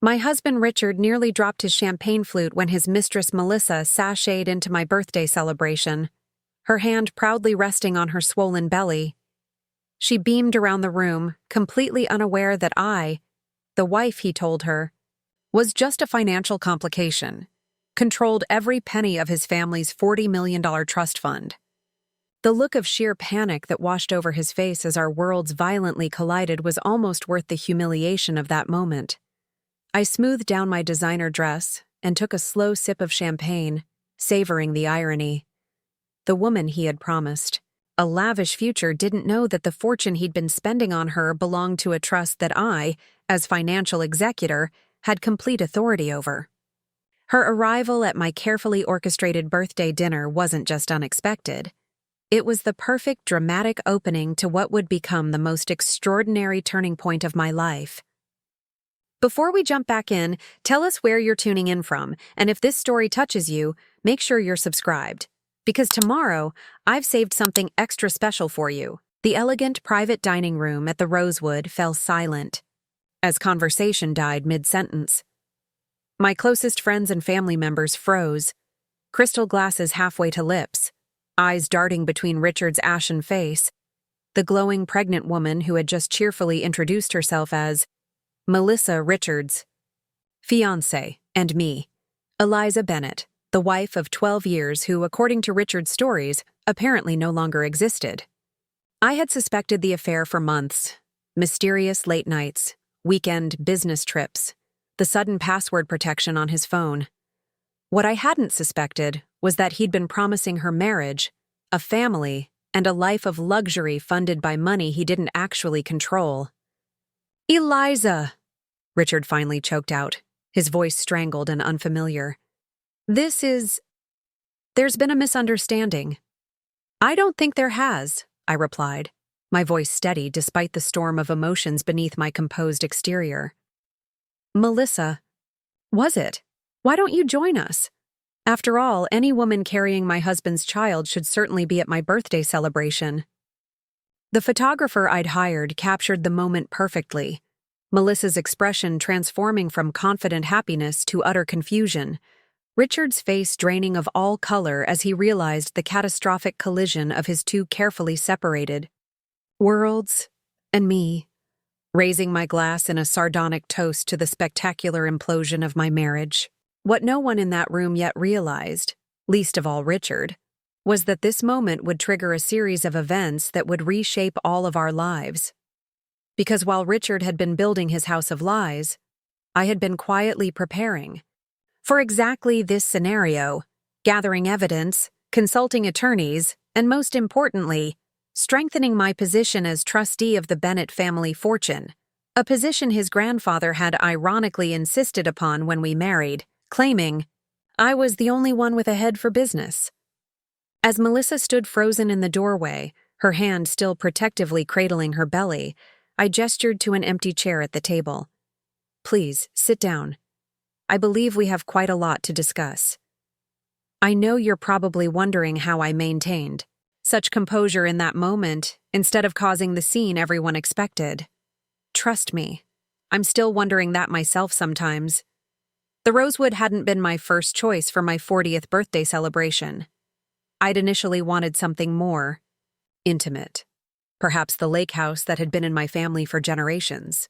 My husband Richard nearly dropped his champagne flute when his mistress Melissa sashayed into my birthday celebration, her hand proudly resting on her swollen belly. She beamed around the room, completely unaware that I, the wife he told her, was just a financial complication, controlled every penny of his family's $40 million trust fund. The look of sheer panic that washed over his face as our worlds violently collided was almost worth the humiliation of that moment. I smoothed down my designer dress and took a slow sip of champagne, savoring the irony. The woman he had promised a lavish future didn't know that the fortune he'd been spending on her belonged to a trust that I, as financial executor, had complete authority over. Her arrival at my carefully orchestrated birthday dinner wasn't just unexpected. It was the perfect dramatic opening to what would become the most extraordinary turning point of my life. Before we jump back in, tell us where you're tuning in from, and if this story touches you, make sure you're subscribed. Because tomorrow, I've saved something extra special for you. The elegant private dining room at the Rosewood fell silent, as conversation died mid-sentence. My closest friends and family members froze, crystal glasses halfway to lips, eyes darting between Richard's ashen face, the glowing pregnant woman who had just cheerfully introduced herself as Melissa Richards' fiancée, and me, Eliza Bennett, the wife of 12 years who, according to Richard's stories, apparently no longer existed. I had suspected the affair for months. Mysterious late nights, weekend business trips, the sudden password protection on his phone. What I hadn't suspected was that he'd been promising her marriage, a family, and a life of luxury funded by money he didn't actually control. "Eliza," Richard finally choked out, his voice strangled and unfamiliar. There's been a misunderstanding." "I don't think there has," I replied, my voice steady despite the storm of emotions beneath my composed exterior. "Melissa, was it? Why don't you join us? After all, any woman carrying my husband's child should certainly be at my birthday celebration." The photographer I'd hired captured the moment perfectly, Melissa's expression transforming from confident happiness to utter confusion, Richard's face draining of all color as he realized the catastrophic collision of his two carefully separated worlds and me, raising my glass in a sardonic toast to the spectacular implosion of my marriage. What no one in that room yet realized, least of all Richard, was that this moment would trigger a series of events that would reshape all of our lives. Because while Richard had been building his house of lies, I had been quietly preparing for exactly this scenario, gathering evidence, consulting attorneys, and most importantly, strengthening my position as trustee of the Bennett family fortune, a position his grandfather had ironically insisted upon when we married, claiming I was the only one with a head for business. As Melissa stood frozen in the doorway, her hand still protectively cradling her belly, I gestured to an empty chair at the table. "Please, sit down. I believe we have quite a lot to discuss." I know you're probably wondering how I maintained such composure in that moment instead of causing the scene everyone expected. Trust me, I'm still wondering that myself sometimes. The Rosewood hadn't been my first choice for my 40th birthday celebration. I'd initially wanted something more intimate, perhaps the lake house that had been in my family for generations.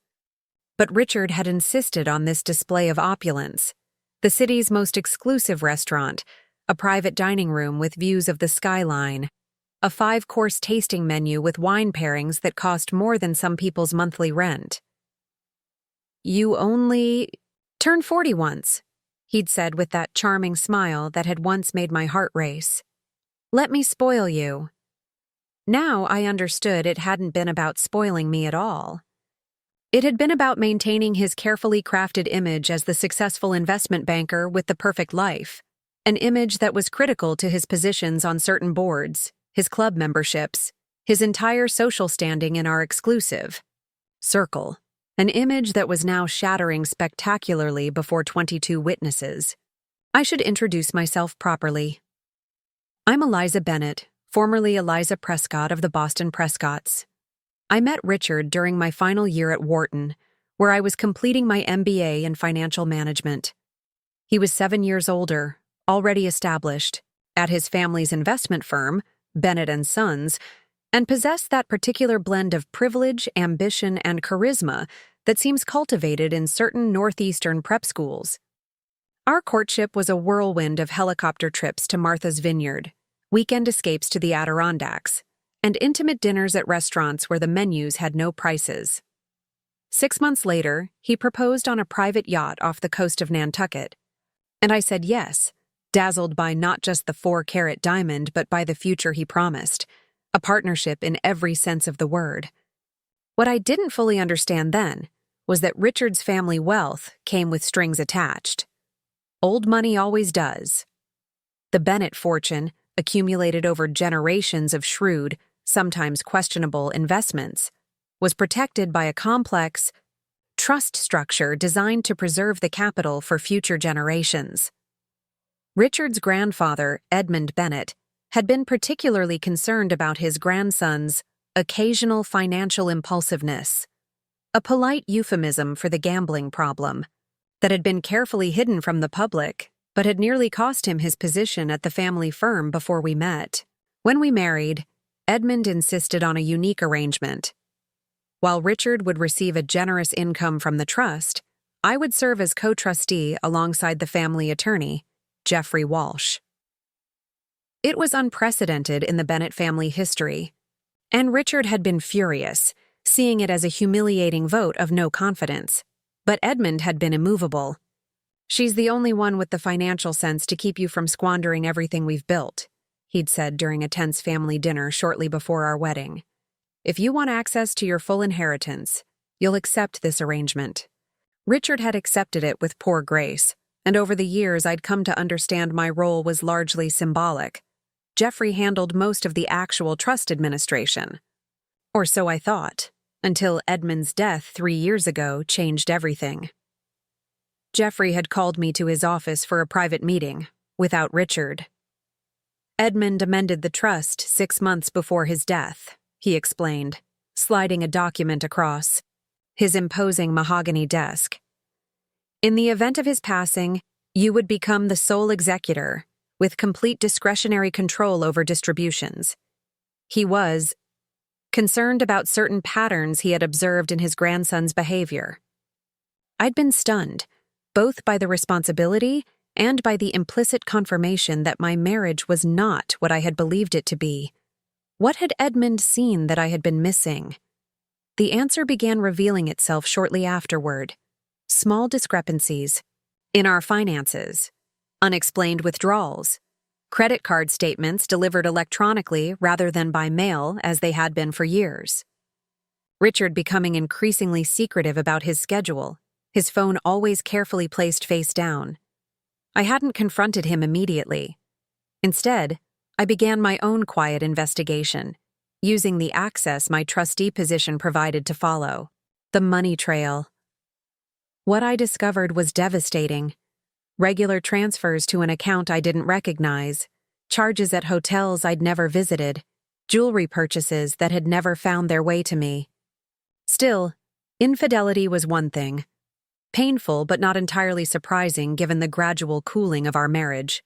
But Richard had insisted on this display of opulence, the city's most exclusive restaurant, a private dining room with views of the skyline, a 5-course tasting menu with wine pairings that cost more than some people's monthly rent. "You only turned 40 once," he'd said with that charming smile that had once made my heart race. "Let me spoil you." Now I understood it hadn't been about spoiling me at all. It had been about maintaining his carefully crafted image as the successful investment banker with the perfect life, an image that was critical to his positions on certain boards, his club memberships, his entire social standing in our exclusive circle, an image that was now shattering spectacularly before 22 witnesses. I should introduce myself properly. I'm Eliza Bennett, formerly Eliza Prescott of the Boston Prescotts. I met Richard during my final year at Wharton, where I was completing my MBA in financial management. He was 7 years older, already established, at his family's investment firm, Bennett and Sons, and possessed that particular blend of privilege, ambition, and charisma that seems cultivated in certain northeastern prep schools. Our courtship was a whirlwind of helicopter trips to Martha's Vineyard, weekend escapes to the Adirondacks, and intimate dinners at restaurants where the menus had no prices. 6 months later, he proposed on a private yacht off the coast of Nantucket, and I said yes, dazzled by not just the 4-carat diamond but by the future he promised, a partnership in every sense of the word. What I didn't fully understand then was that Richard's family wealth came with strings attached. Old money always does. The Bennett fortune, accumulated over generations of shrewd, sometimes questionable investments, was protected by a complex trust structure designed to preserve the capital for future generations. Richard's grandfather, Edmund Bennett, had been particularly concerned about his grandson's occasional financial impulsiveness, a polite euphemism for the gambling problem that had been carefully hidden from the public but had nearly cost him his position at the family firm before we met. When we married, Edmund insisted on a unique arrangement. While Richard would receive a generous income from the trust, I would serve as co-trustee alongside the family attorney, Jeffrey Walsh. It was unprecedented in the Bennett family history, and Richard had been furious, seeing it as a humiliating vote of no confidence. But Edmund had been immovable. "She's the only one with the financial sense to keep you from squandering everything we've built," he'd said during a tense family dinner shortly before our wedding. "If you want access to your full inheritance, you'll accept this arrangement." Richard had accepted it with poor grace, and over the years I'd come to understand my role was largely symbolic. Jeffrey handled most of the actual trust administration. Or so I thought, until Edmund's death 3 years ago changed everything. Jeffrey had called me to his office for a private meeting, without Richard. "Edmund amended the trust 6 months before his death," he explained, sliding a document across his imposing mahogany desk. "In the event of his passing, you would become the sole executor, with complete discretionary control over distributions." He was concerned about certain patterns he had observed in his grandson's behavior. I'd been stunned, both by the responsibility and by the implicit confirmation that my marriage was not what I had believed it to be. What had Edmund seen that I had been missing? The answer began revealing itself shortly afterward. Small discrepancies in our finances, unexplained withdrawals, credit card statements delivered electronically rather than by mail as they had been for years. Richard becoming increasingly secretive about his schedule, his phone always carefully placed face down. I hadn't confronted him immediately. Instead, I began my own quiet investigation, using the access my trustee position provided to follow. The money trail. What I discovered was devastating. Regular transfers to an account I didn't recognize, charges at hotels I'd never visited, jewelry purchases that had never found their way to me. Still, infidelity was one thing. Painful but not entirely surprising given the gradual cooling of our marriage.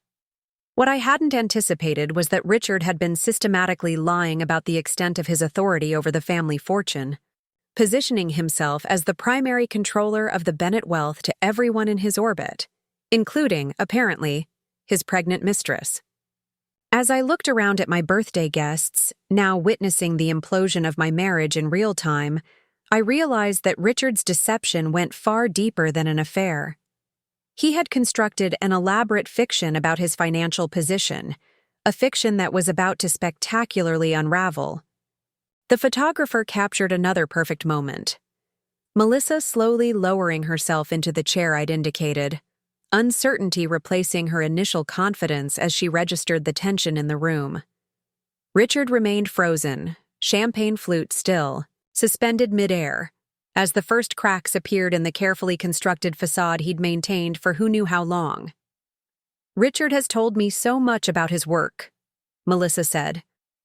What I hadn't anticipated was that Richard had been systematically lying about the extent of his authority over the family fortune, positioning himself as the primary controller of the Bennett wealth to everyone in his orbit, including, apparently, his pregnant mistress. As I looked around at my birthday guests, now witnessing the implosion of my marriage in real time, I realized that Richard's deception went far deeper than an affair. He had constructed an elaborate fiction about his financial position, a fiction that was about to spectacularly unravel. The photographer captured another perfect moment. Melissa slowly lowering herself into the chair I'd indicated, uncertainty replacing her initial confidence as she registered the tension in the room. Richard remained frozen, champagne flute still, suspended midair, as the first cracks appeared in the carefully constructed facade he'd maintained for who knew how long. "Richard has told me so much about his work," Melissa said,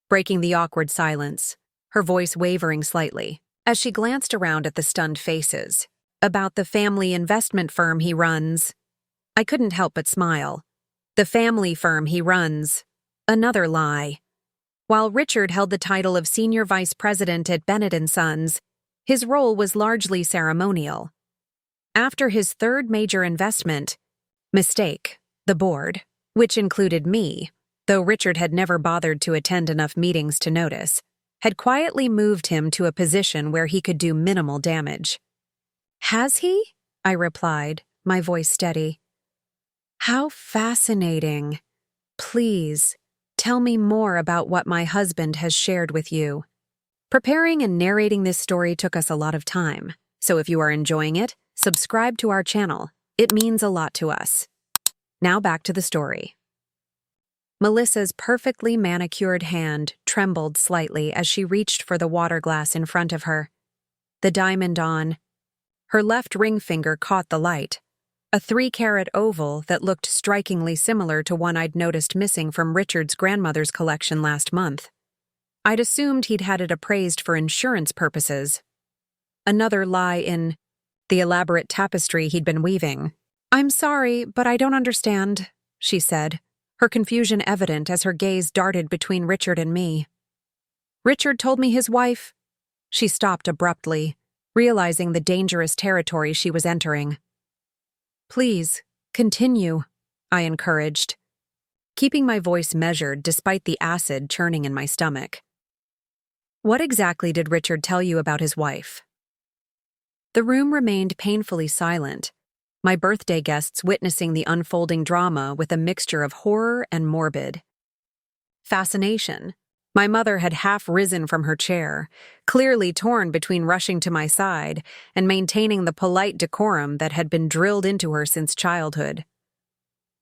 breaking the awkward silence, her voice wavering slightly, as she glanced around at the stunned faces. About the family investment firm he runs. I couldn't help but smile. The family firm he runs. Another lie. While Richard held the title of Senior Vice President at Bennett & Sons, his role was largely ceremonial. After his third major investment, mistake, the board, which included me, though Richard had never bothered to attend enough meetings to notice, had quietly moved him to a position where he could do minimal damage. Has he? I replied, my voice steady. How fascinating. Please, tell me more about what my husband has shared with you. Preparing and narrating this story took us a lot of time, so if you are enjoying it, subscribe to our channel. It means a lot to us. Now back to the story. Melissa's perfectly manicured hand trembled slightly as she reached for the water glass in front of her. The diamond on. Her left ring finger caught the light, a 3-carat oval that looked strikingly similar to one I'd noticed missing from Richard's grandmother's collection last month. I'd assumed he'd had it appraised for insurance purposes. Another lie in the elaborate tapestry he'd been weaving. I'm sorry, but I don't understand, she said, her confusion evident as her gaze darted between Richard and me. Richard told me his wife. She stopped abruptly, realizing the dangerous territory she was entering. Please, continue, I encouraged, keeping my voice measured despite the acid churning in my stomach. What exactly did Richard tell you about his wife? The room remained painfully silent, my birthday guests witnessing the unfolding drama with a mixture of horror and morbid fascination. My mother had half risen from her chair, clearly torn between rushing to my side and maintaining the polite decorum that had been drilled into her since childhood.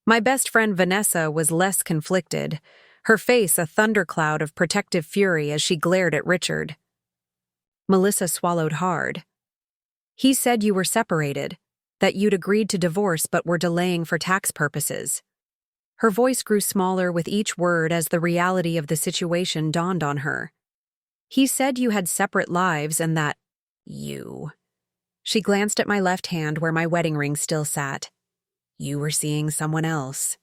My best friend Vanessa was less conflicted, her face a thundercloud of protective fury as she glared at Richard. Melissa swallowed hard. He said you were separated, that you'd agreed to divorce but were delaying for tax purposes. Her voice grew smaller with each word as the reality of the situation dawned on her. He said you had separate lives and that you. She glanced at my left hand where my wedding ring still sat. You were seeing someone else.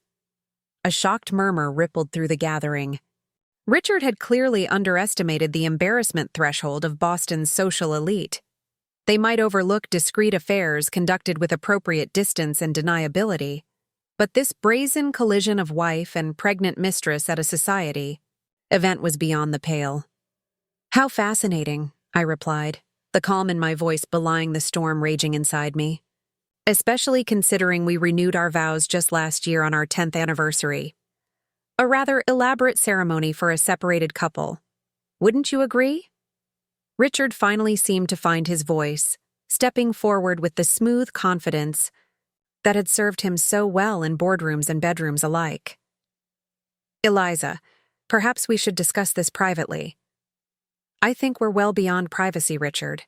A shocked murmur rippled through the gathering. Richard had clearly underestimated the embarrassment threshold of Boston's social elite. They might overlook discreet affairs conducted with appropriate distance and deniability, but this brazen collision of wife and pregnant mistress at a society event was beyond the pale. How fascinating, I replied, the calm in my voice belying the storm raging inside me. Especially considering we renewed our vows just last year on our 10th anniversary. A rather elaborate ceremony for a separated couple. Wouldn't you agree? Richard finally seemed to find his voice, stepping forward with the smooth confidence that had served him so well in boardrooms and bedrooms alike. Eliza, perhaps we should discuss this privately. I think we're well beyond privacy, Richard.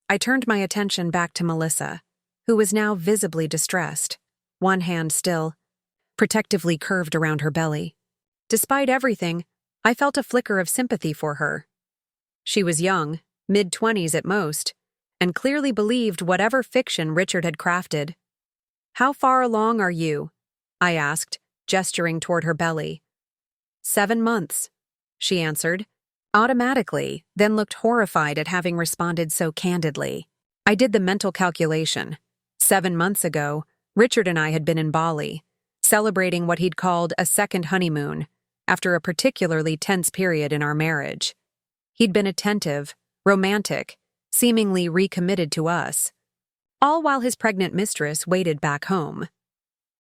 I turned my attention back to Melissa, who was now visibly distressed, one hand still protectively curved around her belly. Despite everything, I felt a flicker of sympathy for her. She was young, mid-20s at most, and clearly believed whatever fiction Richard had crafted. How far along are you? I asked, gesturing toward her belly. 7 months, she answered, automatically, then looked horrified at having responded so candidly. I did the mental calculation. 7 months ago, Richard and I had been in Bali, celebrating what he'd called a second honeymoon, after a particularly tense period in our marriage. He'd been attentive, romantic, seemingly recommitted to us, all while his pregnant mistress waited back home.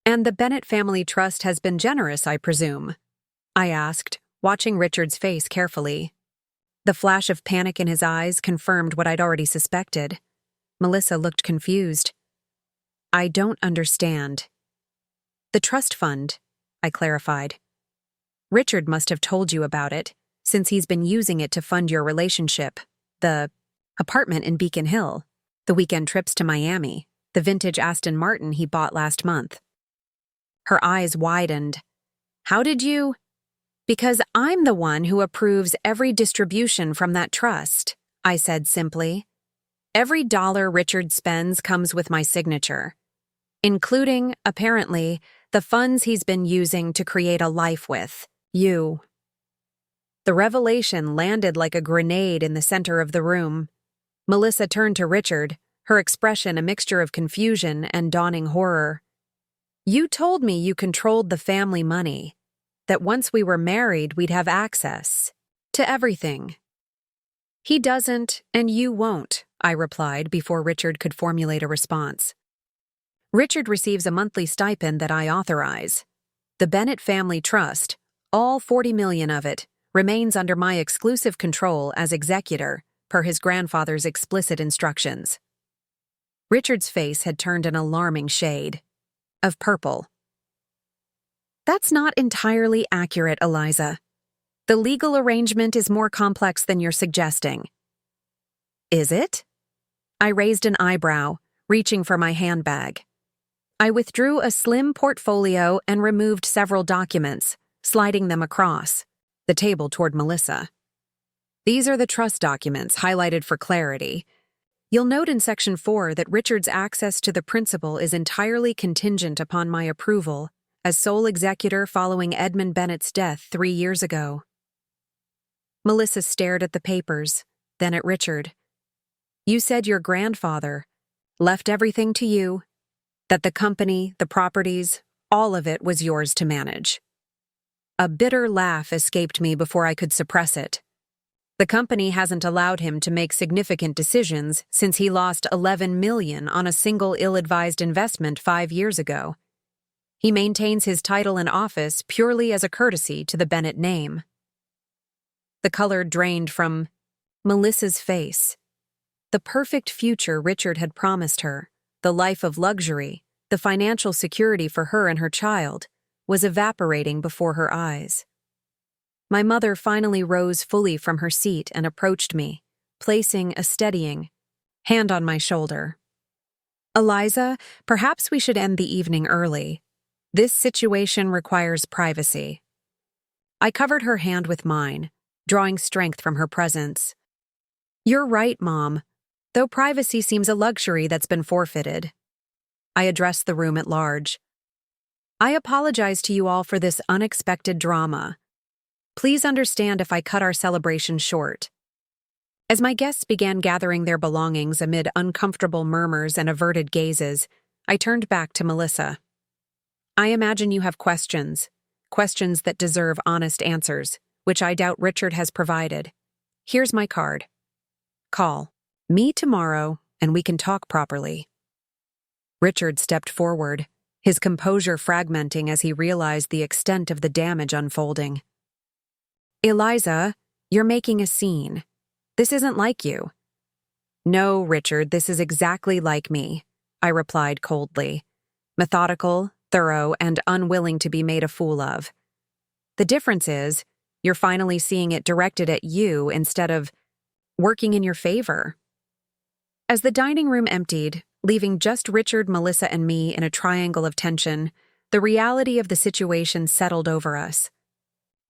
And the Bennett family trust has been generous, I presume? I asked, watching Richard's face carefully. The flash of panic in his eyes confirmed what I'd already suspected. Melissa looked confused. I don't understand. The trust fund, I clarified. Richard must have told you about it, since he's been using it to fund your relationship, the apartment in Beacon Hill, the weekend trips to Miami, the vintage Aston Martin he bought last month. Her eyes widened. How did you? Because I'm the one who approves every distribution from that trust, I said simply. Every dollar Richard spends comes with my signature, including, apparently, the funds he's been using to create a life with you. The revelation landed like a grenade in the center of the room. Melissa turned to Richard, her expression a mixture of confusion and dawning horror. You told me you controlled the family money, that once we were married we'd have access to everything. He doesn't, and you won't, I replied before Richard could formulate a response. Richard receives a monthly stipend that I authorize. The Bennett Family Trust, all $40 million of it, remains under my exclusive control as executor, per his grandfather's explicit instructions. Richard's face had turned an alarming shade of purple. That's not entirely accurate, Eliza. The legal arrangement is more complex than you're suggesting. Is it? I raised an eyebrow, reaching for my handbag. I withdrew a slim portfolio and removed several documents, sliding them across the table toward Melissa. These are the trust documents, highlighted for clarity. You'll note in Section 4 that Richard's access to the principal is entirely contingent upon my approval as sole executor following Edmund Bennett's death 3 years ago. Melissa stared at the papers, then at Richard. You said your grandfather left everything to you, that the company, the properties, all of it was yours to manage. A bitter laugh escaped me before I could suppress it. The company hasn't allowed him to make significant decisions since he lost $11 million on a single ill-advised investment 5 years ago. He maintains his title and office purely as a courtesy to the Bennett name. The color drained from Melissa's face. The perfect future Richard had promised her, the life of luxury, the financial security for her and her child, was evaporating before her eyes. My mother finally rose fully from her seat and approached me, placing a steadying hand on my shoulder. Eliza, perhaps we should end the evening early. This situation requires privacy. I covered her hand with mine, drawing strength from her presence. You're right, Mom, though privacy seems a luxury that's been forfeited. I addressed the room at large. I apologize to you all for this unexpected drama. Please understand if I cut our celebration short. As my guests began gathering their belongings amid uncomfortable murmurs and averted gazes, I turned back to Melissa. I imagine you have questions that deserve honest answers, which I doubt Richard has provided. Here's my card. Call me tomorrow, and we can talk properly. Richard stepped forward, his composure fragmenting as he realized the extent of the damage unfolding. Eliza, you're making a scene. This isn't like you. No, Richard, this is exactly like me, I replied coldly. Methodical, thorough, and unwilling to be made a fool of. The difference is, you're finally seeing it directed at you instead of working in your favor. As the dining room emptied, leaving just Richard, Melissa, and me in a triangle of tension, the reality of the situation settled over us.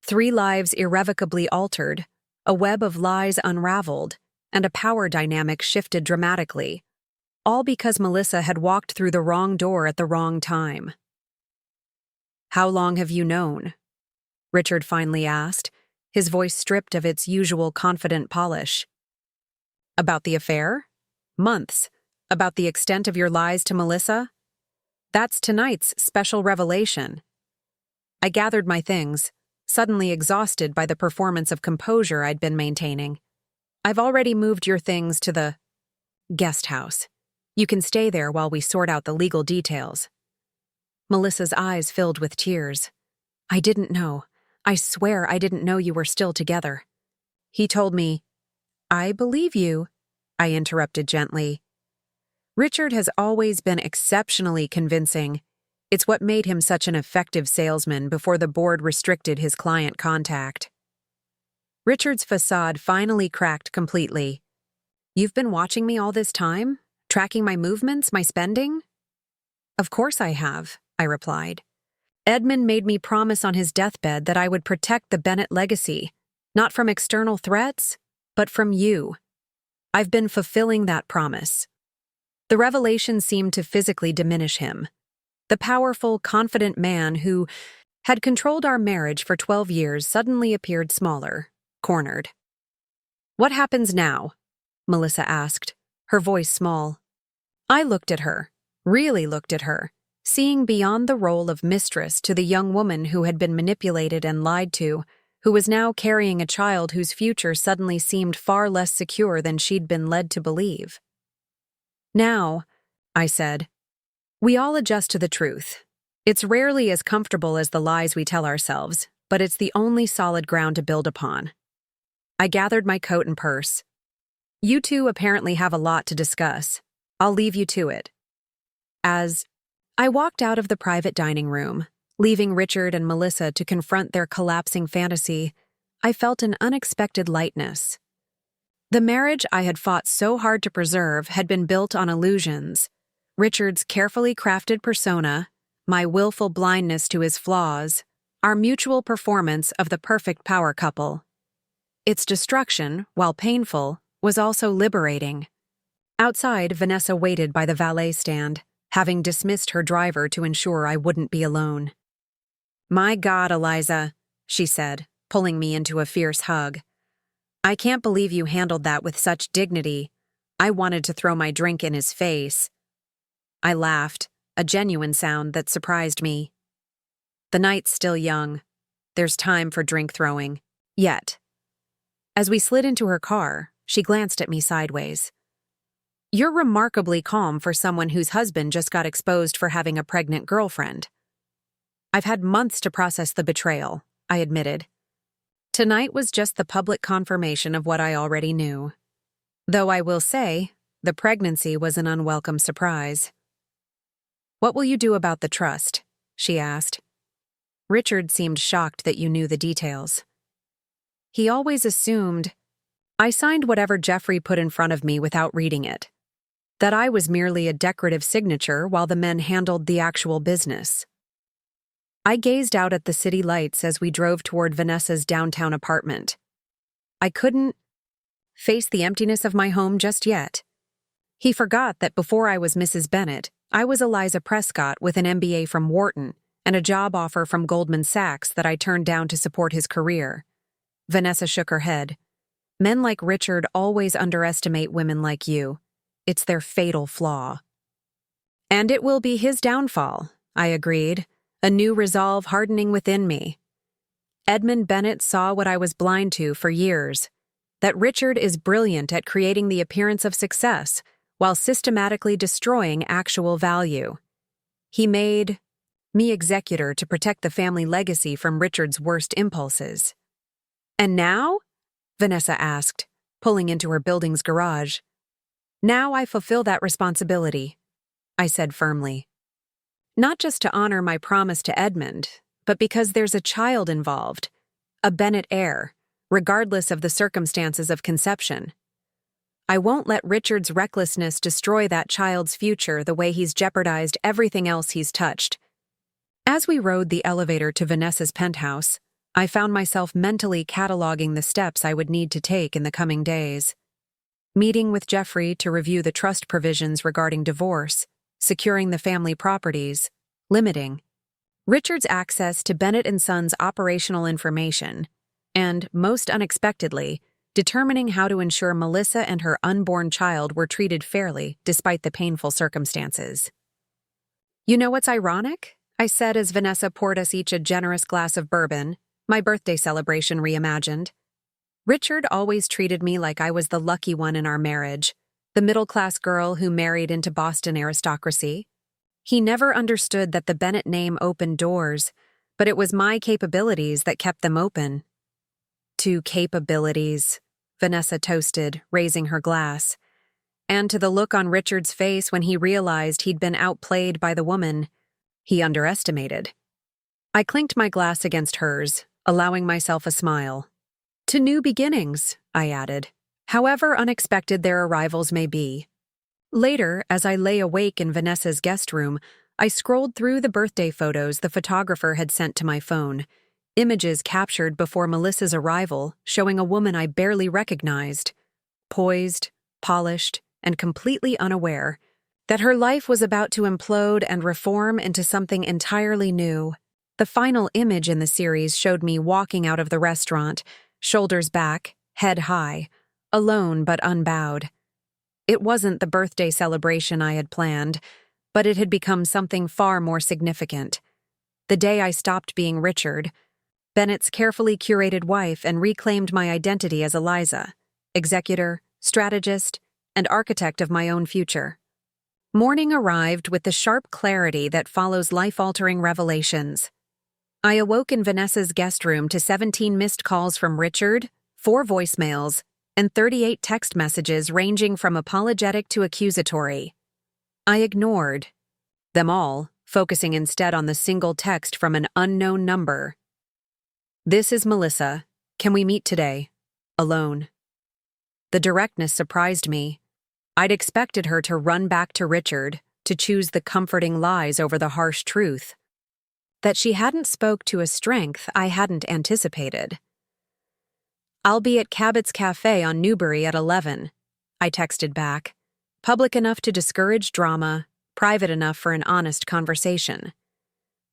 3 lives irrevocably altered, a web of lies unraveled, and a power dynamic shifted dramatically, all because Melissa had walked through the wrong door at the wrong time. How long have you known? Richard finally asked, his voice stripped of its usual confident polish. About the affair? Months. About the extent of your lies to Melissa? That's tonight's special revelation. I gathered my things, suddenly exhausted by the performance of composure I'd been maintaining. I've already moved your things to the guest house. You can stay there while we sort out the legal details. Melissa's eyes filled with tears. I didn't know. I swear I didn't know you were still together. He told me, I believe you, I interrupted gently. Richard has always been exceptionally convincing. It's what made him such an effective salesman before the board restricted his client contact. Richard's facade finally cracked completely. You've been watching me all this time? Tracking my movements, my spending? Of course I have, I replied. Edmund made me promise on his deathbed that I would protect the Bennett legacy, not from external threats, but from you. I've been fulfilling that promise. The revelation seemed to physically diminish him. The powerful, confident man who had controlled our marriage for 12 years suddenly appeared smaller, cornered. "What happens now?" Melissa asked, her voice small. I looked at her, really looked at her, seeing beyond the role of mistress to the young woman who had been manipulated and lied to, who was now carrying a child whose future suddenly seemed far less secure than she'd been led to believe. "Now," I said, "we all adjust to the truth. It's rarely as comfortable as the lies we tell ourselves, but it's the only solid ground to build upon." I gathered my coat and purse. "You two apparently have a lot to discuss. I'll leave you to it." As I walked out of the private dining room, leaving Richard and Melissa to confront their collapsing fantasy, I felt an unexpected lightness. The marriage I had fought so hard to preserve had been built on illusions. Richard's carefully crafted persona, my willful blindness to his flaws, our mutual performance of the perfect power couple. Its destruction, while painful, was also liberating. Outside, Vanessa waited by the valet stand, having dismissed her driver to ensure I wouldn't be alone. "My God, Eliza," she said, pulling me into a fierce hug. "I can't believe you handled that with such dignity. I wanted to throw my drink in his face." I laughed, a genuine sound that surprised me. The night's still young. There's time for drink throwing. Yet. As we slid into her car, she glanced at me sideways. "You're remarkably calm for someone whose husband just got exposed for having a pregnant girlfriend." "I've had months to process the betrayal," I admitted. Tonight was just the public confirmation of what I already knew. Though I will say, the pregnancy was an unwelcome surprise. "What will you do about the trust?" she asked. "Richard seemed shocked that you knew the details." "He always assumed—" I signed whatever Jeffrey put in front of me without reading it. That I was merely a decorative signature while the men handled the actual business. I gazed out at the city lights as we drove toward Vanessa's downtown apartment. I couldn't face the emptiness of my home just yet. He forgot that before I was Mrs. Bennett, I was Eliza Prescott with an MBA from Wharton and a job offer from Goldman Sachs that I turned down to support his career. Vanessa shook her head. "Men like Richard always underestimate women like you. It's their fatal flaw." "And it will be his downfall," I agreed, a new resolve hardening within me. Edmund Bennett saw what I was blind to for years, that Richard is brilliant at creating the appearance of success while systematically destroying actual value. He made me executor to protect the family legacy from Richard's worst impulses. "And now?" Vanessa asked, pulling into her building's garage. "Now I fulfill that responsibility," I said firmly. Not just to honor my promise to Edmund, but because there's a child involved, a Bennett heir, regardless of the circumstances of conception. I won't let Richard's recklessness destroy that child's future the way he's jeopardized everything else he's touched. As we rode the elevator to Vanessa's penthouse, I found myself mentally cataloging the steps I would need to take in the coming days. Meeting with Jeffrey to review the trust provisions regarding divorce, securing the family properties, limiting Richard's access to Bennett & Sons' operational information, and, most unexpectedly, determining how to ensure Melissa and her unborn child were treated fairly despite the painful circumstances. "You know what's ironic?" I said as Vanessa poured us each a generous glass of bourbon, my birthday celebration reimagined. "Richard always treated me like I was the lucky one in our marriage, the middle-class girl who married into Boston aristocracy. He never understood that the Bennett name opened doors, but it was my capabilities that kept them open." "To capabilities," Vanessa toasted, raising her glass. And to the look on Richard's face when he realized he'd been outplayed by the woman he underestimated. I clinked my glass against hers, allowing myself a smile. "To new beginnings," I added, "however unexpected their arrivals may be." Later, as I lay awake in Vanessa's guest room, I scrolled through the birthday photos the photographer had sent to my phone, images captured before Melissa's arrival showing a woman I barely recognized, poised, polished, and completely unaware that her life was about to implode and reform into something entirely new. The final image in the series showed me walking out of the restaurant, shoulders back, head high, alone but unbowed. It wasn't the birthday celebration I had planned, but it had become something far more significant. The day I stopped being Richard, Bennett's carefully curated wife, and reclaimed my identity as Eliza, executor, strategist, and architect of my own future. Morning arrived with the sharp clarity that follows life-altering revelations. I awoke in Vanessa's guest room to 17 missed calls from Richard, 4 voicemails, and 38 text messages ranging from apologetic to accusatory. I ignored them all, focusing instead on the single text from an unknown number. "This is Melissa. Can we meet today? Alone." The directness surprised me. I'd expected her to run back to Richard, to choose the comforting lies over the harsh truth. That she hadn't spoke to a strength I hadn't anticipated. "I'll be at Cabot's Cafe on Newbury at 11, I texted back. Public enough to discourage drama, private enough for an honest conversation.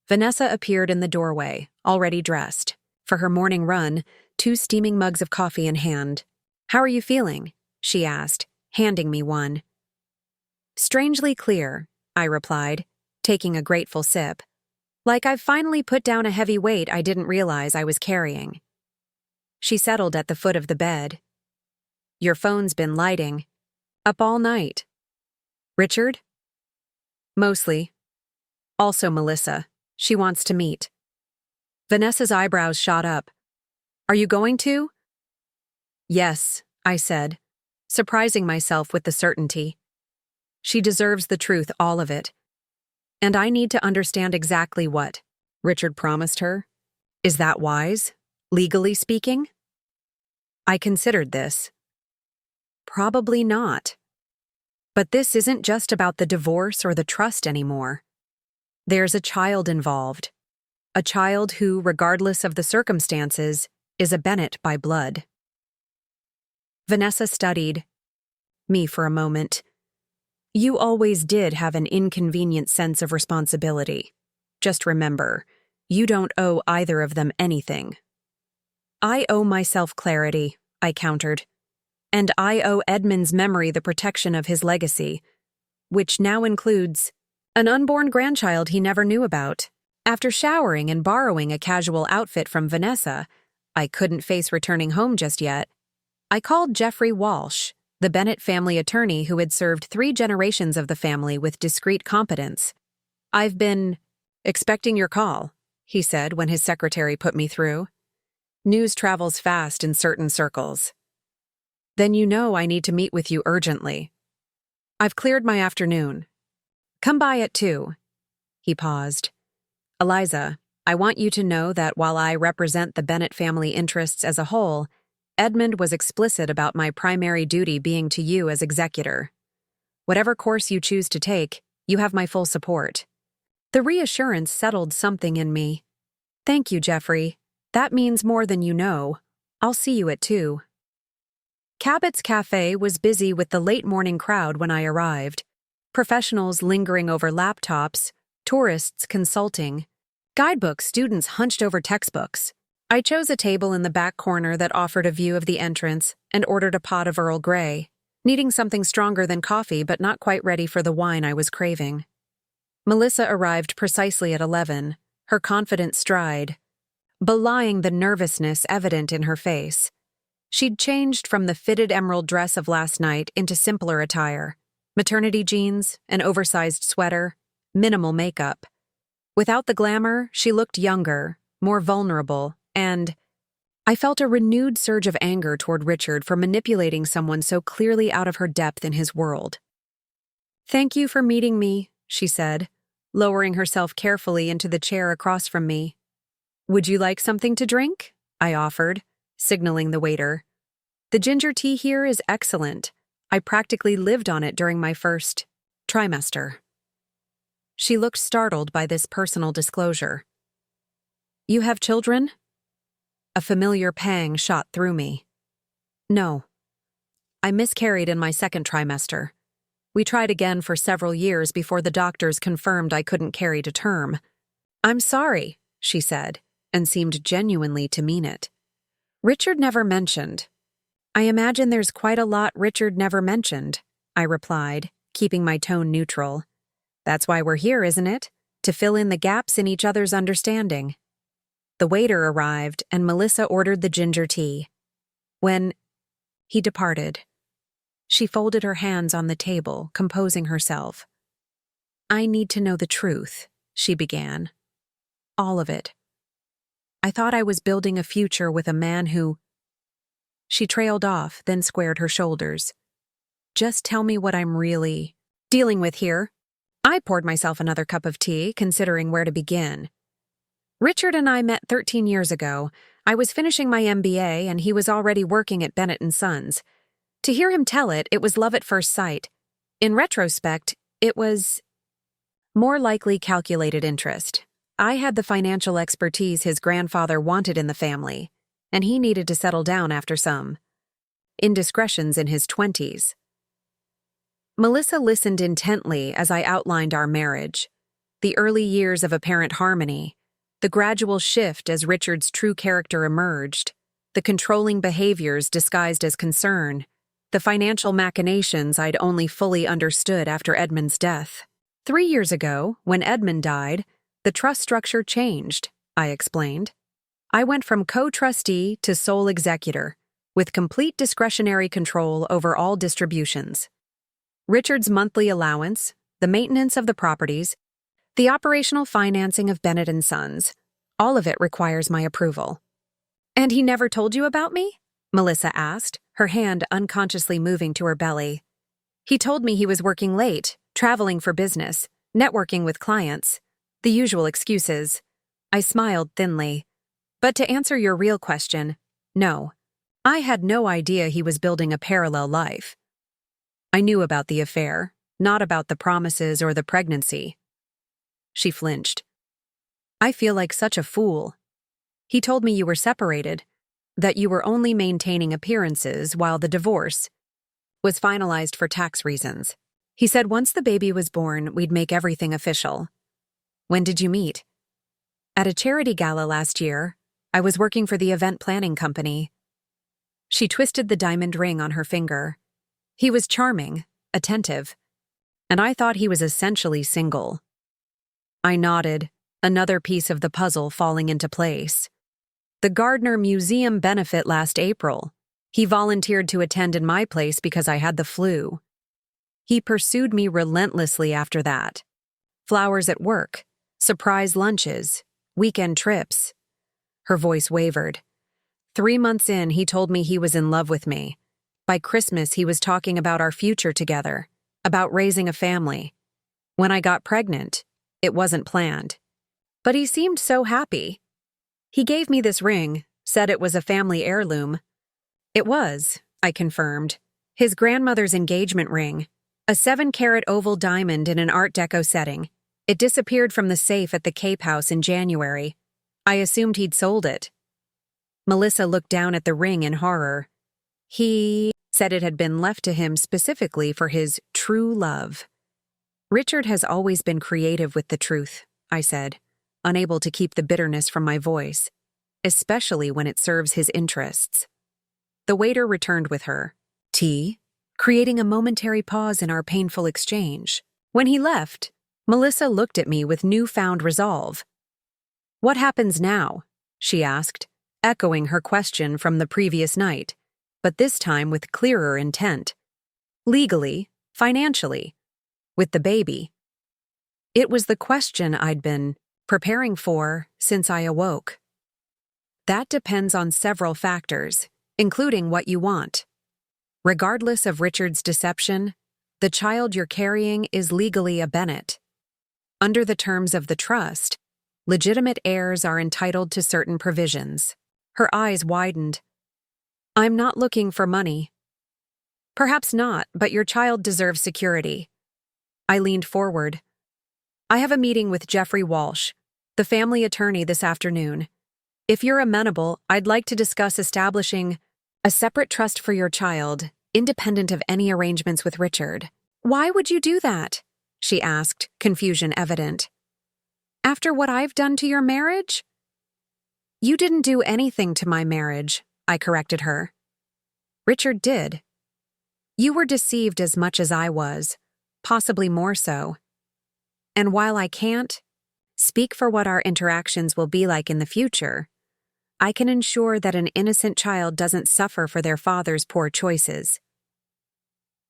Vanessa appeared in the doorway, already dressed. For her morning run, 2 steaming mugs of coffee in hand. "How are you feeling?" she asked, handing me one. "Strangely clear," I replied, taking a grateful sip. "Like I've finally put down a heavy weight I didn't realize I was carrying." She settled at the foot of the bed. "Your phone's been lighting. Up all night." "Richard?" "Mostly. Also Melissa. She wants to meet." Vanessa's eyebrows shot up. "Are you going to?" "Yes," I said, surprising myself with the certainty. She deserves the truth, all of it. And I need to understand exactly what Richard promised her. Is that wise, legally speaking? I considered this. Probably not. But this isn't just about the divorce or the trust anymore. There's a child involved. A child who, regardless of the circumstances, is a Bennett by blood. Vanessa studied me for a moment. "You always did have an inconvenient sense of responsibility. Just remember, you don't owe either of them anything." "I owe myself clarity," I countered. "And I owe Edmund's memory the protection of his legacy, which now includes an unborn grandchild he never knew about." After showering and borrowing a casual outfit from Vanessa, I couldn't face returning home just yet. I called Jeffrey Walsh, the Bennett family attorney who had served 3 generations of the family with discreet competence. "I've been expecting your call," he said when his secretary put me through. "News travels fast in certain circles." "Then you know I need to meet with you urgently. I've cleared my afternoon. Come by at 2. He paused. "Eliza, I want you to know that while I represent the Bennett family interests as a whole, Edmund was explicit about my primary duty being to you as executor. Whatever course you choose to take, you have my full support." The reassurance settled something in me. "Thank you, Jeffrey. That means more than you know. I'll see you at 2. Cabot's Cafe was busy with the late-morning crowd when I arrived. Professionals lingering over laptops, tourists consulting, guidebook students hunched over textbooks. I chose a table in the back corner that offered a view of the entrance and ordered a pot of Earl Grey, needing something stronger than coffee but not quite ready for the wine I was craving. Melissa arrived precisely at 11, her confident stride, belying the nervousness evident in her face. She'd changed from the fitted emerald dress of last night into simpler attire, maternity jeans, an oversized sweater, minimal makeup. Without the glamour, she looked younger, more vulnerable, and I felt a renewed surge of anger toward Richard for manipulating someone so clearly out of her depth in his world. "Thank you for meeting me," she said, lowering herself carefully into the chair across from me. "Would you like something to drink?" I offered, signaling the waiter. "The ginger tea here is excellent. I practically lived on it during my first trimester." She looked startled by this personal disclosure. "You have children?" A familiar pang shot through me. "No." I miscarried in my second trimester. We tried again for several years before the doctors confirmed I couldn't carry to term. I'm sorry, she said, and seemed genuinely to mean it. Richard never mentioned. I imagine there's quite a lot Richard never mentioned, I replied, keeping my tone neutral. That's why we're here, isn't it? To fill in the gaps in each other's understanding. The waiter arrived, and Melissa ordered the ginger tea. When he departed, she folded her hands on the table, composing herself. I need to know the truth, she began. All of it. I thought I was building a future with a man who... She trailed off, then squared her shoulders. Just tell me what I'm really dealing with here. I poured myself another cup of tea, considering where to begin. Richard and I met 13 years ago. I was finishing my MBA, and he was already working at Bennett & Sons. To hear him tell it, it was love at first sight. In retrospect, it was more likely calculated interest. I had the financial expertise his grandfather wanted in the family, and he needed to settle down after some indiscretions in his 20s. Melissa listened intently as I outlined our marriage, the early years of apparent harmony, the gradual shift as Richard's true character emerged, the controlling behaviors disguised as concern, the financial machinations I'd only fully understood after Edmund's death. 3 years ago, when Edmund died, the trust structure changed, I explained. I went from co-trustee to sole executor, with complete discretionary control over all distributions. Richard's monthly allowance, the maintenance of the properties, the operational financing of Bennett & Sons, all of it requires my approval. And he never told you about me? Melissa asked, her hand unconsciously moving to her belly. He told me he was working late, traveling for business, networking with clients, the usual excuses. I smiled thinly. But to answer your real question, no. I had no idea he was building a parallel life. I knew about the affair, not about the promises or the pregnancy. She flinched. I feel like such a fool. He told me you were separated, that you were only maintaining appearances while the divorce was finalized for tax reasons. He said once the baby was born, we'd make everything official. When did you meet? At a charity gala last year. I was working for the event planning company. She twisted the diamond ring on her finger. He was charming, attentive, and I thought he was essentially single. I nodded, another piece of the puzzle falling into place. The Gardner Museum benefit last April. He volunteered to attend in my place because I had the flu. He pursued me relentlessly after that. Flowers at work, surprise lunches, weekend trips. Her voice wavered. 3 months in, he told me he was in love with me. By Christmas, he was talking about our future together, about raising a family. When I got pregnant, it wasn't planned. But he seemed so happy. He gave me this ring, said it was a family heirloom. It was, I confirmed, his grandmother's engagement ring, a 7-carat oval diamond in an Art Deco setting. It disappeared from the safe at the Cape House in January. I assumed he'd sold it. Melissa looked down at the ring in horror. He said it had been left to him specifically for his true love. Richard has always been creative with the truth, I said, unable to keep the bitterness from my voice, especially when it serves his interests. The waiter returned with her tea, creating a momentary pause in our painful exchange. When he left, Melissa looked at me with newfound resolve. What happens now? She asked, echoing her question from the previous night, but this time with clearer intent. Legally, financially, with the baby. It was the question I'd been preparing for since I awoke. That depends on several factors, including what you want. Regardless of Richard's deception, the child you're carrying is legally a Bennett. Under the terms of the trust, legitimate heirs are entitled to certain provisions. Her eyes widened. I'm not looking for money. Perhaps not, but your child deserves security. I leaned forward. I have a meeting with Jeffrey Walsh, the family attorney, this afternoon. If you're amenable, I'd like to discuss establishing a separate trust for your child independent of any arrangements with Richard. "Why would you do that?" she asked, confusion evident. "After what I've done to your marriage?" "You didn't do anything to my marriage," I corrected her. "Richard did. You were deceived as much as I was, possibly more so. And while I can't speak for what our interactions will be like in the future, I can ensure that an innocent child doesn't suffer for their father's poor choices."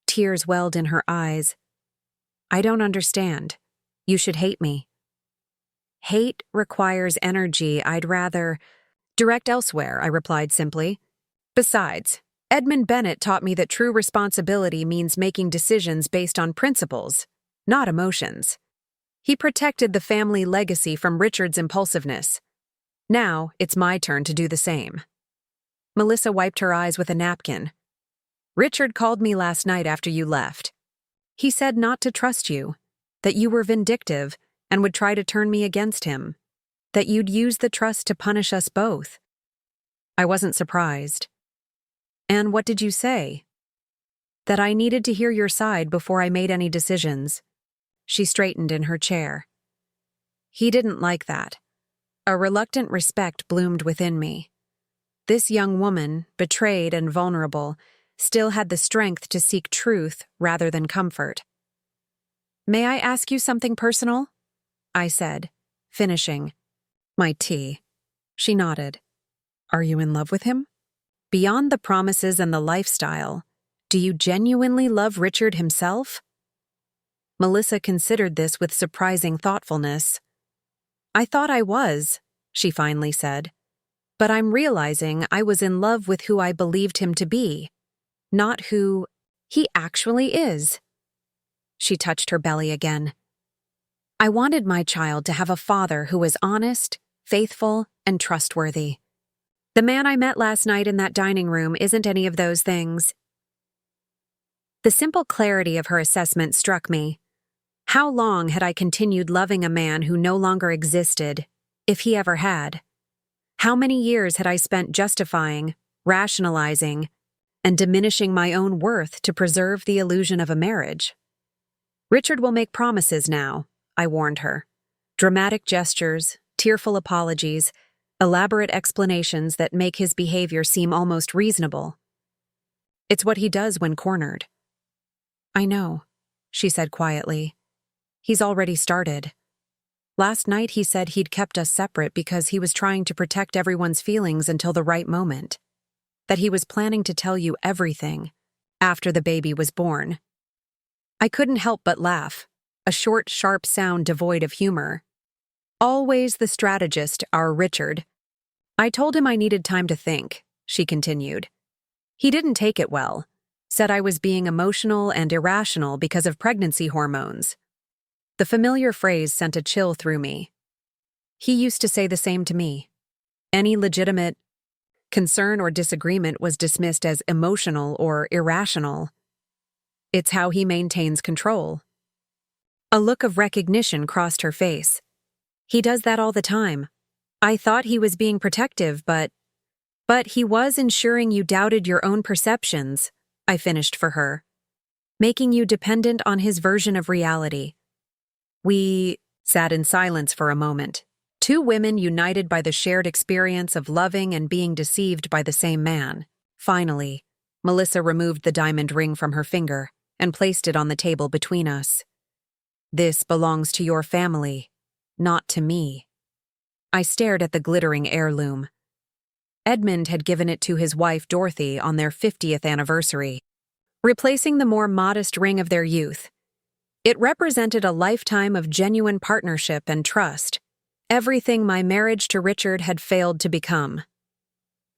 Tears welled in her eyes. "I don't understand. You should hate me." "Hate requires energy I'd rather direct elsewhere," I replied simply. "Besides, Edmund Bennett taught me that true responsibility means making decisions based on principles, not emotions. He protected the family legacy from Richard's impulsiveness. Now, it's my turn to do the same." Melissa wiped her eyes with a napkin. "Richard called me last night after you left. He said not to trust you, that you were vindictive and would try to turn me against him, that you'd use the trust to punish us both." I wasn't surprised. "And what did you say?" "That I needed to hear your side before I made any decisions." She straightened in her chair. He didn't like that. A reluctant respect bloomed within me. This young woman, betrayed and vulnerable, still had the strength to seek truth rather than comfort. "May I ask you something personal?" I said, finishing my tea. She nodded. "Are you in love with him? Beyond the promises and the lifestyle, do you genuinely love Richard himself?" Melissa considered this with surprising thoughtfulness. "I thought I was," she finally said. "But I'm realizing I was in love with who I believed him to be, not who he actually is." She touched her belly again. "I wanted my child to have a father who was honest, faithful, and trustworthy. The man I met last night in that dining room isn't any of those things." The simple clarity of her assessment struck me. How long had I continued loving a man who no longer existed, if he ever had? How many years had I spent justifying, rationalizing, and diminishing my own worth to preserve the illusion of a marriage? "Richard will make promises now," I warned her. Dramatic gestures, tearful apologies, elaborate explanations that make his behavior seem almost reasonable. "It's what he does when cornered." "I know," she said quietly. "He's already started. Last night he said he'd kept us separate because he was trying to protect everyone's feelings until the right moment. That he was planning to tell you everything after the baby was born." I couldn't help but laugh, a short, sharp sound devoid of humor. "Always the strategist, our Richard." "I told him I needed time to think," she continued. "He didn't take it well, said I was being emotional and irrational because of pregnancy hormones." The familiar phrase sent a chill through me. He used to say the same to me. Any legitimate concern or disagreement was dismissed as emotional or irrational. It's how he maintains control. A look of recognition crossed her face. "He does that all the time. I thought he was being protective, but he was ensuring you doubted your own perceptions," I finished for her, "making you dependent on his version of reality." We sat in silence for a moment, two women united by the shared experience of loving and being deceived by the same man. Finally, Melissa removed the diamond ring from her finger and placed it on the table between us. "This belongs to your family, not to me." I stared at the glittering heirloom. Edmund had given it to his wife Dorothy on their 50th anniversary, replacing the more modest ring of their youth. It represented a lifetime of genuine partnership and trust, everything my marriage to Richard had failed to become.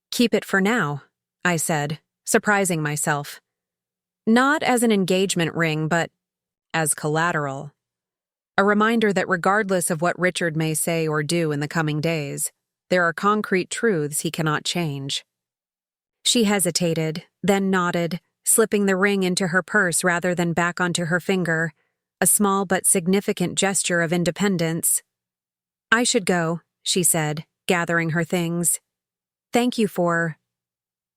"Keep it for now," I said, surprising myself. "Not as an engagement ring, but as collateral. A reminder that regardless of what Richard may say or do in the coming days, there are concrete truths he cannot change." She hesitated, then nodded, slipping the ring into her purse rather than back onto her finger, a small but significant gesture of independence. "I should go," she said, gathering her things. "Thank you for,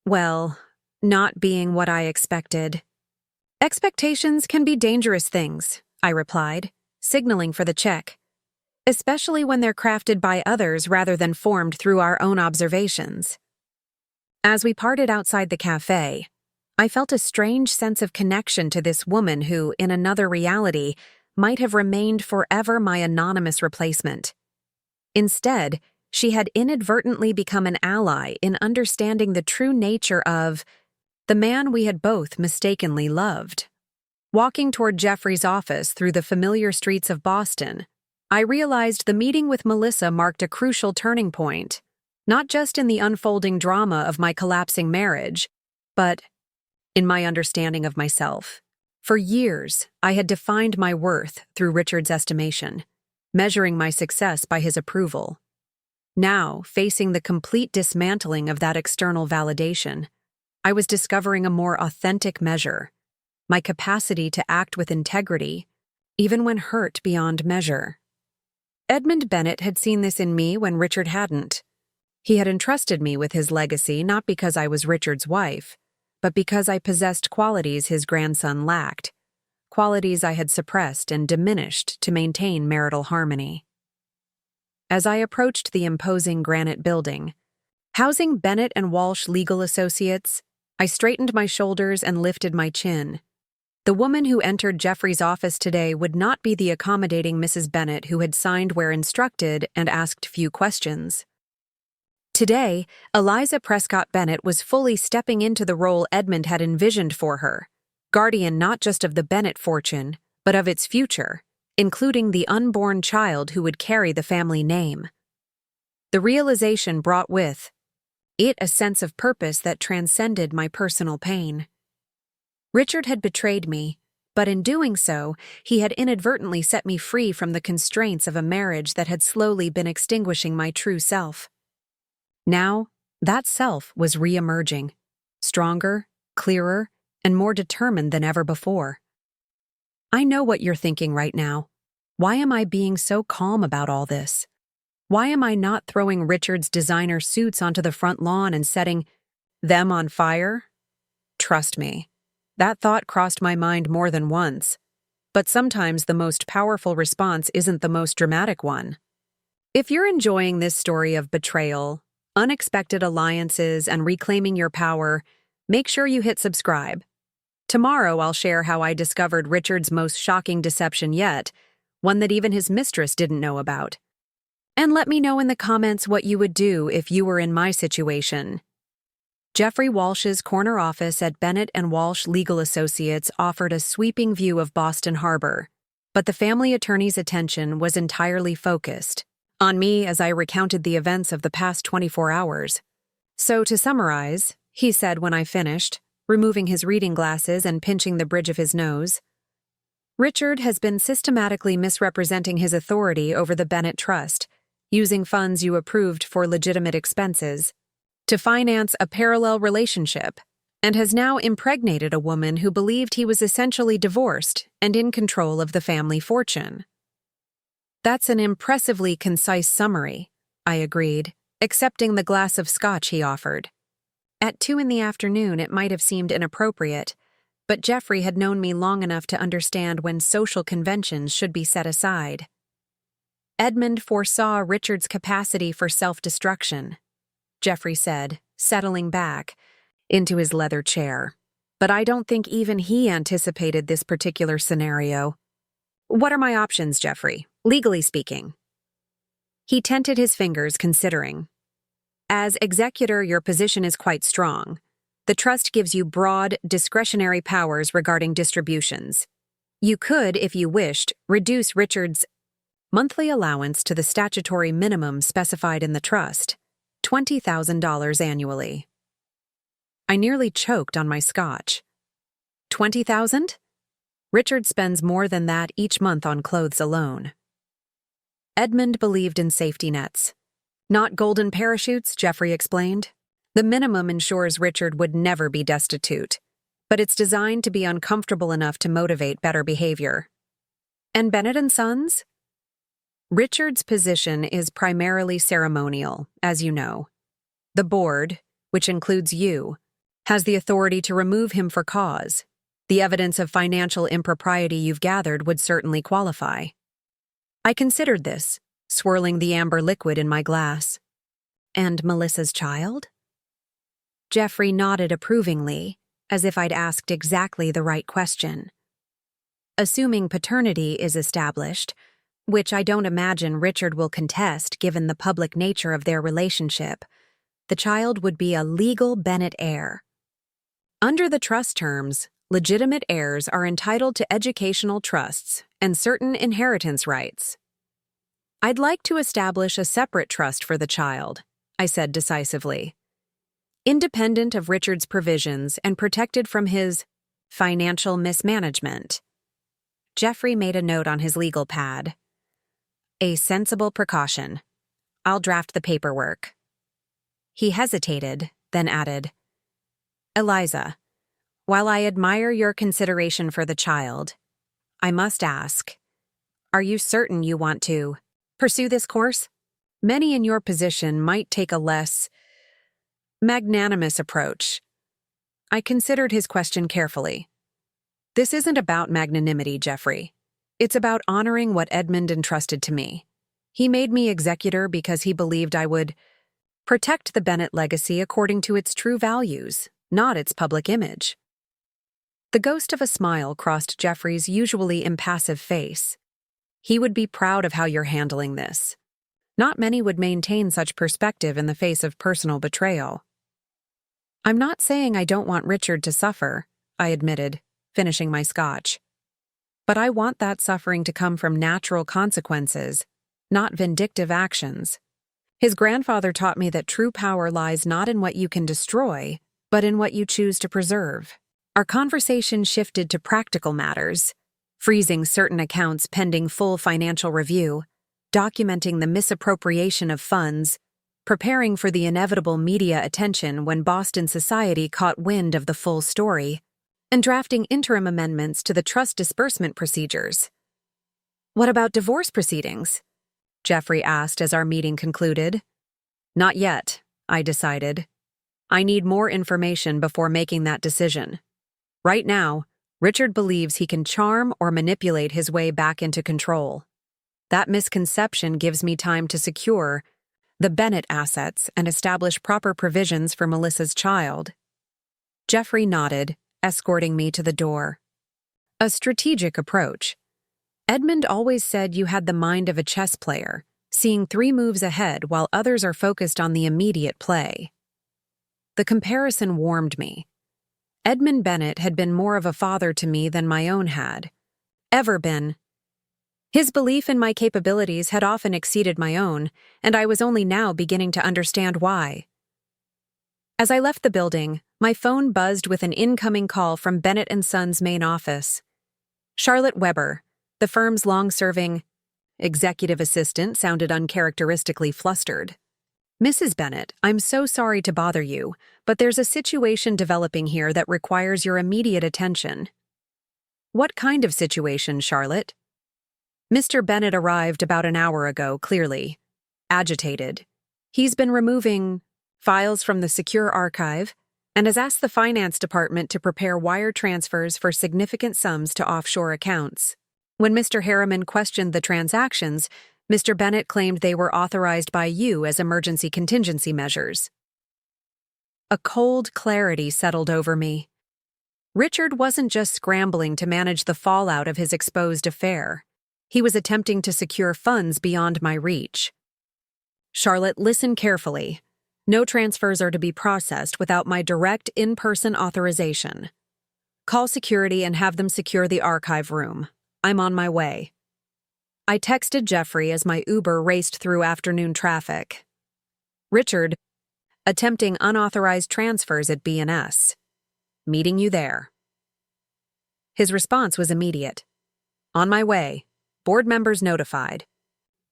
well, not being what I expected. Expectations can be dangerous things, I replied, signaling for the check, especially when they're crafted by others rather than formed through our own observations. As we parted outside the cafe, I felt a strange sense of connection to this woman who, in another reality, might have remained forever my anonymous replacement. Instead, she had inadvertently become an ally in understanding the true nature of the man we had both mistakenly loved. Walking toward Jeffrey's office through the familiar streets of Boston, I realized the meeting with Melissa marked a crucial turning point, not just in the unfolding drama of my collapsing marriage, but in my understanding of myself. For years, I had defined my worth through Richard's estimation, measuring my success by his approval. Now, facing the complete dismantling of that external validation, I was discovering a more authentic measure, my capacity to act with integrity, even when hurt beyond measure. Edmund Bennett had seen this in me when Richard hadn't. He had entrusted me with his legacy not because I was Richard's wife, but because I possessed qualities his grandson lacked, qualities I had suppressed and diminished to maintain marital harmony. As I approached the imposing granite building, housing Bennett and Walsh Legal Associates, I straightened my shoulders and lifted my chin. The woman who entered Jeffrey's office today would not be the accommodating Mrs. Bennett who had signed where instructed and asked few questions. Today, Eliza Prescott Bennett was fully stepping into the role Edmund had envisioned for her, guardian not just of the Bennett fortune, but of its future, including the unborn child who would carry the family name. The realization brought with it a sense of purpose that transcended my personal pain. Richard had betrayed me, but in doing so, he had inadvertently set me free from the constraints of a marriage that had slowly been extinguishing my true self. Now, that self was re-emerging, stronger, clearer, and more determined than ever before. I know what you're thinking right now. Why am I being so calm about all this? Why am I not throwing Richard's designer suits onto the front lawn and setting them on fire? Trust me, that thought crossed my mind more than once. But sometimes the most powerful response isn't the most dramatic one. If you're enjoying this story of betrayal, unexpected alliances, and reclaiming your power, make sure you hit subscribe. Tomorrow I'll share how I discovered Richard's most shocking deception yet, one that even his mistress didn't know about. And let me know in the comments what you would do if you were in my situation. Jeffrey Walsh's corner office at Bennett and Walsh Legal Associates offered a sweeping view of Boston Harbor, but the family attorney's attention was entirely focused on me as I recounted the events of the past 24 hours. So to summarize, he said when I finished, removing his reading glasses and pinching the bridge of his nose, Richard has been systematically misrepresenting his authority over the Bennett Trust, using funds you approved for legitimate expenses, to finance a parallel relationship, and has now impregnated a woman who believed he was essentially divorced and in control of the family fortune. That's an impressively concise summary, I agreed, accepting the glass of scotch he offered. At 2 p.m, it might have seemed inappropriate, but Jeffrey had known me long enough to understand when social conventions should be set aside. Edmund foresaw Richard's capacity for self-destruction, Jeffrey said, settling back into his leather chair. But I don't think even he anticipated this particular scenario. What are my options, Jeffrey, legally speaking? He tented his fingers, considering. As executor, your position is quite strong. The trust gives you broad, discretionary powers regarding distributions. You could, if you wished, reduce Richard's monthly allowance to the statutory minimum specified in the trust, $20,000 annually. I nearly choked on my scotch. $20,000? Richard spends more than that each month on clothes alone. Edmund believed in safety nets. Not golden parachutes, Jeffrey explained. The minimum ensures Richard would never be destitute, but it's designed to be uncomfortable enough to motivate better behavior. And Bennett and Sons? Richard's position is primarily ceremonial, as you know. The board, which includes you, has the authority to remove him for cause. The evidence of financial impropriety you've gathered would certainly qualify. I considered this, swirling the amber liquid in my glass. And Melissa's child? Jeffrey nodded approvingly, as if I'd asked exactly the right question. Assuming paternity is established, which I don't imagine Richard will contest given the public nature of their relationship, the child would be a legal Bennett heir. Under the trust terms, legitimate heirs are entitled to educational trusts and certain inheritance rights. I'd like to establish a separate trust for the child, I said decisively. Independent of Richard's provisions and protected from his financial mismanagement. Jeffrey made a note on his legal pad. A sensible precaution. I'll draft the paperwork. He hesitated, then added, Eliza, while I admire your consideration for the child, I must ask, are you certain you want to pursue this course? Many in your position might take a less magnanimous approach. I considered his question carefully. This isn't about magnanimity, Jeffrey. It's about honoring what Edmund entrusted to me. He made me executor because he believed I would protect the Bennett legacy according to its true values, not its public image. The ghost of a smile crossed Jeffrey's usually impassive face. He would be proud of how you're handling this. Not many would maintain such perspective in the face of personal betrayal. I'm not saying I don't want Richard to suffer, I admitted, finishing my scotch. But I want that suffering to come from natural consequences, not vindictive actions. His grandfather taught me that true power lies not in what you can destroy, but in what you choose to preserve. Our conversation shifted to practical matters, freezing certain accounts pending full financial review, documenting the misappropriation of funds, preparing for the inevitable media attention when Boston society caught wind of the full story, and drafting interim amendments to the trust disbursement procedures. What about divorce proceedings? Jeffrey asked as our meeting concluded. Not yet, I decided. I need more information before making that decision. Right now, Richard believes he can charm or manipulate his way back into control. That misconception gives me time to secure the Bennett assets and establish proper provisions for Melissa's child. Jeffrey nodded, escorting me to the door. A strategic approach. Edmund always said you had the mind of a chess player, seeing 3 moves ahead while others are focused on the immediate play. The comparison warmed me. Edmund Bennett had been more of a father to me than my own had. Ever been. His belief in my capabilities had often exceeded my own, and I was only now beginning to understand why. As I left the building, my phone buzzed with an incoming call from Bennett & Sons' main office. Charlotte Weber, the firm's long-serving executive assistant, sounded uncharacteristically flustered. Mrs. Bennett, I'm so sorry to bother you, but there's a situation developing here that requires your immediate attention. What kind of situation, Charlotte? Mr. Bennett arrived about an hour ago, clearly agitated. He's been removing files from the secure archive and has asked the finance department to prepare wire transfers for significant sums to offshore accounts. When Mr. Harriman questioned the transactions, Mr. Bennett claimed they were authorized by you as emergency contingency measures. A cold clarity settled over me. Richard wasn't just scrambling to manage the fallout of his exposed affair. He was attempting to secure funds beyond my reach. Charlotte, listen carefully. No transfers are to be processed without my direct in-person authorization. Call security and have them secure the archive room. I'm on my way. I texted Jeffrey as my Uber raced through afternoon traffic. Richard, attempting unauthorized transfers at B&S. Meeting you there. His response was immediate. On my way. Board members notified.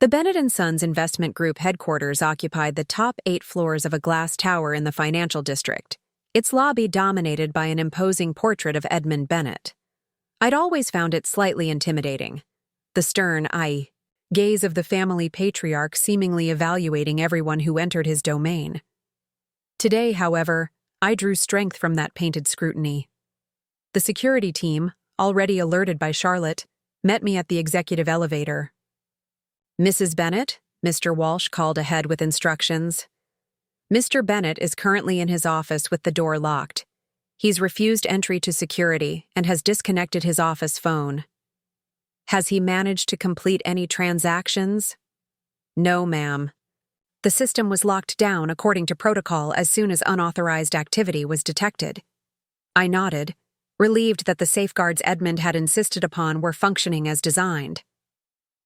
The Bennett & Sons Investment Group headquarters occupied the top 8 floors of a glass tower in the financial district, its lobby dominated by an imposing portrait of Edmund Bennett. I'd always found it slightly intimidating. The stern, gaze of the family patriarch seemingly evaluating everyone who entered his domain. Today, however, I drew strength from that painted scrutiny. The security team, already alerted by Charlotte, met me at the executive elevator. "Mrs. Bennett," Mr. Walsh called ahead with instructions. "Mr. Bennett is currently in his office with the door locked. He's refused entry to security and has disconnected his office phone." "Has he managed to complete any transactions?" "No, ma'am. The system was locked down according to protocol as soon as unauthorized activity was detected." I nodded, relieved that the safeguards Edmund had insisted upon were functioning as designed.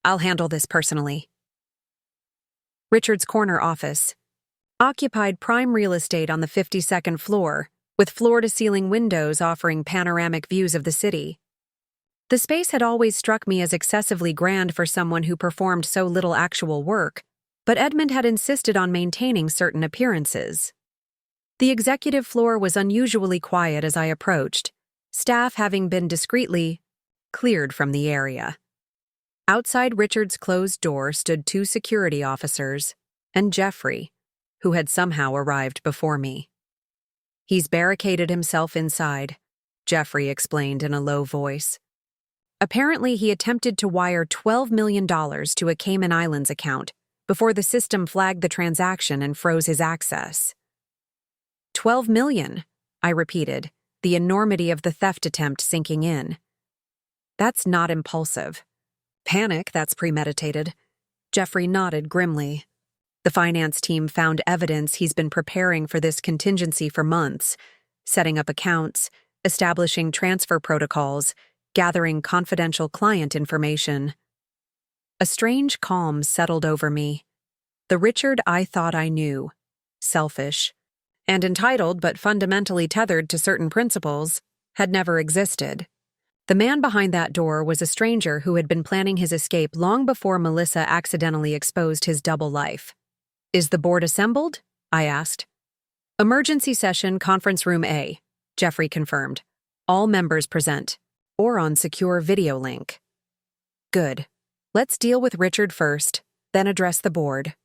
"I'll handle this personally." Richard's corner office occupied prime real estate on the 52nd floor, with floor-to-ceiling windows offering panoramic views of the city. The space had always struck me as excessively grand for someone who performed so little actual work, but Edmund had insisted on maintaining certain appearances. The executive floor was unusually quiet as I approached, staff having been discreetly cleared from the area. Outside Richard's closed door stood 2 security officers and Jeffrey, who had somehow arrived before me. "He's barricaded himself inside," Jeffrey explained in a low voice. "Apparently, he attempted to wire $12 million to a Cayman Islands account before the system flagged the transaction and froze his access." $12 million, I repeated, the enormity of the theft attempt sinking in. "That's not impulsive. Panic, that's premeditated." Jeffrey nodded grimly. "The finance team found evidence he's been preparing for this contingency for months, setting up accounts, establishing transfer protocols, gathering confidential client information." A strange calm settled over me. The Richard I thought I knew, selfish, and entitled but fundamentally tethered to certain principles, had never existed. The man behind that door was a stranger who had been planning his escape long before Melissa accidentally exposed his double life. "Is the board assembled?" I asked. "Emergency session, conference room A," Jeffrey confirmed. "All members present, or on secure video link." "Good. Let's deal with Richard first, then address the board."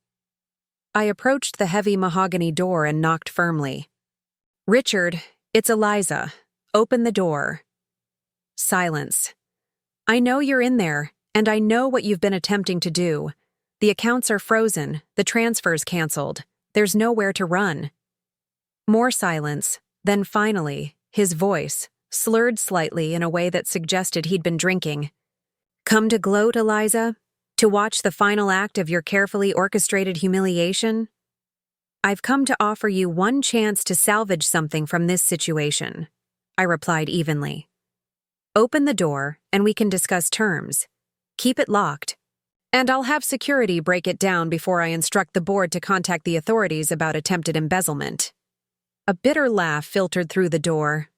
I approached the heavy mahogany door and knocked firmly. "Richard, it's Eliza. Open the door." Silence. "I know you're in there, and I know what you've been attempting to do. The accounts are frozen, the transfers canceled. There's nowhere to run." More silence, then finally, his voice, slurred slightly in a way that suggested he'd been drinking. "Come to gloat, Eliza? To watch the final act of your carefully orchestrated humiliation? I've come to offer you one chance to salvage something from this situation," I replied evenly. "Open the door, and we can discuss terms. Keep it locked. And I'll have security break it down before I instruct the board to contact the authorities about attempted embezzlement." A bitter laugh filtered through the door.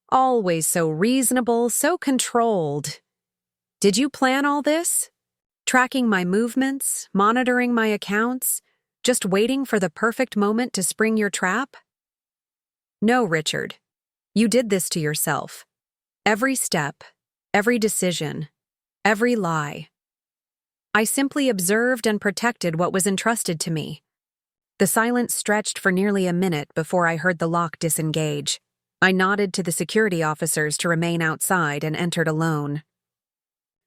"Always so reasonable, so controlled. Did you plan all this? Tracking my movements, monitoring my accounts, just waiting for the perfect moment to spring your trap?" "No, Richard. You did this to yourself. Every step, every decision, every lie. I simply observed and protected what was entrusted to me." The silence stretched for nearly a minute before I heard the lock disengage. I nodded to the security officers to remain outside and entered alone.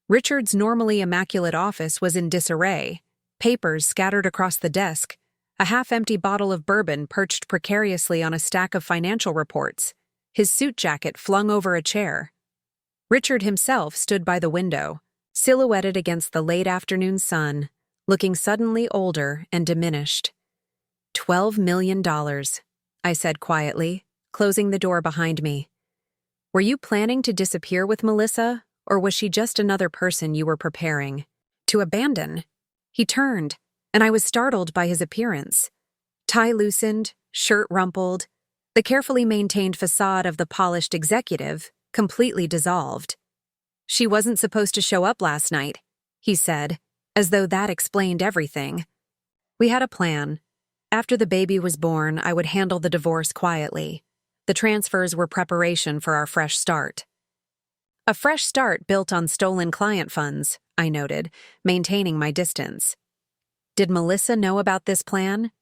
Richard's normally immaculate office was in disarray, papers scattered across the desk, a half-empty bottle of bourbon perched precariously on a stack of financial reports, his suit jacket flung over a chair. Richard himself stood by the window, silhouetted against the late afternoon sun, looking suddenly older and diminished. $12 million, I said quietly, closing the door behind me. "Were you planning to disappear with Melissa, or was she just another person you were preparing to abandon?" He turned, and I was startled by his appearance. Tie loosened, shirt rumpled, the carefully maintained facade of the polished executive completely dissolved. "She wasn't supposed to show up last night," he said, as though that explained everything. "We had a plan. After the baby was born, I would handle the divorce quietly. The transfers were preparation for our fresh start." "A fresh start built on stolen client funds," I noted, maintaining my distance. "Did Melissa know about this plan?"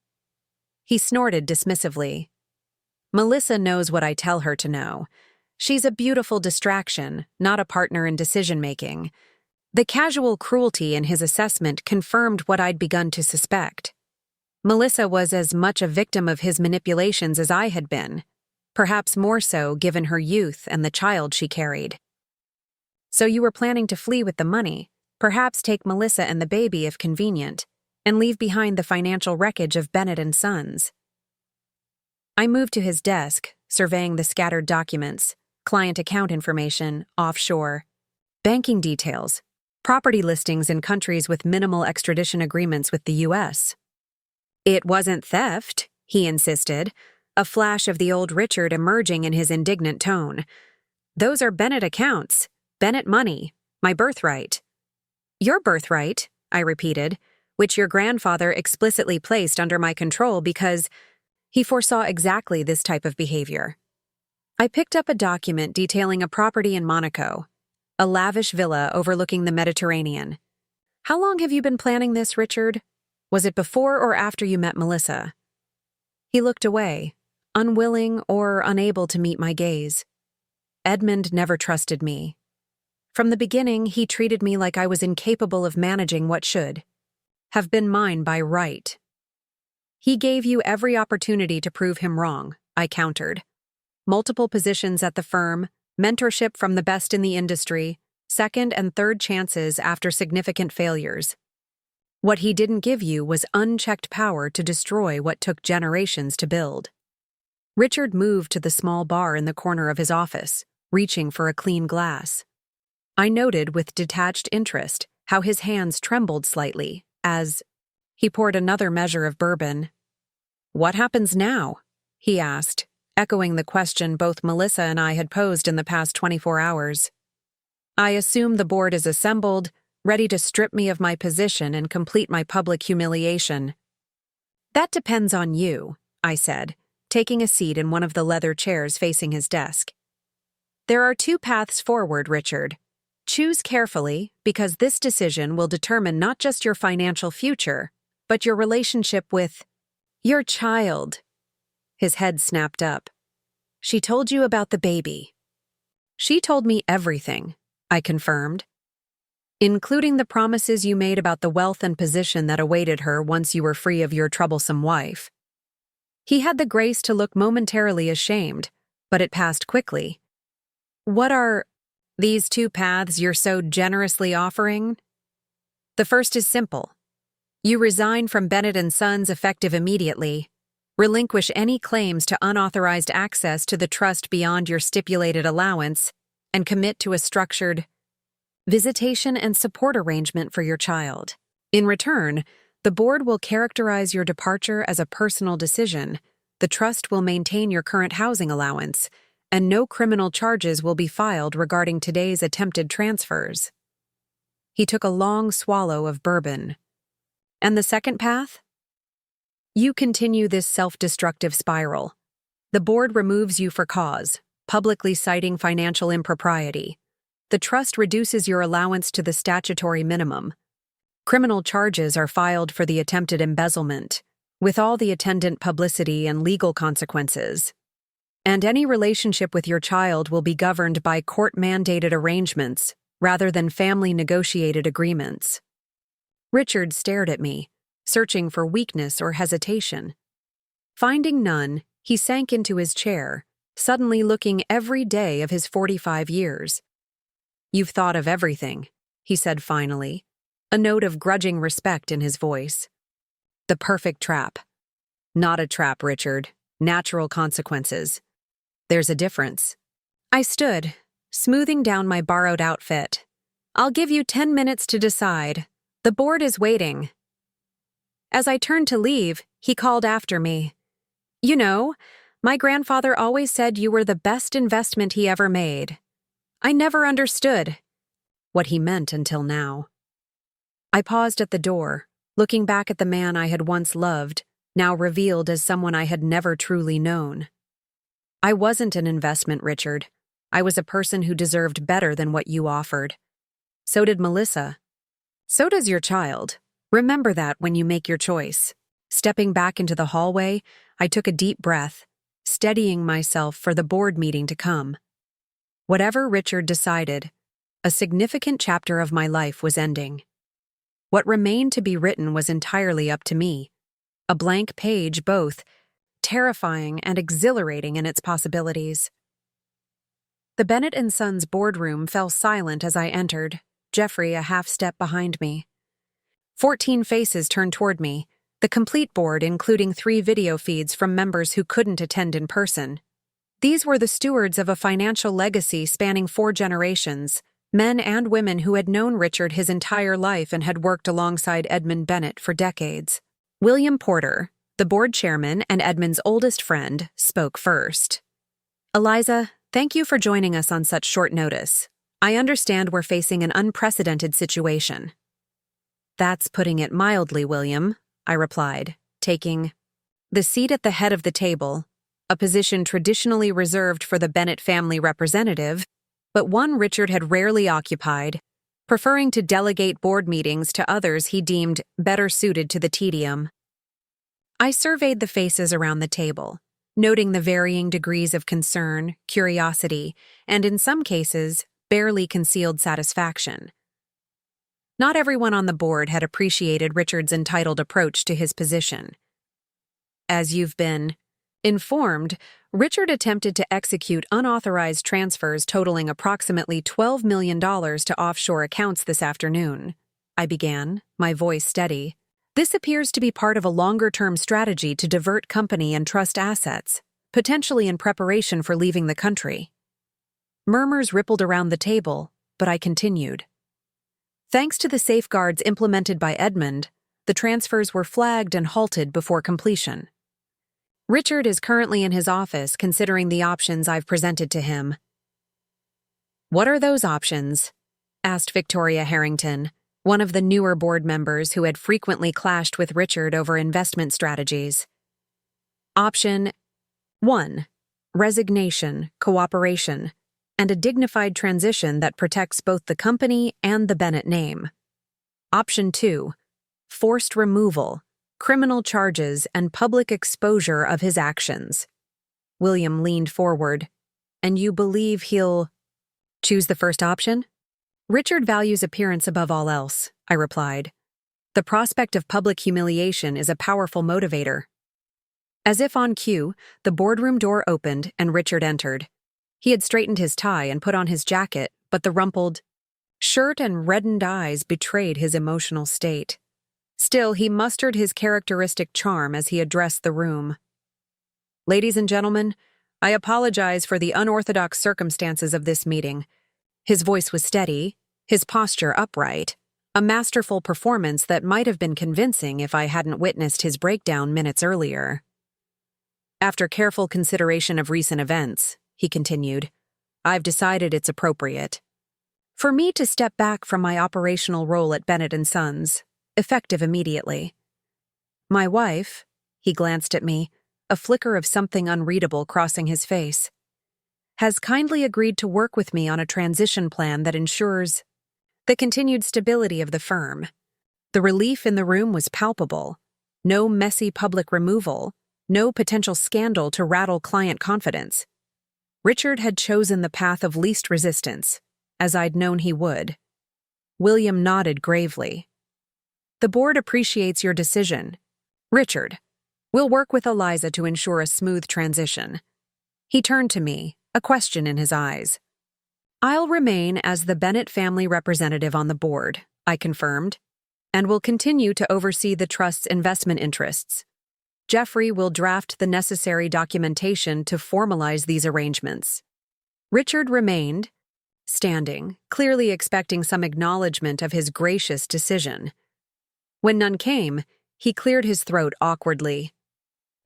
He snorted dismissively. Melissa knows what I tell her to know. She's a beautiful distraction, not a partner in decision-making. The casual cruelty in his assessment confirmed what I'd begun to suspect. Melissa was as much a victim of his manipulations as I had been, perhaps more so given her youth and the child she carried. So you were planning to flee with the money, perhaps take Melissa and the baby if convenient, and leave behind the financial wreckage of Bennett and Sons. I moved to his desk, surveying the scattered documents, client account information, offshore, banking details, property listings in countries with minimal extradition agreements with the U.S. It wasn't theft, he insisted, a flash of the old Richard emerging in his indignant tone. Those are Bennett accounts, Bennett money, my birthright. Your birthright, I repeated, which your grandfather explicitly placed under my control because he foresaw exactly this type of behavior. I picked up a document detailing a property in Monaco, a lavish villa overlooking the Mediterranean. How long have you been planning this, Richard? Was it before or after you met Melissa? He looked away, unwilling or unable to meet my gaze. Edmund never trusted me. From the beginning, he treated me like I was incapable of managing what should have been mine by right. He gave you every opportunity to prove him wrong, I countered. Multiple positions at the firm, mentorship from the best in the industry, second and third chances after significant failures. What he didn't give you was unchecked power to destroy what took generations to build. Richard moved to the small bar in the corner of his office, reaching for a clean glass. I noted with detached interest how his hands trembled slightly as he poured another measure of bourbon. "What happens now?" he asked, echoing the question both Melissa and I had posed in the past 24 hours. "I assume the board is assembled, ready to strip me of my position and complete my public humiliation." "That depends on you," I said, taking a seat in one of the leather chairs facing his desk. "There are two paths forward, Richard. Choose carefully, because this decision will determine not just your financial future, but your relationship with your child." His head snapped up. "She told you about the baby." "She told me everything," I confirmed, "including the promises you made about the wealth and position that awaited her once you were free of your troublesome wife." He had the grace to look momentarily ashamed, but it passed quickly. "What are these two paths you're so generously offering?" "The first is simple. You resign from Bennett and Sons effective immediately, relinquish any claims to unauthorized access to the trust beyond your stipulated allowance, and commit to a structured visitation and support arrangement for your child. In return, the board will characterize your departure as a personal decision, the trust will maintain your current housing allowance, and no criminal charges will be filed regarding today's attempted transfers." He took a long swallow of bourbon. "And the second path?" "You continue this self-destructive spiral. The board removes you for cause, publicly citing financial impropriety. The trust reduces your allowance to the statutory minimum. Criminal charges are filed for the attempted embezzlement, with all the attendant publicity and legal consequences. And any relationship with your child will be governed by court-mandated arrangements rather than family-negotiated agreements." Richard stared at me, searching for weakness or hesitation. Finding none, he sank into his chair, suddenly looking every day of his 45 years. "You've thought of everything," he said finally, a note of grudging respect in his voice. "The perfect trap." "Not a trap, Richard. Natural consequences. There's a difference." I stood, smoothing down my borrowed outfit. "I'll give you 10 minutes to decide. The board is waiting." As I turned to leave, he called after me. "You know, my grandfather always said you were the best investment he ever made. I never understood what he meant until now." I paused at the door, looking back at the man I had once loved, now revealed as someone I had never truly known. "I wasn't an investment, Richard. I was a person who deserved better than what you offered. So did Melissa. So does your child. Remember that when you make your choice." Stepping back into the hallway, I took a deep breath, steadying myself for the board meeting to come. Whatever Richard decided, a significant chapter of my life was ending. What remained to be written was entirely up to me, a blank page both terrifying and exhilarating in its possibilities. The Bennett & Sons boardroom fell silent as I entered, Jeffrey a half step behind me. 14 faces turned toward me, the complete board including 3 video feeds from members who couldn't attend in person. These were the stewards of a financial legacy spanning 4 generations, men and women who had known Richard his entire life and had worked alongside Edmund Bennett for decades. William Porter, the board chairman and Edmund's oldest friend, spoke first. "Eliza, thank you for joining us on such short notice. I understand we're facing an unprecedented situation." "That's putting it mildly, William," I replied, taking the seat at the head of the table, a position traditionally reserved for the Bennett family representative, but one Richard had rarely occupied, preferring to delegate board meetings to others he deemed better suited to the tedium. I surveyed the faces around the table, noting the varying degrees of concern, curiosity, and in some cases, barely concealed satisfaction. Not everyone on the board had appreciated Richard's entitled approach to his position. As you've been informed, Richard attempted to execute unauthorized transfers totaling approximately $12 million to offshore accounts this afternoon. I began, my voice steady. This appears to be part of a longer-term strategy to divert company and trust assets, potentially in preparation for leaving the country. Murmurs rippled around the table, but I continued. Thanks to the safeguards implemented by Edmund, the transfers were flagged and halted before completion. Richard is currently in his office considering the options I've presented to him. "What are those options?" asked Victoria Harrington, one of the newer board members who had frequently clashed with Richard over investment strategies. Option 1. Resignation, cooperation, and a dignified transition that protects both the company and the Bennett name. Option 2. Forced removal, criminal charges, and public exposure of his actions. William leaned forward. "And you believe he'll choose the first option?" "Richard values appearance above all else," I replied. "The prospect of public humiliation is a powerful motivator." As if on cue, the boardroom door opened and Richard entered. He had straightened his tie and put on his jacket, but the rumpled shirt and reddened eyes betrayed his emotional state. Still, he mustered his characteristic charm as he addressed the room. "Ladies and gentlemen, I apologize for the unorthodox circumstances of this meeting." His voice was steady, his posture upright, a masterful performance that might have been convincing if I hadn't witnessed his breakdown minutes earlier. "After careful consideration of recent events," he continued, "I've decided it's appropriate for me to step back from my operational role at Bennett & Sons, effective immediately. My wife," he glanced at me, a flicker of something unreadable crossing his face, "has kindly agreed to work with me on a transition plan that ensures the continued stability of the firm." The relief in the room was palpable. No messy public removal, no potential scandal to rattle client confidence. Richard had chosen the path of least resistance, as I'd known he would. William nodded gravely. "The board appreciates your decision. Richard, we'll work with Eliza to ensure a smooth transition." He turned to me, a question in his eyes. "I'll remain as the Bennett family representative on the board," I confirmed, "and will continue to oversee the trust's investment interests. Jeffrey will draft the necessary documentation to formalize these arrangements." Richard remained, standing, clearly expecting some acknowledgement of his gracious decision. When none came, he cleared his throat awkwardly.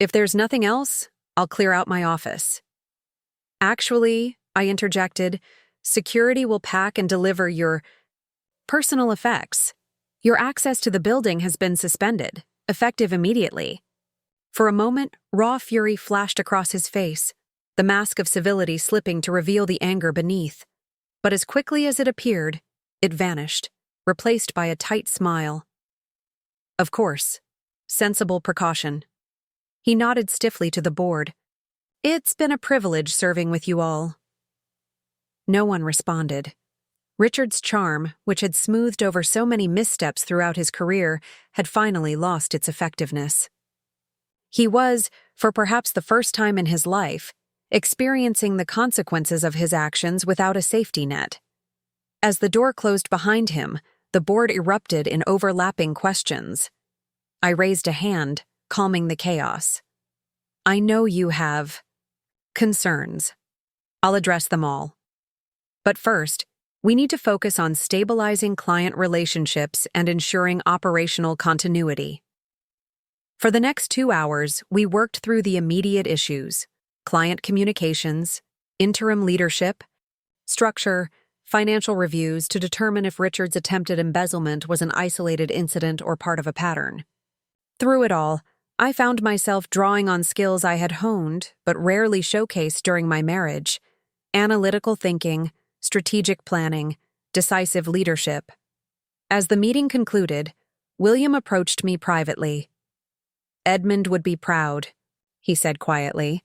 "If there's nothing else, I'll clear out my office." "Actually," I interjected, "security will pack and deliver your personal effects. Your access to the building has been suspended, effective immediately." For a moment, raw fury flashed across his face, the mask of civility slipping to reveal the anger beneath. But as quickly as it appeared, it vanished, replaced by a tight smile. "Of course. Sensible precaution." He nodded stiffly to the board. It's been a privilege serving with you all. No one responded. Richard's charm, which had smoothed over so many missteps throughout his career, had finally lost its effectiveness. He was, for perhaps the first time in his life, experiencing the consequences of his actions without a safety net. As the door closed behind him, the board erupted in overlapping questions. I raised a hand, calming the chaos. I know you have concerns. I'll address them all. But first, we need to focus on stabilizing client relationships and ensuring operational continuity. For the next 2 hours, we worked through the immediate issues: client communications, interim leadership, structure, financial reviews to determine if Richard's attempted embezzlement was an isolated incident or part of a pattern. Through it all, I found myself drawing on skills I had honed but rarely showcased during my marriage: analytical thinking, strategic planning, decisive leadership. As the meeting concluded, William approached me privately. "Edmund would be proud," he said quietly.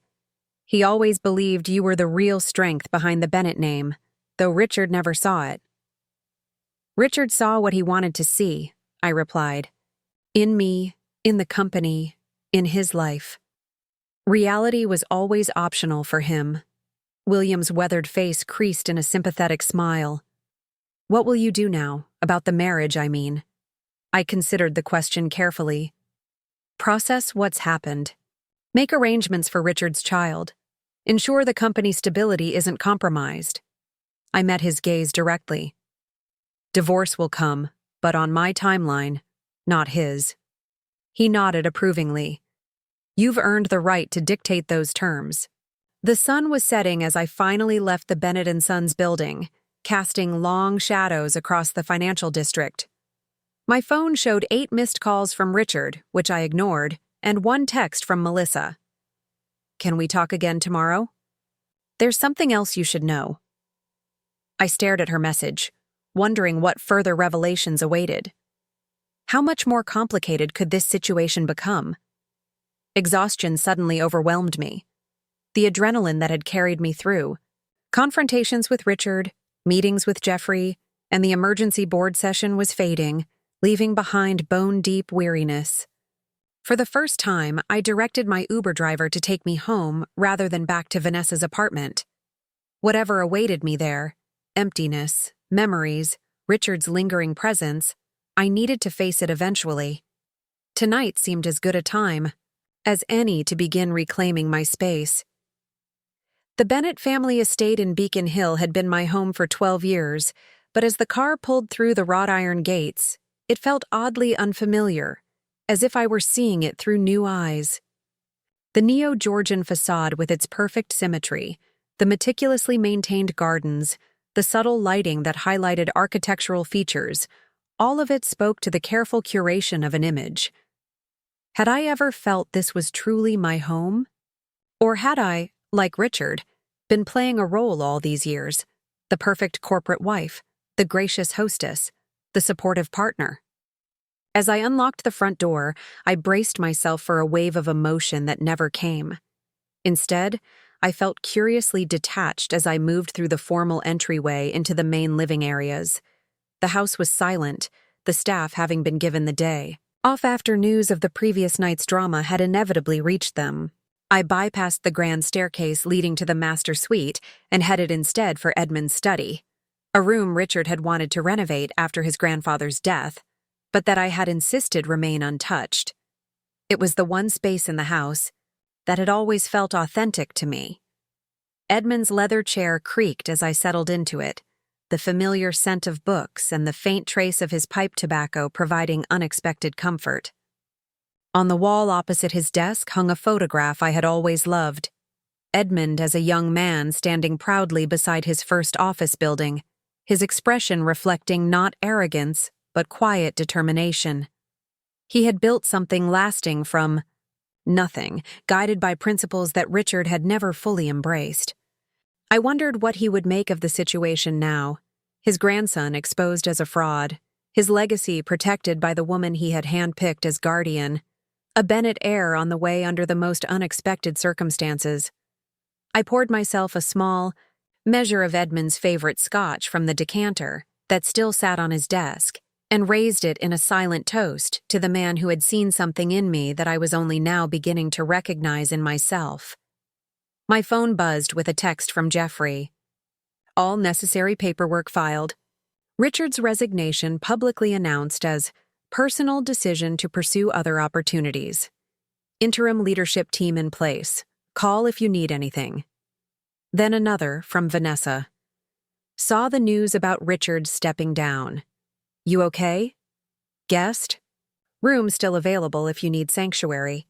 "He always believed you were the real strength behind the Bennett name, though Richard never saw it." "Richard saw what he wanted to see," I replied. "In me, in the company, in his life." Reality was always optional for him. William's weathered face creased in a sympathetic smile. "What will you do now, about the marriage, I mean?" I considered the question carefully. "Process what's happened. Make arrangements for Richard's child. Ensure the company's stability isn't compromised." I met his gaze directly. "Divorce will come, but on my timeline, not his." He nodded approvingly. "You've earned the right to dictate those terms." The sun was setting as I finally left the Bennett & Sons building, casting long shadows across the financial district. My phone showed 8 missed calls from Richard, which I ignored, and 1 text from Melissa. "Can we talk again tomorrow? There's something else you should know." I stared at her message, wondering what further revelations awaited. How much more complicated could this situation become? Exhaustion suddenly overwhelmed me. The adrenaline that had carried me through, confrontations with Richard, meetings with Jeffrey, and the emergency board session was fading, leaving behind bone-deep weariness. For the first time, I directed my Uber driver to take me home rather than back to Vanessa's apartment. Whatever awaited me there, emptiness, memories, Richard's lingering presence, I needed to face it eventually. Tonight seemed as good a time as any to begin reclaiming my space. The Bennett family estate in Beacon Hill had been my home for 12 years, but as the car pulled through the wrought iron gates, it felt oddly unfamiliar, as if I were seeing it through new eyes. The Neo-Georgian facade with its perfect symmetry, the meticulously maintained gardens, the subtle lighting that highlighted architectural features, all of it spoke to the careful curation of an image. Had I ever felt this was truly my home? Or had I, like Richard, been playing a role all these years, the perfect corporate wife, the gracious hostess, the supportive partner? As I unlocked the front door, I braced myself for a wave of emotion that never came. Instead, I felt curiously detached as I moved through the formal entryway into the main living areas. The house was silent, the staff having been given the day off after news of the previous night's drama had inevitably reached them. I bypassed the grand staircase leading to the master suite and headed instead for Edmund's study, a room Richard had wanted to renovate after his grandfather's death, but that I had insisted remain untouched. It was the one space in the house that had always felt authentic to me. Edmund's leather chair creaked as I settled into it, the familiar scent of books and the faint trace of his pipe tobacco providing unexpected comfort. On the wall opposite his desk hung a photograph I had always loved. Edmund as a young man standing proudly beside his first office building, his expression reflecting not arrogance, but quiet determination. He had built something lasting from nothing, guided by principles that Richard had never fully embraced. I wondered what he would make of the situation now, his grandson exposed as a fraud, his legacy protected by the woman he had handpicked as guardian, a Bennett heir on the way under the most unexpected circumstances. I poured myself a small measure of Edmund's favorite scotch from the decanter that still sat on his desk and raised it in a silent toast to the man who had seen something in me that I was only now beginning to recognize in myself. My phone buzzed with a text from Jeffrey. All necessary paperwork filed. Richard's resignation publicly announced as personal decision to pursue other opportunities. Interim leadership team in place. Call if you need anything. Then another from Vanessa. Saw the news about Richard stepping down. You okay? Guest? Room still available if you need sanctuary.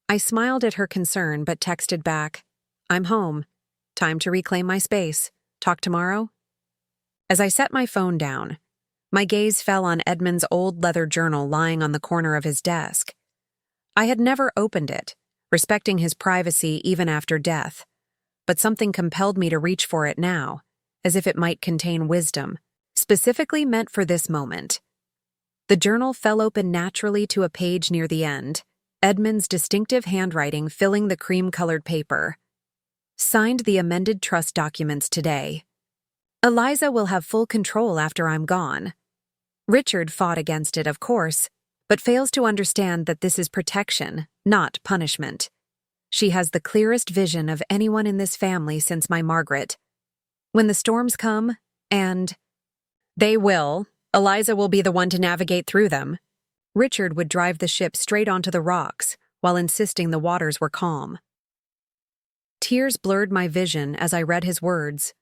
I smiled at her concern but texted back, I'm home. Time to reclaim my space. Talk tomorrow? As I set my phone down, my gaze fell on Edmund's old leather journal lying on the corner of his desk. I had never opened it, respecting his privacy even after death, but something compelled me to reach for it now, as if it might contain wisdom, specifically meant for this moment. The journal fell open naturally to a page near the end, Edmund's distinctive handwriting filling the cream-colored paper. Signed the amended trust documents today. Eliza will have full control after I'm gone. Richard fought against it, of course, but fails to understand that this is protection, not punishment. She has the clearest vision of anyone in this family since my Margaret. When the storms come, and they will, Eliza will be the one to navigate through them. Richard would drive the ship straight onto the rocks while insisting the waters were calm. Tears blurred my vision as I read his words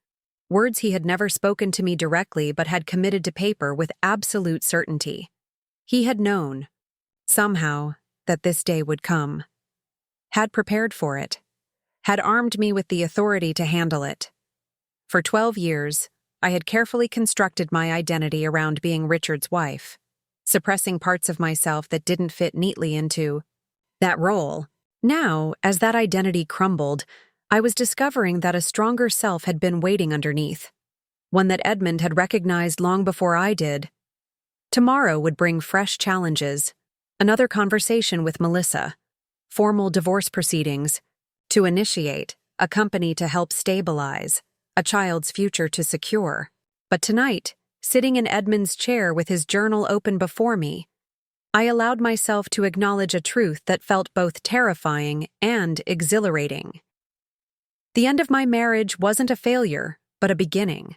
he had never spoken to me directly but had committed to paper with absolute certainty. He had known, somehow, that this day would come. Had prepared for it. Had armed me with the authority to handle it. For 12 years, I had carefully constructed my identity around being Richard's wife, suppressing parts of myself that didn't fit neatly into that role. Now, as that identity crumbled, I was discovering that a stronger self had been waiting underneath, one that Edmund had recognized long before I did. Tomorrow would bring fresh challenges, another conversation with Melissa, formal divorce proceedings to initiate, a company to help stabilize, a child's future to secure. But tonight, sitting in Edmund's chair with his journal open before me, I allowed myself to acknowledge a truth that felt both terrifying and exhilarating. The end of my marriage wasn't a failure, but a beginning.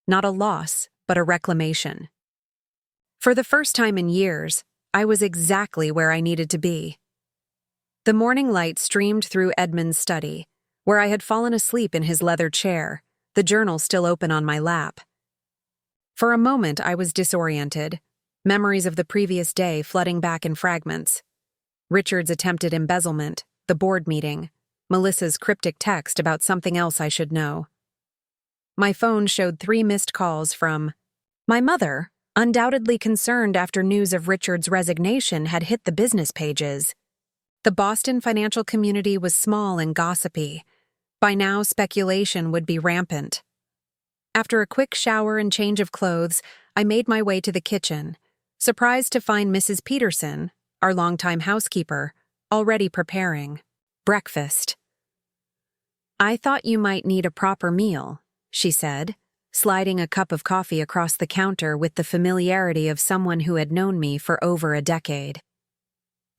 Not a loss, but a reclamation. For the first time in years, I was exactly where I needed to be. The morning light streamed through Edmund's study, where I had fallen asleep in his leather chair, the journal still open on my lap. For a moment I was disoriented, memories of the previous day flooding back in fragments. Richard's attempted embezzlement, the board meeting, Melissa's cryptic text about something else I should know. My phone showed 3 missed calls from my mother, undoubtedly concerned after news of Richard's resignation had hit the business pages. The Boston financial community was small and gossipy. By now, speculation would be rampant. After a quick shower and change of clothes, I made my way to the kitchen, surprised to find Mrs. Peterson, our longtime housekeeper, already preparing breakfast. I thought you might need a proper meal, she said, sliding a cup of coffee across the counter with the familiarity of someone who had known me for over a decade.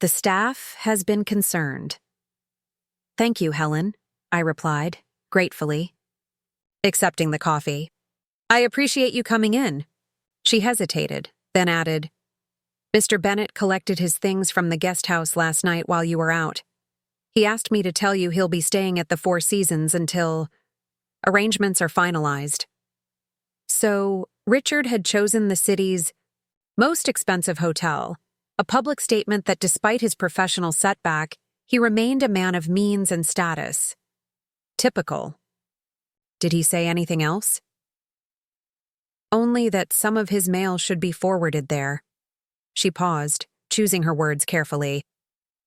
The staff has been concerned. Thank you, Helen, I replied, gratefully, accepting the coffee. I appreciate you coming in. She hesitated, then added, Mr. Bennett collected his things from the guest house last night while you were out. He asked me to tell you he'll be staying at the Four Seasons until arrangements are finalized. So, Richard had chosen the city's most expensive hotel, a public statement that despite his professional setback, he remained a man of means and status. Typical. Did he say anything else? Only that some of his mail should be forwarded there. She paused, choosing her words carefully.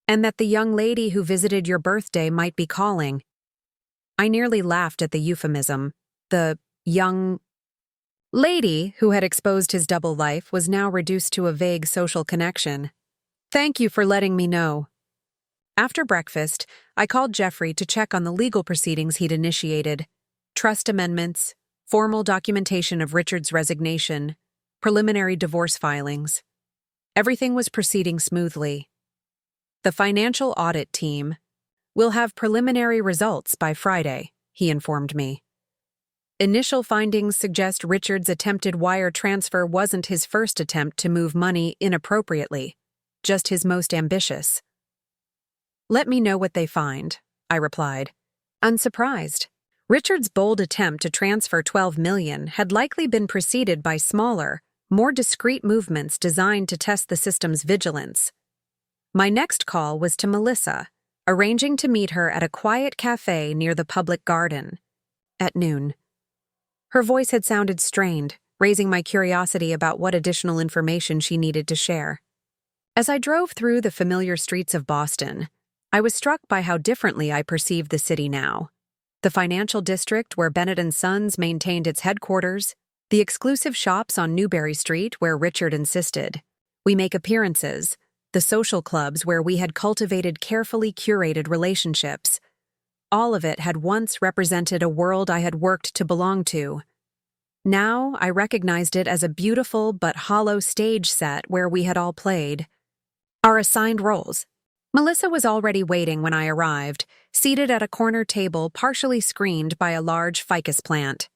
And that the young lady who visited your birthday might be calling. I nearly laughed at the euphemism. The young lady who had exposed his double life was now reduced to a vague social connection. Thank you for letting me know. After breakfast, I called Jeffrey to check on the legal proceedings he'd initiated: trust amendments, formal documentation of Richard's resignation, preliminary divorce filings. Everything was proceeding smoothly. The financial audit team will have preliminary results by Friday, he informed me. Initial findings suggest Richard's attempted wire transfer wasn't his first attempt to move money inappropriately, just his most ambitious. Let me know what they find, I replied, unsurprised. Richard's bold attempt to transfer $12 million had likely been preceded by smaller, more discreet movements designed to test the system's vigilance. My next call was to Melissa, arranging to meet her at a quiet cafe near the public garden. At noon. Her voice had sounded strained, raising my curiosity about what additional information she needed to share. As I drove through the familiar streets of Boston, I was struck by how differently I perceived the city now. The financial district where Bennett & Sons maintained its headquarters, the exclusive shops on Newbury Street where Richard insisted we make appearances, the social clubs where we had cultivated carefully curated relationships. All of it had once represented a world I had worked to belong to. Now I recognized it as a beautiful but hollow stage set where we had all played our assigned roles. Melissa was already waiting when I arrived, seated at a corner table partially screened by a large ficus plant.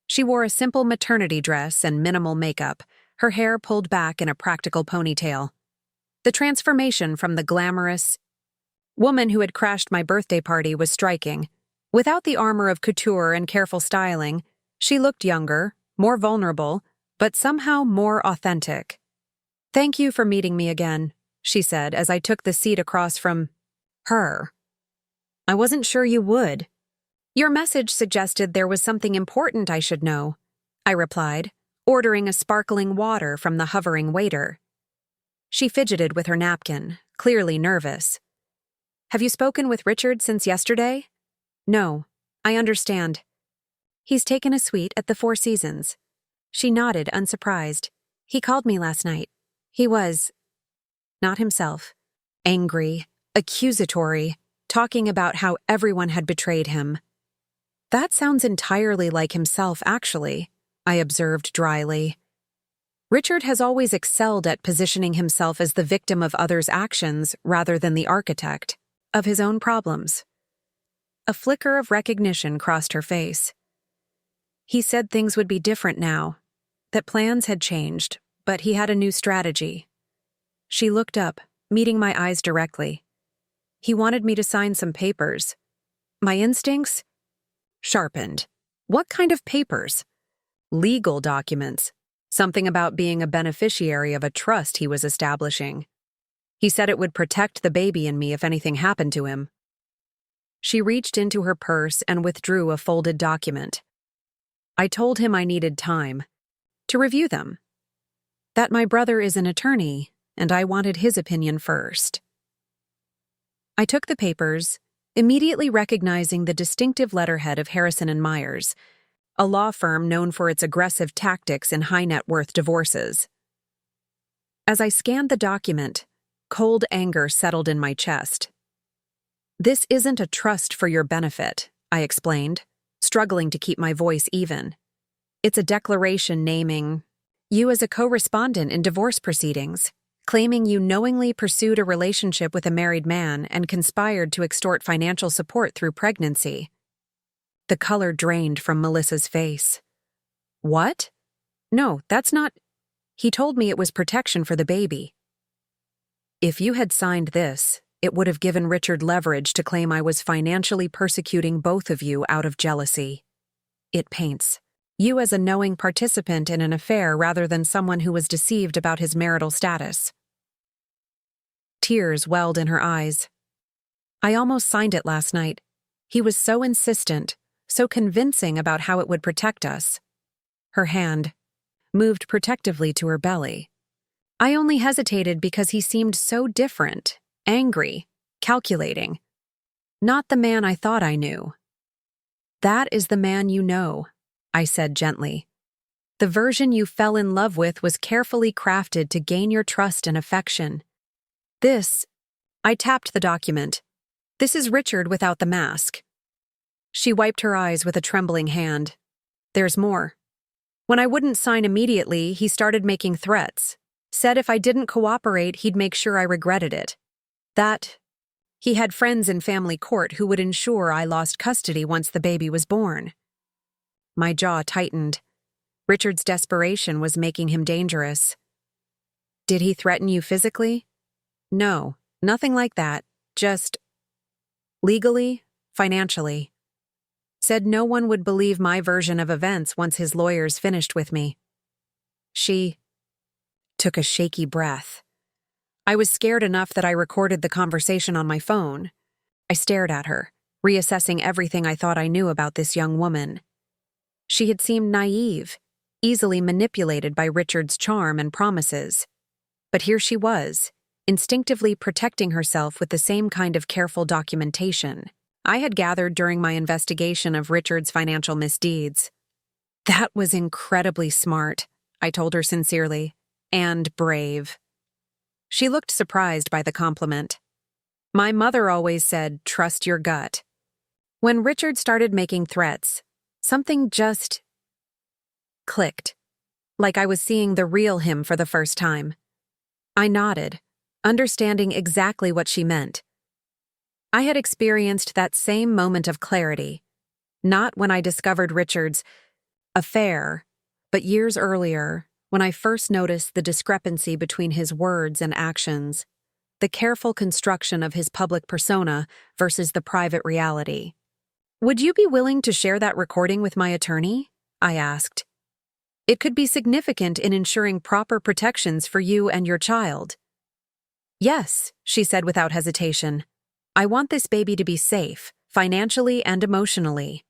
She wore a simple maternity dress and minimal makeup, her hair pulled back in a practical ponytail. The transformation from the glamorous woman who had crashed my birthday party was striking. Without the armor of couture and careful styling, she looked younger, more vulnerable, but somehow more authentic. "Thank you for meeting me again," she said as I took the seat across from her. "I wasn't sure you would." "Your message suggested there was something important I should know," I replied, ordering a sparkling water from the hovering waiter. She fidgeted with her napkin, clearly nervous. "Have you spoken with Richard since yesterday?" "No, I understand. He's taken a suite at the Four Seasons." She nodded, unsurprised. "He called me last night. He was not himself. Angry, accusatory, talking about how everyone had betrayed him." "That sounds entirely like himself, actually," I observed dryly. Richard has always excelled at positioning himself as the victim of others' actions rather than the architect of his own problems. A flicker of recognition crossed her face. "He said things would be different now, that plans had changed, but he had a new strategy." She looked up, meeting my eyes directly. "He wanted me to sign some papers." My instincts sharpened. What kind of papers? Legal documents. Something about being a beneficiary of a trust he was establishing. He said it would protect the baby and me if anything happened to him. She reached into her purse and withdrew a folded document. I told him I needed time to review them. That my brother is an attorney, and I wanted his opinion first. I took the papers, immediately recognizing the distinctive letterhead of Harrison and Myers, a law firm known for its aggressive tactics in high-net-worth divorces. As I scanned the document, cold anger settled in my chest. "This isn't a trust for your benefit," I explained, struggling to keep my voice even. "It's a declaration naming you as a co-respondent in divorce proceedings, claiming you knowingly pursued a relationship with a married man and conspired to extort financial support through pregnancy." The color drained from Melissa's face. "What? No, that's not—" "He told me it was protection for the baby." "If you had signed this, it would have given Richard leverage to claim I was financially persecuting both of you out of jealousy. It paints you as a knowing participant in an affair rather than someone who was deceived about his marital status." Tears welled in her eyes. "I almost signed it last night. He was so insistent, so convincing about how it would protect us." Her hand moved protectively to her belly. "I only hesitated because he seemed so different, angry, calculating. Not the man I thought I knew." "That is the man you know," I said gently. "The version you fell in love with was carefully crafted to gain your trust and affection. This," I tapped the document. This is Richard without the mask. She wiped her eyes with a trembling hand. There's more. When I wouldn't sign immediately, he started making threats. Said if I didn't cooperate, he'd make sure I regretted it. That he had friends in family court who would ensure I lost custody once the baby was born. My jaw tightened. Richard's desperation was making him dangerous. Did he threaten you physically? No, nothing like that. Just legally, financially. Said no one would believe my version of events once his lawyers finished with me. She took a shaky breath. I was scared enough that I recorded the conversation on my phone. I stared at her, reassessing everything I thought I knew about this young woman. She had seemed naive, easily manipulated by Richard's charm and promises. But here she was, instinctively protecting herself with the same kind of careful documentation I had gathered during my investigation of Richard's financial misdeeds. That was incredibly smart, I told her sincerely, and brave. She looked surprised by the compliment. My mother always said, trust your gut. When Richard started making threats, something just clicked, like I was seeing the real him for the first time. I nodded, understanding exactly what she meant. I had experienced that same moment of clarity, not when I discovered Richard's affair, but years earlier, when I first noticed the discrepancy between his words and actions, the careful construction of his public persona versus the private reality. Would you be willing to share that recording with my attorney? I asked. It could be significant in ensuring proper protections for you and your child. Yes, she said without hesitation. I want this baby to be safe, financially and emotionally.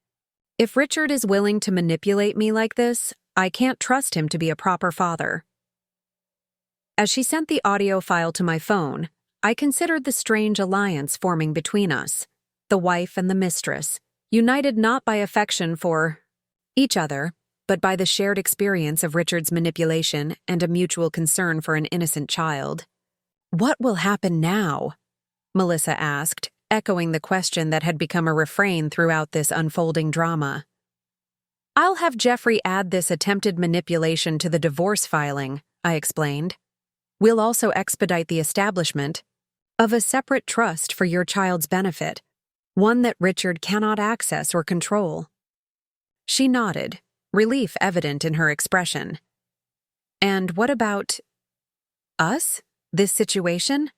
If Richard is willing to manipulate me like this, I can't trust him to be a proper father. As she sent the audio file to my phone, I considered the strange alliance forming between us, the wife and the mistress, united not by affection for each other, but by the shared experience of Richard's manipulation and a mutual concern for an innocent child. What will happen now? Melissa asked, echoing the question that had become a refrain throughout this unfolding drama. I'll have Jeffrey add this attempted manipulation to the divorce filing, I explained. We'll also expedite the establishment of a separate trust for your child's benefit, one that Richard cannot access or control. She nodded, relief evident in her expression. And what about us? This situation?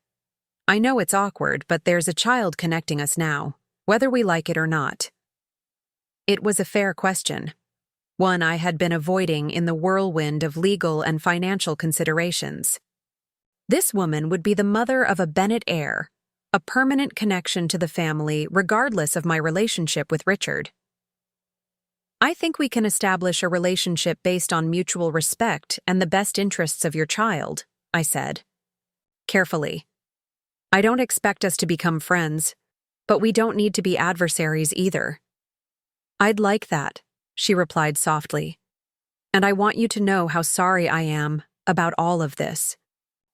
I know it's awkward, but there's a child connecting us now, whether we like it or not. It was a fair question, one I had been avoiding in the whirlwind of legal and financial considerations. This woman would be the mother of a Bennett heir, a permanent connection to the family regardless of my relationship with Richard. I think we can establish a relationship based on mutual respect and the best interests of your child, I said. Carefully. I don't expect us to become friends, but we don't need to be adversaries either. I'd like that, she replied softly. And I want you to know how sorry I am about all of this.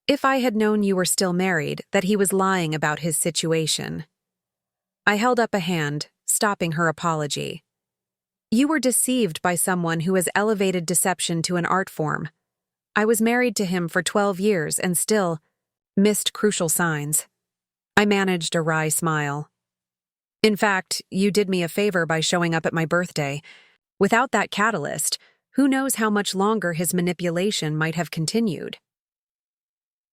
If I had known you were still married, that he was lying about his situation. I held up a hand, stopping her apology. You were deceived by someone who has elevated deception to an art form. I was married to him for 12 years and still missed crucial signs. I managed a wry smile. In fact, you did me a favor by showing up at my birthday. Without that catalyst, who knows how much longer his manipulation might have continued.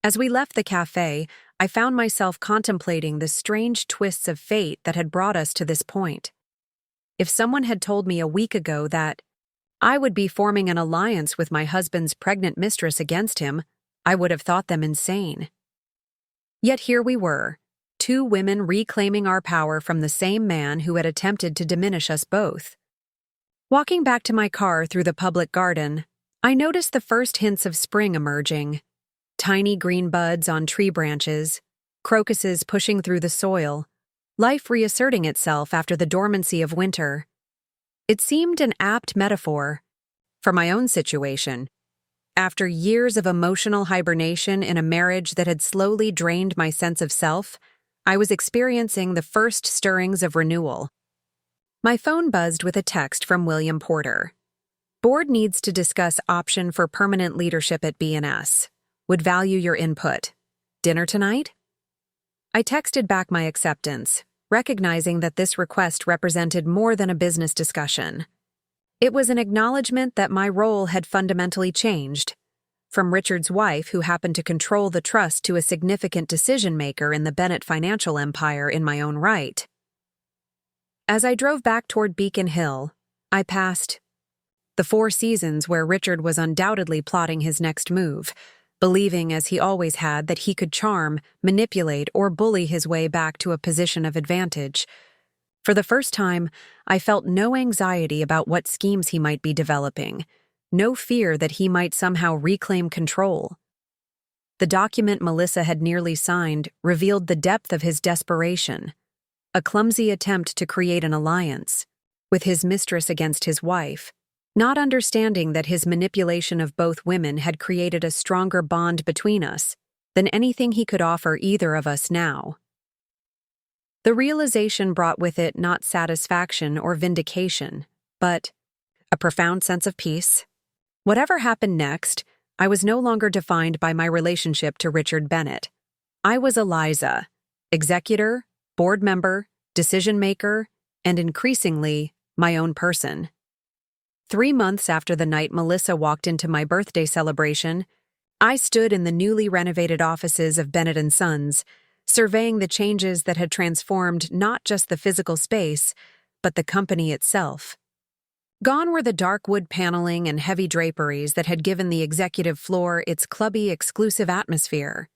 As we left the cafe, I found myself contemplating the strange twists of fate that had brought us to this point. If someone had told me a week ago that I would be forming an alliance with my husband's pregnant mistress against him, I would have thought them insane. Yet here we were, two women reclaiming our power from the same man who had attempted to diminish us both. Walking back to my car through the public garden, I noticed the first hints of spring emerging. Tiny green buds on tree branches, crocuses pushing through the soil, life reasserting itself after the dormancy of winter. It seemed an apt metaphor for my own situation. After years of emotional hibernation in a marriage that had slowly drained my sense of self, I was experiencing the first stirrings of renewal. My phone buzzed with a text from William Porter. Board needs to discuss option for permanent leadership at B&S. Would value your input. Dinner tonight? I texted back my acceptance, recognizing that this request represented more than a business discussion. It was an acknowledgement that my role had fundamentally changed, from Richard's wife who happened to control the trust to a significant decision-maker in the Bennett financial empire in my own right. As I drove back toward Beacon Hill, I passed the Four Seasons where Richard was undoubtedly plotting his next move, believing as he always had that he could charm, manipulate, or bully his way back to a position of advantage. For the first time, I felt no anxiety about what schemes he might be developing, no fear that he might somehow reclaim control. The document Melissa had nearly signed revealed the depth of his desperation, a clumsy attempt to create an alliance, with his mistress against his wife, not understanding that his manipulation of both women had created a stronger bond between us than anything he could offer either of us now. The realization brought with it not satisfaction or vindication, but a profound sense of peace. Whatever happened next, I was no longer defined by my relationship to Richard Bennett. I was Eliza, executor, board member, decision-maker, and increasingly, my own person. 3 months after the night Melissa walked into my birthday celebration, I stood in the newly renovated offices of Bennett & Sons, surveying the changes that had transformed not just the physical space, but the company itself. Gone were the dark wood paneling and heavy draperies that had given the executive floor its clubby, exclusive atmosphere.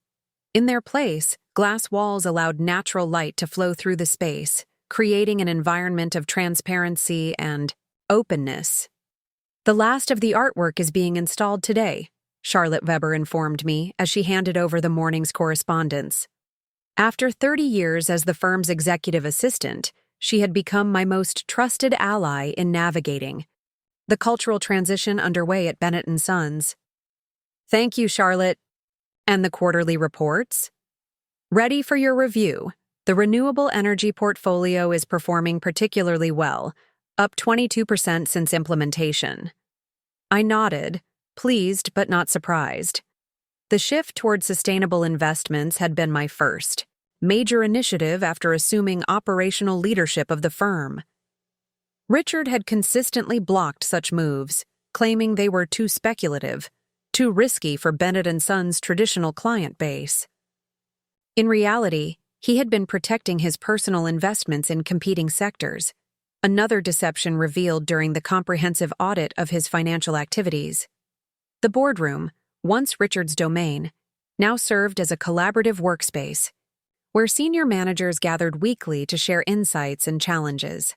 In their place, glass walls allowed natural light to flow through the space, creating an environment of transparency and openness. The last of the artwork is being installed today, Charlotte Weber informed me as she handed over the morning's correspondence. After 30 years as the firm's executive assistant, she had become my most trusted ally in navigating the cultural transition underway at Bennett & Sons. Thank you, Charlotte. And the quarterly reports? Ready for your review. The renewable energy portfolio is performing particularly well, up 22% since implementation. I nodded, pleased but not surprised. The shift toward sustainable investments had been my first major initiative after assuming operational leadership of the firm. Richard had consistently blocked such moves, claiming they were too speculative, too risky for Bennett & Sons' traditional client base. In reality, he had been protecting his personal investments in competing sectors, another deception revealed during the comprehensive audit of his financial activities. The boardroom, once Richard's domain, now served as a collaborative workspace, where senior managers gathered weekly to share insights and challenges.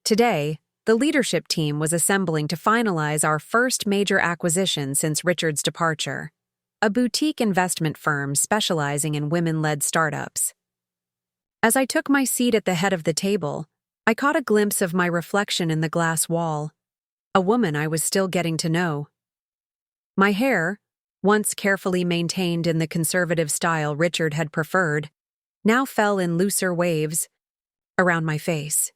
Today, the leadership team was assembling to finalize our first major acquisition since Richard's departure, a boutique investment firm specializing in women-led startups. As I took my seat at the head of the table, I caught a glimpse of my reflection in the glass wall, a woman I was still getting to know. My hair, once carefully maintained in the conservative style Richard had preferred, now fell in looser waves around my face.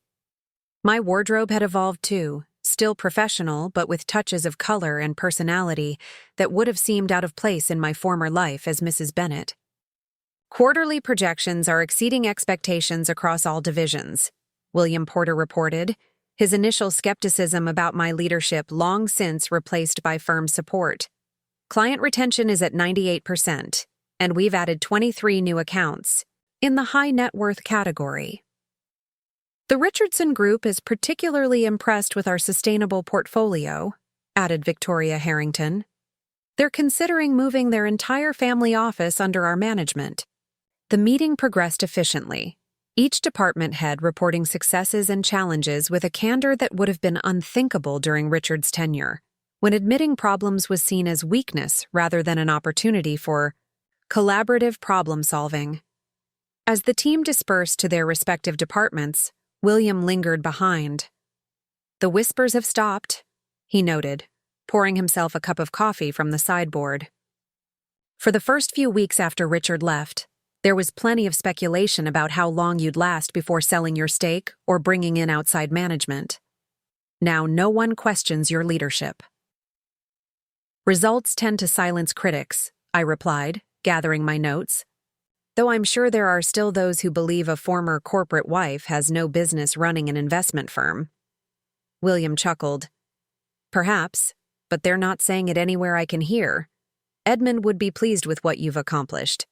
My wardrobe had evolved too, still professional but with touches of color and personality that would have seemed out of place in my former life as Mrs. Bennett. Quarterly projections are exceeding expectations across all divisions, William Porter reported, his initial skepticism about my leadership long since replaced by firm support. Client retention is at 98%, and we've added 23 new accounts in the high net worth category. The Richardson Group is particularly impressed with our sustainable portfolio, added Victoria Harrington. They're considering moving their entire family office under our management. The meeting progressed efficiently, each department head reporting successes and challenges with a candor that would have been unthinkable during Richard's tenure, when admitting problems was seen as weakness rather than an opportunity for collaborative problem-solving. As the team dispersed to their respective departments, William lingered behind. The whispers have stopped, he noted, pouring himself a cup of coffee from the sideboard. For the first few weeks after Richard left, There was plenty of speculation about how long you'd last before selling your stake or bringing in outside management. Now no one questions your leadership. Results tend to silence critics, I replied, gathering my notes. Though I'm sure there are still those who believe a former corporate wife has no business running an investment firm. William chuckled. Perhaps, but they're not saying it anywhere I can hear. Edmund would be pleased with what you've accomplished.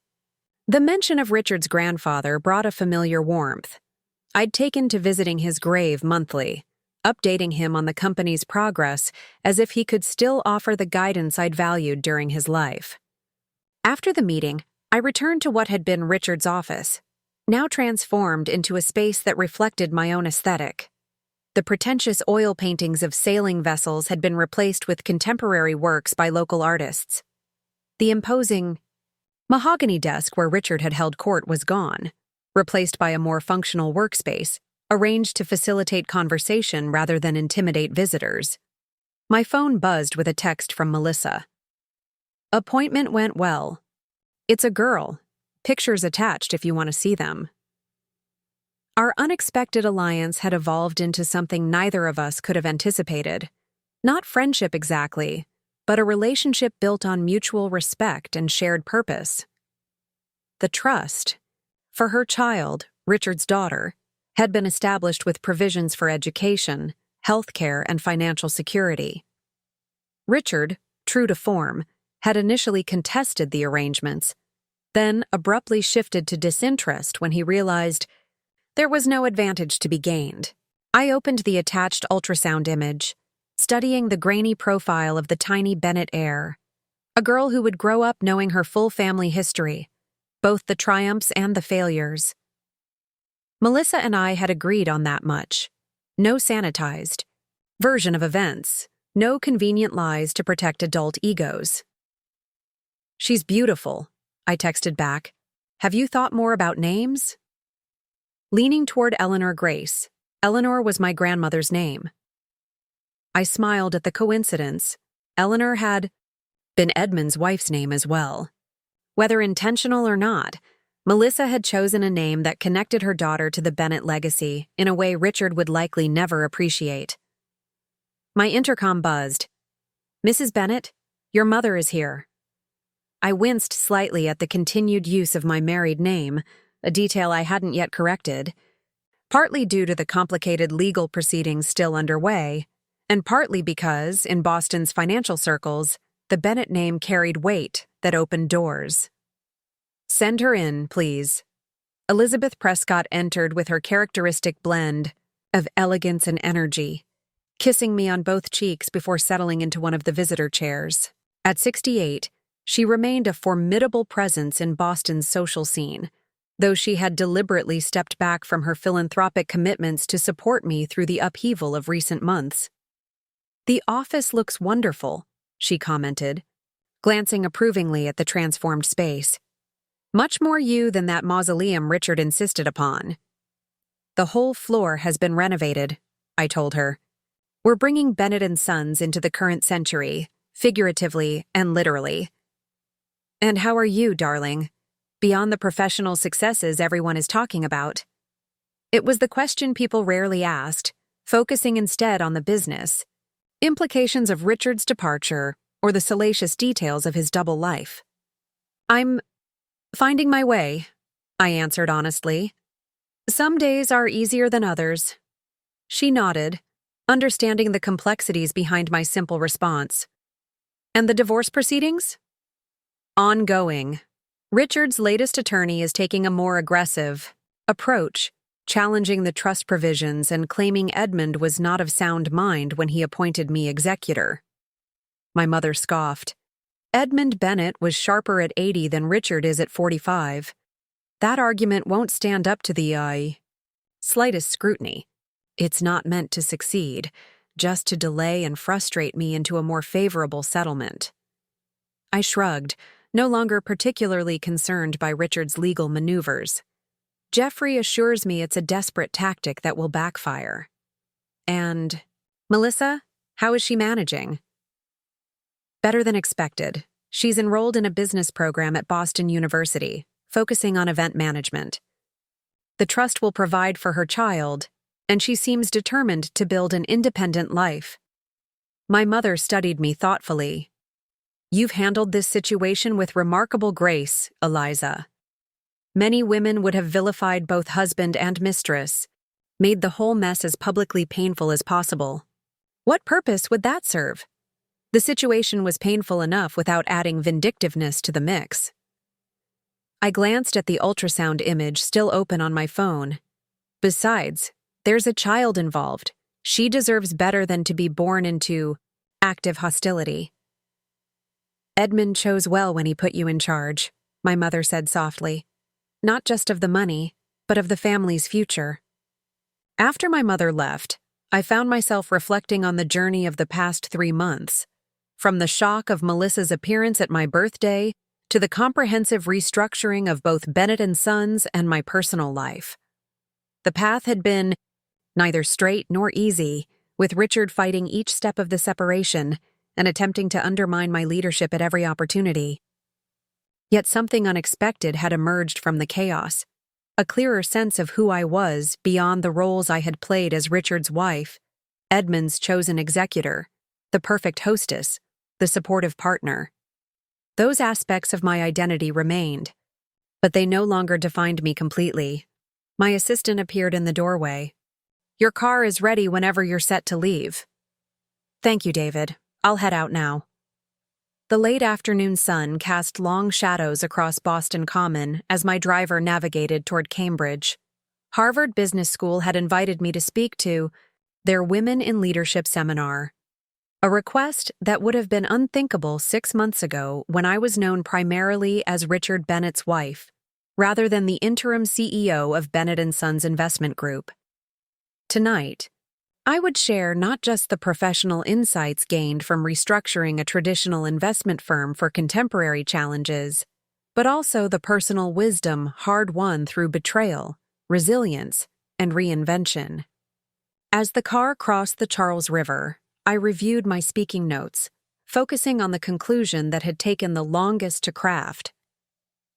The mention of Richard's grandfather brought a familiar warmth. I'd taken to visiting his grave monthly, updating him on the company's progress as if he could still offer the guidance I'd valued during his life. After the meeting, I returned to what had been Richard's office, now transformed into a space that reflected my own aesthetic. The pretentious oil paintings of sailing vessels had been replaced with contemporary works by local artists. The imposing mahogany desk where Richard had held court was gone, replaced by a more functional workspace, arranged to facilitate conversation rather than intimidate visitors. My phone buzzed with a text from Melissa. Appointment went well. It's a girl. Pictures attached if you want to see them. Our unexpected alliance had evolved into something neither of us could have anticipated. Not friendship exactly, but a relationship built on mutual respect and shared purpose. The trust, for her child, Richard's daughter, had been established with provisions for education, healthcare, and financial security. Richard, true to form, had initially contested the arrangements, then abruptly shifted to disinterest when he realized there was no advantage to be gained. I opened the attached ultrasound image, studying the grainy profile of the tiny Bennett heir, a girl who would grow up knowing her full family history, both the triumphs and the failures. Melissa and I had agreed on that much. No sanitized version of events, no convenient lies to protect adult egos. She's beautiful, I texted back. Have you thought more about names? Leaning toward Eleanor Grace. Eleanor was my grandmother's name. I smiled at the coincidence. Eleanor had been Edmund's wife's name as well. Whether intentional or not, Melissa had chosen a name that connected her daughter to the Bennett legacy in a way Richard would likely never appreciate. My intercom buzzed. Mrs. Bennett, your mother is here. I winced slightly at the continued use of my married name, a detail I hadn't yet corrected, partly due to the complicated legal proceedings still underway, and partly because, in Boston's financial circles, the Bennett name carried weight that opened doors. Send her in, please. Elizabeth Prescott entered with her characteristic blend of elegance and energy, kissing me on both cheeks before settling into one of the visitor chairs. At 68, she remained a formidable presence in Boston's social scene, though she had deliberately stepped back from her philanthropic commitments to support me through the upheaval of recent months. The office looks wonderful, she commented, glancing approvingly at the transformed space. Much more you than that mausoleum Richard insisted upon. The whole floor has been renovated, I told her. We're bringing Bennett & Sons into the current century, figuratively and literally. And how are you, darling? Beyond the professional successes everyone is talking about. It was the question people rarely asked, focusing instead on the business, implications of Richard's departure, or the salacious details of his double life. I'm finding my way, I answered honestly. Some days are easier than others. She nodded, understanding the complexities behind my simple response. And the divorce proceedings? Ongoing. Richard's latest attorney is taking a more aggressive approach, challenging the trust provisions and claiming Edmund was not of sound mind when he appointed me executor. My mother scoffed. Edmund Bennett was sharper at 80 than Richard is at 45. That argument won't stand up to the slightest scrutiny. It's not meant to succeed, just to delay and frustrate me into a more favorable settlement. I shrugged, no longer particularly concerned by Richard's legal maneuvers. Jeffrey assures me it's a desperate tactic that will backfire. And Melissa, how is she managing? Better than expected. She's enrolled in a business program at Boston University, focusing on event management. The trust will provide for her child, and she seems determined to build an independent life. My mother studied me thoughtfully. You've handled this situation with remarkable grace, Eliza. Many women would have vilified both husband and mistress, made the whole mess as publicly painful as possible. What purpose would that serve? The situation was painful enough without adding vindictiveness to the mix. I glanced at the ultrasound image still open on my phone. Besides, there's a child involved. She deserves better than to be born into active hostility. Edmund chose well when he put you in charge, my mother said softly. Not just of the money, but of the family's future. After my mother left, I found myself reflecting on the journey of the past 3 months. From the shock of Melissa's appearance at my birthday to the comprehensive restructuring of both Bennett & Sons and my personal life. The path had been neither straight nor easy, with Richard fighting each step of the separation and attempting to undermine my leadership at every opportunity. Yet something unexpected had emerged from the chaos, a clearer sense of who I was beyond the roles I had played as Richard's wife, Edmund's chosen executor, the perfect hostess, the supportive partner. Those aspects of my identity remained, but they no longer defined me completely. My assistant appeared in the doorway. Your car is ready whenever you're set to leave. Thank you, David. I'll head out now. The late afternoon sun cast long shadows across Boston Common as my driver navigated toward Cambridge. Harvard Business School had invited me to speak to their Women in Leadership seminar. A request that would have been unthinkable 6 months ago when I was known primarily as Richard Bennett's wife, rather than the interim CEO of Bennett & Sons Investment Group. Tonight, I would share not just the professional insights gained from restructuring a traditional investment firm for contemporary challenges, but also the personal wisdom hard-won through betrayal, resilience, and reinvention. As the car crossed the Charles River, I reviewed my speaking notes, focusing on the conclusion that had taken the longest to craft.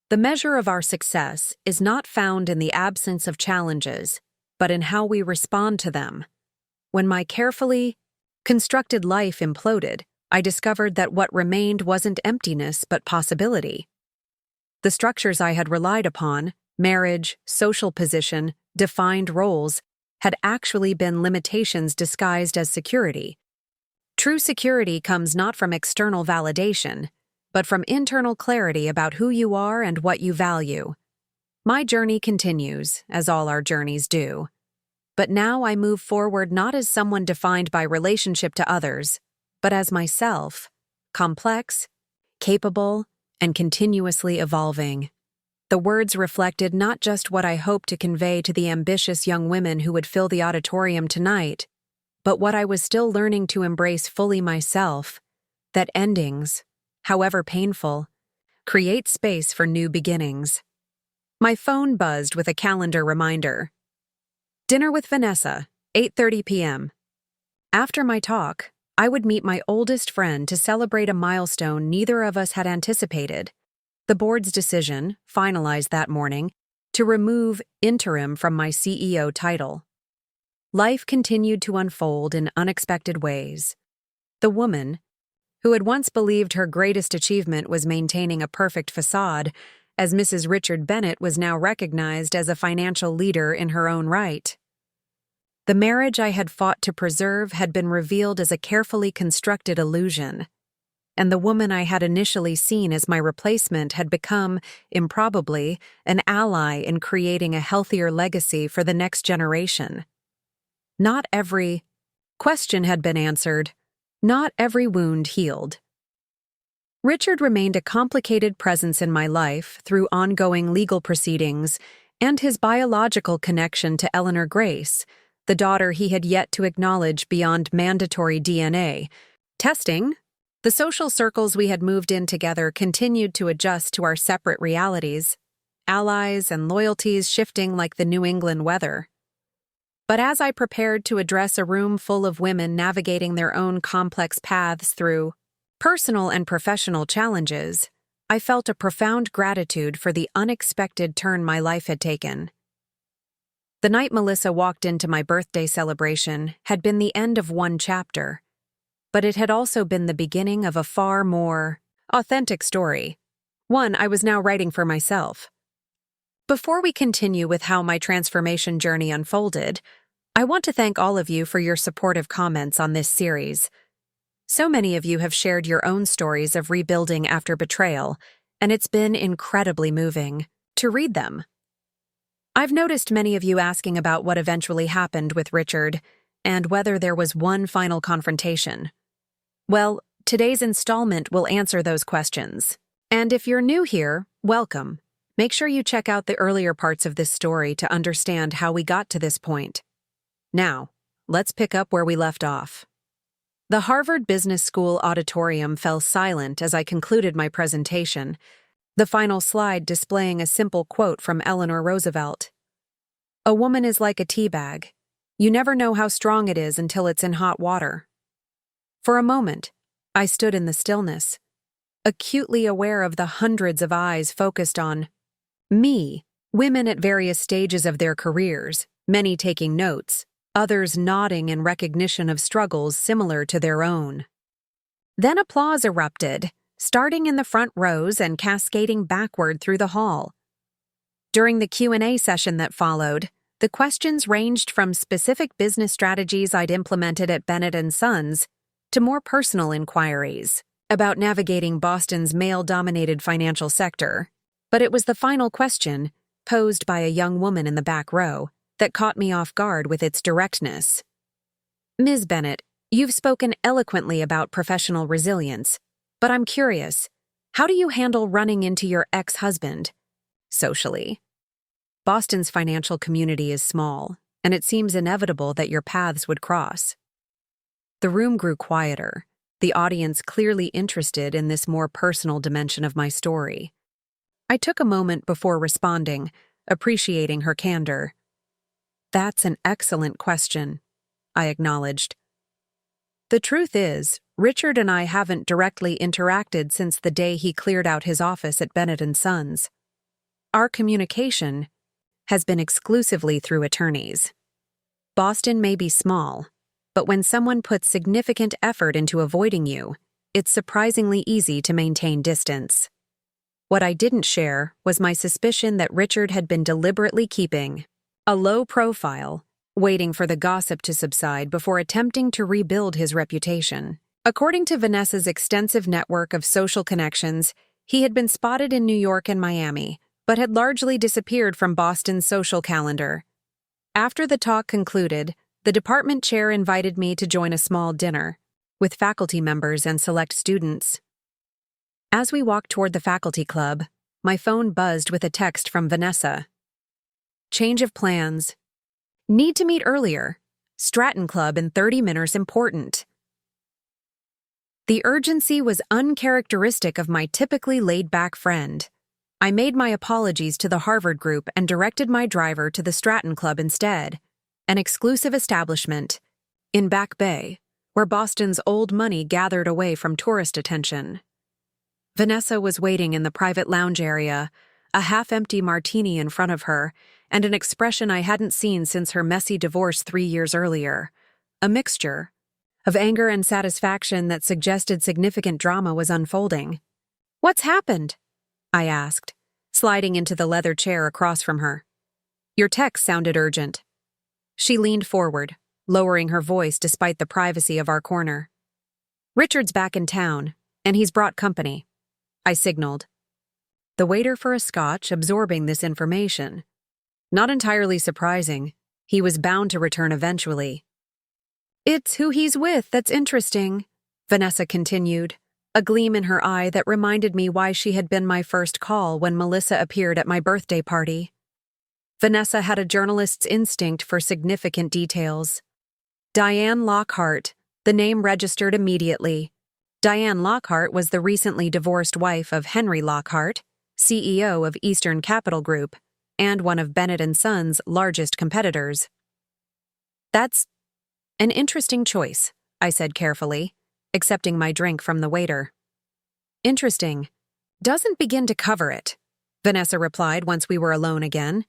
The measure of our success is not found in the absence of challenges, but in how we respond to them. When my carefully constructed life imploded, I discovered that what remained wasn't emptiness but possibility. The structures I had relied upon, marriage, social position, defined roles, had actually been limitations disguised as security. True security comes not from external validation, but from internal clarity about who you are and what you value. My journey continues, as all our journeys do. But now I move forward not as someone defined by relationship to others, but as myself, complex, capable, and continuously evolving. The words reflected not just what I hoped to convey to the ambitious young women who would fill the auditorium tonight, but what I was still learning to embrace fully myself, that endings, however painful, create space for new beginnings. My phone buzzed with a calendar reminder. Dinner with Vanessa, 8:30 p.m. After my talk, I would meet my oldest friend to celebrate a milestone neither of us had anticipated. The board's decision, finalized that morning, to remove interim from my CEO title. Life continued to unfold in unexpected ways. The woman, who had once believed her greatest achievement was maintaining a perfect facade, as Mrs. Richard Bennett was now recognized as a financial leader in her own right. The marriage I had fought to preserve had been revealed as a carefully constructed illusion, and the woman I had initially seen as my replacement had become, improbably, an ally in creating a healthier legacy for the next generation. Not every question had been answered, not every wound healed. Richard remained a complicated presence in my life through ongoing legal proceedings and his biological connection to Eleanor Grace, the daughter he had yet to acknowledge beyond mandatory DNA. Testing, the social circles we had moved in together continued to adjust to our separate realities, allies and loyalties shifting like the New England weather. But as I prepared to address a room full of women navigating their own complex paths through personal and professional challenges, I felt a profound gratitude for the unexpected turn my life had taken. The night Melissa walked into my birthday celebration had been the end of one chapter, but it had also been the beginning of a far more authentic story, one I was now writing for myself. Before we continue with how my transformation journey unfolded, I want to thank all of you for your supportive comments on this series. So many of you have shared your own stories of rebuilding after betrayal, and it's been incredibly moving to read them. I've noticed many of you asking about what eventually happened with Richard and whether there was one final confrontation. Well, today's installment will answer those questions. And if you're new here, welcome. Make sure you check out the earlier parts of this story to understand how we got to this point. Now, let's pick up where we left off. The Harvard Business School auditorium fell silent as I concluded my presentation, the final slide displaying a simple quote from Eleanor Roosevelt. "A woman is like a tea bag. You never know how strong it is until it's in hot water." For a moment, I stood in the stillness, acutely aware of the hundreds of eyes focused on me, women at various stages of their careers, many taking notes, others nodding in recognition of struggles similar to their own. Then applause erupted, starting in the front rows and cascading backward through the hall. During the Q&A session that followed, the questions ranged from specific business strategies I'd implemented at Bennett & Sons to more personal inquiries about navigating Boston's male-dominated financial sector. But it was the final question, posed by a young woman in the back row, that caught me off guard with its directness. "Ms. Bennett, you've spoken eloquently about professional resilience, but I'm curious, how do you handle running into your ex-husband socially? Boston's financial community is small, and it seems inevitable that your paths would cross." The room grew quieter, the audience clearly interested in this more personal dimension of my story. I took a moment before responding, appreciating her candor. "That's an excellent question," I acknowledged. "The truth is, Richard and I haven't directly interacted since the day he cleared out his office at Bennett & Sons. Our communication has been exclusively through attorneys. Boston may be small, but when someone puts significant effort into avoiding you, it's surprisingly easy to maintain distance. What I didn't share was my suspicion that Richard had been deliberately keeping a low profile, waiting for the gossip to subside before attempting to rebuild his reputation. According to Vanessa's extensive network of social connections, he had been spotted in New York and Miami, but had largely disappeared from Boston's social calendar. After the talk concluded, the department chair invited me to join a small dinner with faculty members and select students. As we walked toward the faculty club, my phone buzzed with a text from Vanessa. "Change of plans. Need to meet earlier. Stratton Club in 30 minutes important." The urgency was uncharacteristic of my typically laid-back friend. I made my apologies to the Harvard group and directed my driver to the Stratton Club instead, an exclusive establishment in Back Bay, where Boston's old money gathered away from tourist attention. Vanessa was waiting in the private lounge area, a half-empty martini in front of her, and an expression I hadn't seen since her messy divorce 3 years earlier, a mixture of anger and satisfaction that suggested significant drama was unfolding. "What's happened?" I asked, sliding into the leather chair across from her. "Your text sounded urgent." She leaned forward, lowering her voice despite the privacy of our corner. "Richard's back in town, and he's brought company," I signaled. The waiter for a scotch absorbing this information. Not entirely surprising. He was bound to return eventually. "It's who he's with that's interesting," Vanessa continued, a gleam in her eye that reminded me why she had been my first call when Melissa appeared at my birthday party. Vanessa had a journalist's instinct for significant details. Diane Lockhart, the name registered immediately. Diane Lockhart was the recently divorced wife of Henry Lockhart, CEO of Eastern Capital Group, and one of Bennett & Sons' largest competitors. "That's an interesting choice," I said carefully, accepting my drink from the waiter. "Interesting," Doesn't begin to cover it, Vanessa replied once we were alone again.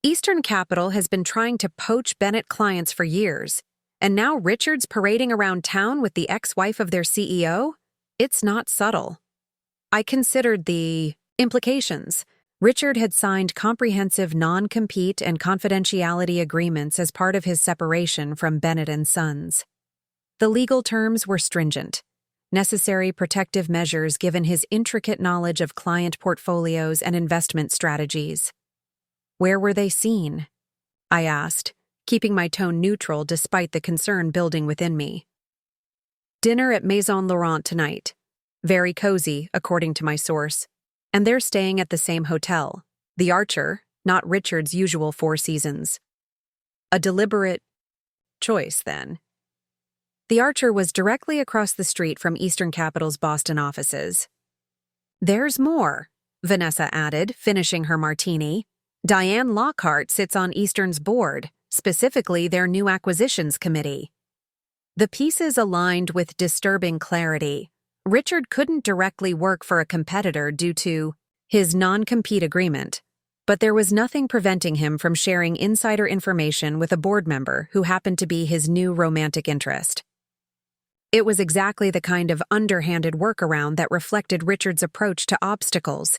Eastern Capital has been trying to poach Bennett clients for years, and now Richard's parading around town with the ex-wife of their CEO? It's not subtle. I considered the implications. Richard had signed comprehensive non-compete and confidentiality agreements as part of his separation from Bennett and Sons. The legal terms were stringent, necessary protective measures given his intricate knowledge of client portfolios and investment strategies. Where were they seen? I asked, keeping my tone neutral despite the concern building within me. Dinner at Maison Laurent tonight. Very cozy, according to my source. And they're staying at the same hotel, the Archer, not Richard's usual Four Seasons. A deliberate choice, then. The Archer was directly across the street from Eastern Capital's Boston offices. There's more, Vanessa added, finishing her martini. Diane Lockhart sits on Eastern's board, specifically their new acquisitions committee. The pieces aligned with disturbing clarity. Richard couldn't directly work for a competitor due to his non-compete agreement, but there was nothing preventing him from sharing insider information with a board member who happened to be his new romantic interest. It was exactly the kind of underhanded workaround that reflected Richard's approach to obstacles,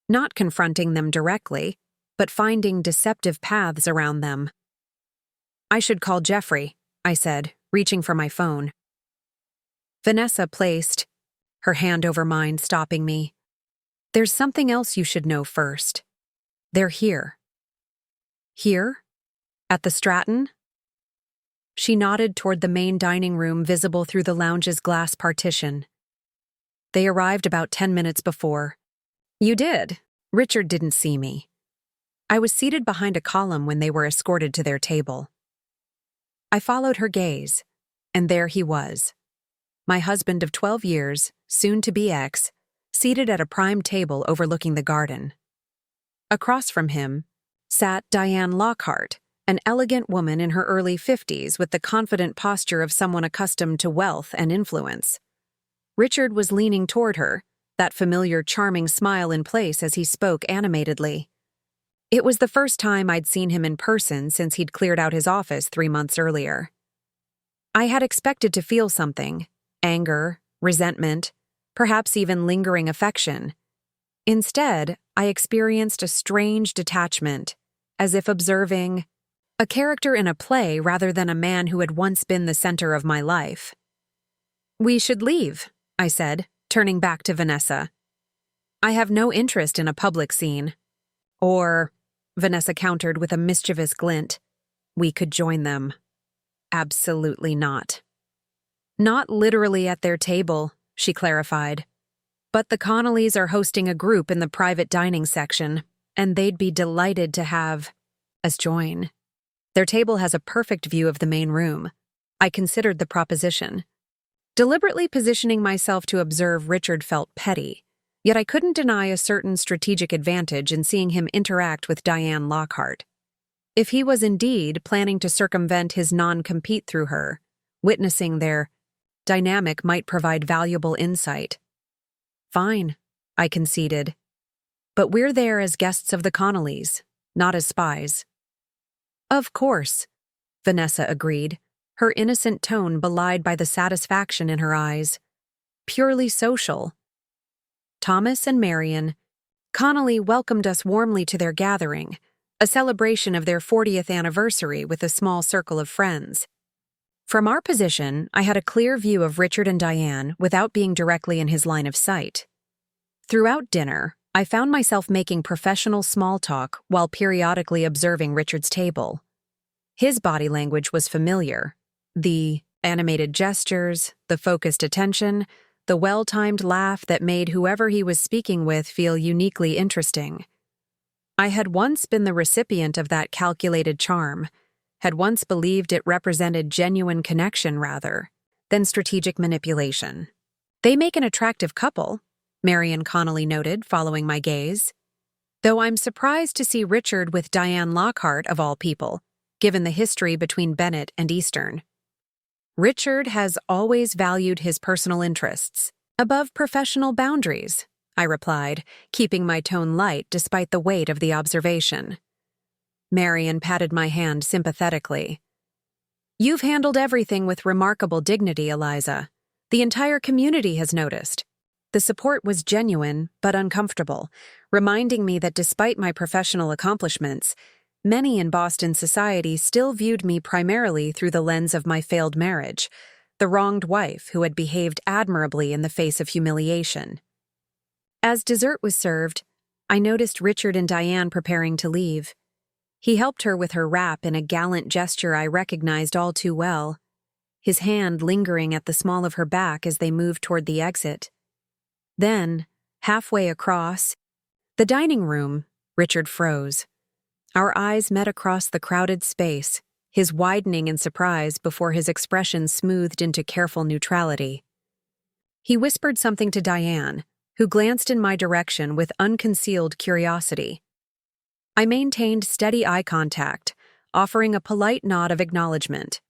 not confronting them directly, but finding deceptive paths around them. I should call Jeffrey, I said, reaching for my phone. Vanessa placed her hand over mine, stopping me. There's something else you should know first. They're here. Here? At the Stratton? She nodded toward the main dining room visible through the lounge's glass partition. They arrived about 10 minutes before. You did. Richard didn't see me. I was seated behind a column when they were escorted to their table. I followed her gaze, and there he was. My husband of 12 years, soon-to-be ex, seated at a prime table overlooking the garden. Across from him sat Diane Lockhart, an elegant woman in her early 50s with the confident posture of someone accustomed to wealth and influence. Richard was leaning toward her, that familiar charming smile in place as he spoke animatedly. It was the first time I'd seen him in person since he'd cleared out his office 3 months earlier. I had expected to feel something, anger, resentment, perhaps even lingering affection. Instead, I experienced a strange detachment, as if observing a character in a play rather than a man who had once been the center of my life. We should leave, I said, turning back to Vanessa. I have no interest in a public scene. Or, Vanessa countered with a mischievous glint, we could join them. Absolutely not. Not literally at their table, she clarified. But the Connollys are hosting a group in the private dining section, and they'd be delighted to have us join. Their table has a perfect view of the main room. I considered the proposition. Deliberately positioning myself to observe Richard felt petty, yet I couldn't deny a certain strategic advantage in seeing him interact with Diane Lockhart. If he was indeed planning to circumvent his non-compete through her, witnessing their dynamic might provide valuable insight. Fine, I conceded. But we're there as guests of the Connollys, not as spies. Of course, Vanessa agreed, her innocent tone belied by the satisfaction in her eyes. Purely social. Thomas and Marion, Connolly welcomed us warmly to their gathering, a celebration of their 40th anniversary with a small circle of friends. From our position, I had a clear view of Richard and Diane without being directly in his line of sight. Throughout dinner, I found myself making professional small talk while periodically observing Richard's table. His body language was familiar. The animated gestures, the focused attention, the well-timed laugh that made whoever he was speaking with feel uniquely interesting. I had once been the recipient of that calculated charm, had once believed it represented genuine connection rather than strategic manipulation. They make an attractive couple, Marion Connolly noted, following my gaze. Though I'm surprised to see Richard with Diane Lockhart, of all people, given the history between Bennett and Eastern. Richard has always valued his personal interests above professional boundaries, I replied, keeping my tone light despite the weight of the observation. Marion patted my hand sympathetically. You've handled everything with remarkable dignity, Eliza. The entire community has noticed. The support was genuine but uncomfortable, reminding me that despite my professional accomplishments, many in Boston society still viewed me primarily through the lens of my failed marriage, the wronged wife who had behaved admirably in the face of humiliation. As dessert was served, I noticed Richard and Diane preparing to leave. He helped her with her wrap in a gallant gesture I recognized all too well, his hand lingering at the small of her back as they moved toward the exit. Then, halfway across the dining room, Richard froze. Our eyes met across the crowded space, his widening in surprise before his expression smoothed into careful neutrality. He whispered something to Diane, who glanced in my direction with unconcealed curiosity. I maintained steady eye contact, offering a polite nod of acknowledgement.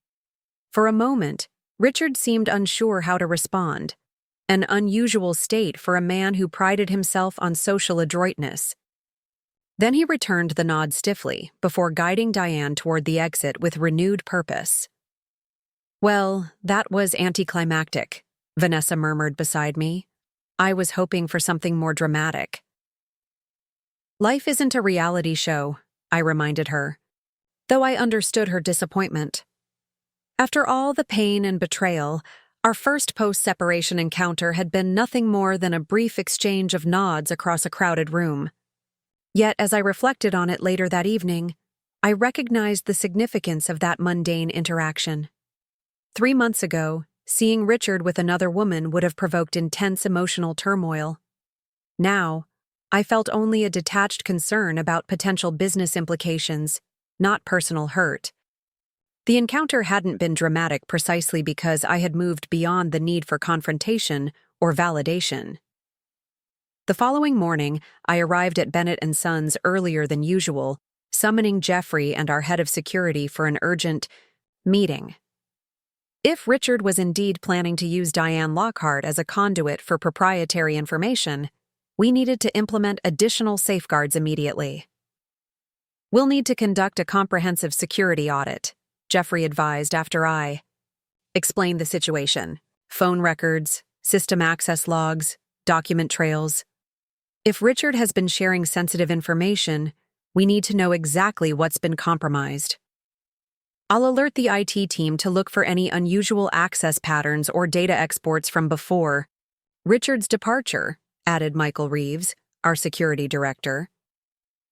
For a moment, Richard seemed unsure how to respond, an unusual state for a man who prided himself on social adroitness. Then he returned the nod stiffly, before guiding Diane toward the exit with renewed purpose. Well, that was anticlimactic, Vanessa murmured beside me. I was hoping for something more dramatic. Life isn't a reality show, I reminded her, though I understood her disappointment. After all the pain and betrayal, our first post-separation encounter had been nothing more than a brief exchange of nods across a crowded room. Yet, as I reflected on it later that evening, I recognized the significance of that mundane interaction. 3 months ago, seeing Richard with another woman would have provoked intense emotional turmoil. Now, I felt only a detached concern about potential business implications, not personal hurt. The encounter hadn't been dramatic precisely because I had moved beyond the need for confrontation or validation. The following morning, I arrived at Bennett & Sons earlier than usual, summoning Jeffrey and our head of security for an urgent meeting. If Richard was indeed planning to use Diane Lockhart as a conduit for proprietary information, we needed to implement additional safeguards immediately. We'll need to conduct a comprehensive security audit, Jeffrey advised after I explained the situation. Phone records, system access logs, document trails. If Richard has been sharing sensitive information, we need to know exactly what's been compromised. I'll alert the IT team to look for any unusual access patterns or data exports from before Richard's departure, added Michael Reeves, our security director.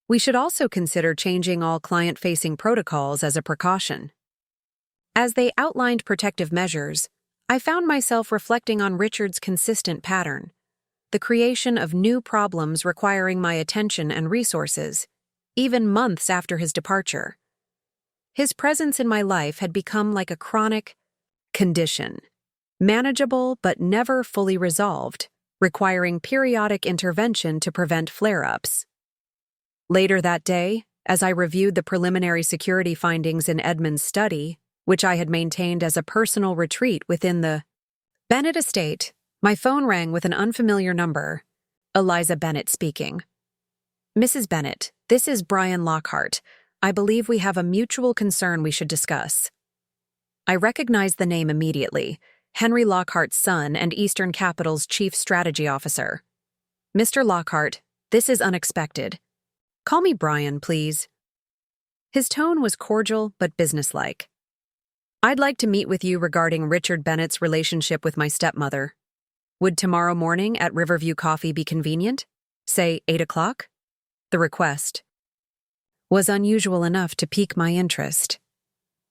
We should also consider changing all client-facing protocols as a precaution. As they outlined protective measures, I found myself reflecting on Richard's consistent pattern, the creation of new problems requiring my attention and resources, even months after his departure. His presence in my life had become like a chronic condition, manageable but never fully resolved, requiring periodic intervention to prevent flare-ups. Later that day, as I reviewed the preliminary security findings in Edmund's study, which I had maintained as a personal retreat within the Bennett estate, my phone rang with an unfamiliar number. Eliza Bennett speaking. Mrs. Bennett, this is Brian Lockhart. I believe we have a mutual concern we should discuss. I recognized the name immediately, Henry Lockhart's son and Eastern Capital's chief strategy officer. Mr. Lockhart, this is unexpected. Call me Brian, please. His tone was cordial but businesslike. I'd like to meet with you regarding Richard Bennett's relationship with my stepmother. Would tomorrow morning at Riverview Coffee be convenient? Say 8 o'clock? The request was unusual enough to pique my interest.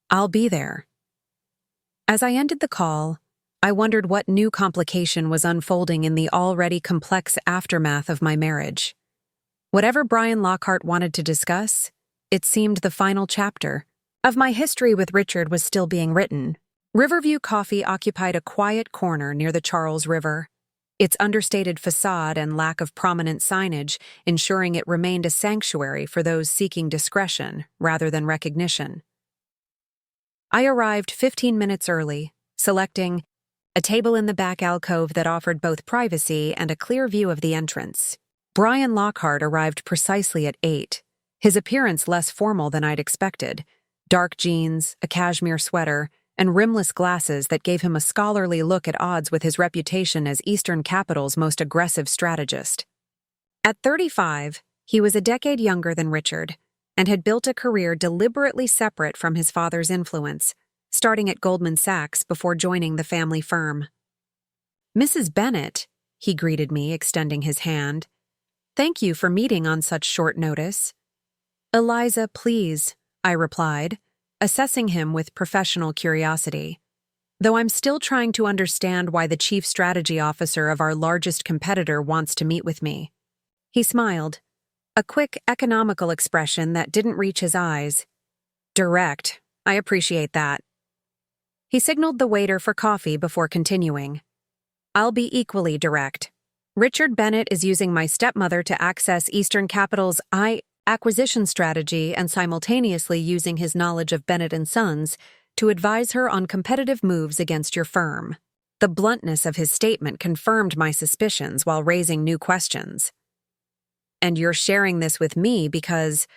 I'll be there. As I ended the call, I wondered what new complication was unfolding in the already complex aftermath of my marriage. Whatever Brian Lockhart wanted to discuss, it seemed the final chapter of my history with Richard was still being written. Riverview Coffee occupied a quiet corner near the Charles River, its understated facade and lack of prominent signage ensuring it remained a sanctuary for those seeking discretion rather than recognition. I arrived 15 minutes early, selecting a table in the back alcove that offered both privacy and a clear view of the entrance. Brian Lockhart arrived precisely at 8, his appearance less formal than I'd expected. Dark jeans, a cashmere sweater, and rimless glasses that gave him a scholarly look at odds with his reputation as Eastern Capital's most aggressive strategist. At 35, he was a decade younger than Richard, and had built a career deliberately separate from his father's influence, starting at Goldman Sachs before joining the family firm. "Mrs. Bennet," he greeted me, extending his hand. "Thank you for meeting on such short notice." "Eliza, please," I replied, assessing him with professional curiosity, though I'm still trying to understand why the chief strategy officer of our largest competitor wants to meet with me. He smiled, a quick, economical expression that didn't reach his eyes. "Direct. I appreciate that." He signaled the waiter for coffee before continuing. "I'll be equally direct. Richard Bennet is using my stepmother to access Eastern Capital's acquisition strategy and simultaneously using his knowledge of Bennet & Sons to advise her on competitive moves against your firm." The bluntness of his statement confirmed my suspicions while raising new questions. "And you're sharing this with me because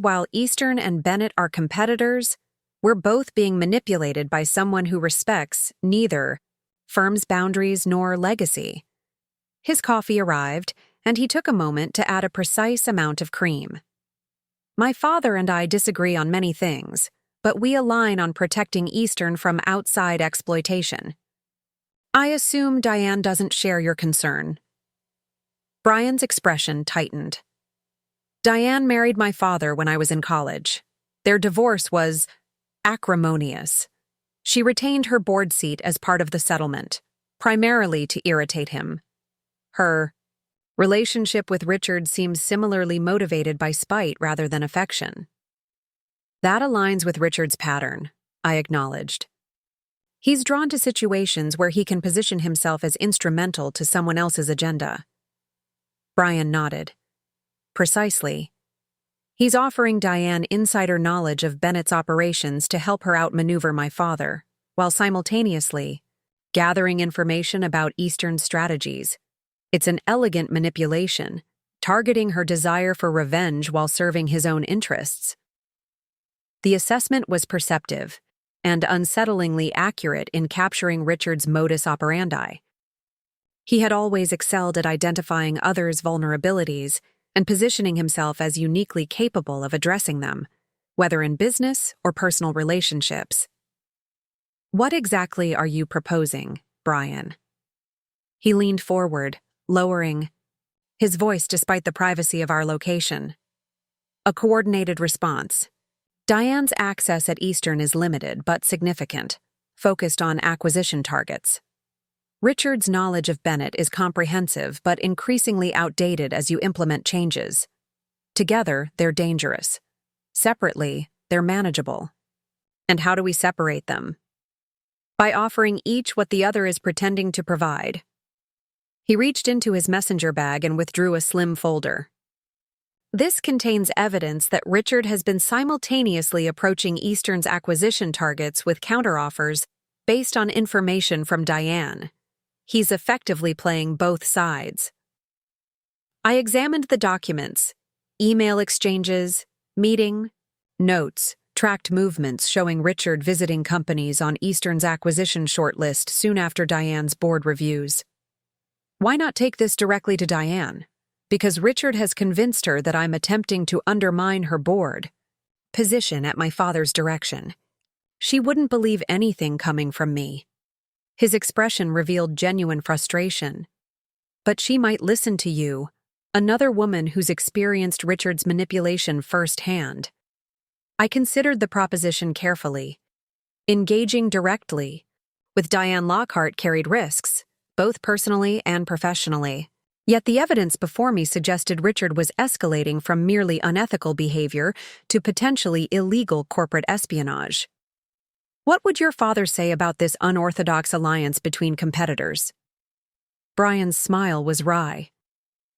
while Eastern and Bennet are competitors, we're both being manipulated by someone who respects neither firm's boundaries nor legacy." His coffee arrived, and he took a moment to add a precise amount of cream. "My father and I disagree on many things, but we align on protecting Eastern from outside exploitation. I assume Diane doesn't share your concern." Brian's expression tightened. "Diane married my father when I was in college. Their divorce was acrimonious. She retained her board seat as part of the settlement, primarily to irritate him. Her relationship with Richard seems similarly motivated by spite rather than affection." "That aligns with Richard's pattern," I acknowledged. "He's drawn to situations where he can position himself as instrumental to someone else's agenda." Brian nodded. "Precisely. He's offering Diane insider knowledge of Bennett's operations to help her outmaneuver my father, while simultaneously gathering information about Eastern strategies. It's an elegant manipulation, targeting her desire for revenge while serving his own interests." The assessment was perceptive and unsettlingly accurate in capturing Richard's modus operandi. He had always excelled at identifying others' vulnerabilities and positioning himself as uniquely capable of addressing them, whether in business or personal relationships. "What exactly are you proposing, Brian?" He leaned forward, lowering his voice despite the privacy of our location. "A coordinated response. Diane's access at Eastern is limited but significant, focused on acquisition targets. Richard's knowledge of Bennet is comprehensive but increasingly outdated as you implement changes. Together, they're dangerous. Separately, they're manageable. And how do we separate them? By offering each what the other is pretending to provide." He reached into his messenger bag and withdrew a slim folder. "This contains evidence that Richard has been simultaneously approaching Eastern's acquisition targets with counteroffers based on information from Diane. He's effectively playing both sides." I examined the documents, email exchanges, meeting, notes, tracked movements showing Richard visiting companies on Eastern's acquisition shortlist soon after Diane's board reviews. Why not take this directly to Diane? Because Richard has convinced her that I'm attempting to undermine her board position at my father's direction. She wouldn't believe anything coming from me. His expression revealed genuine frustration. "But she might listen to you, another woman who's experienced Richard's manipulation firsthand." I considered the proposition carefully. Engaging directly with Diane Lockhart carried risks, both personally and professionally. Yet the evidence before me suggested Richard was escalating from merely unethical behavior to potentially illegal corporate espionage. "What would your father say about this unorthodox alliance between competitors?" Brian's smile was wry.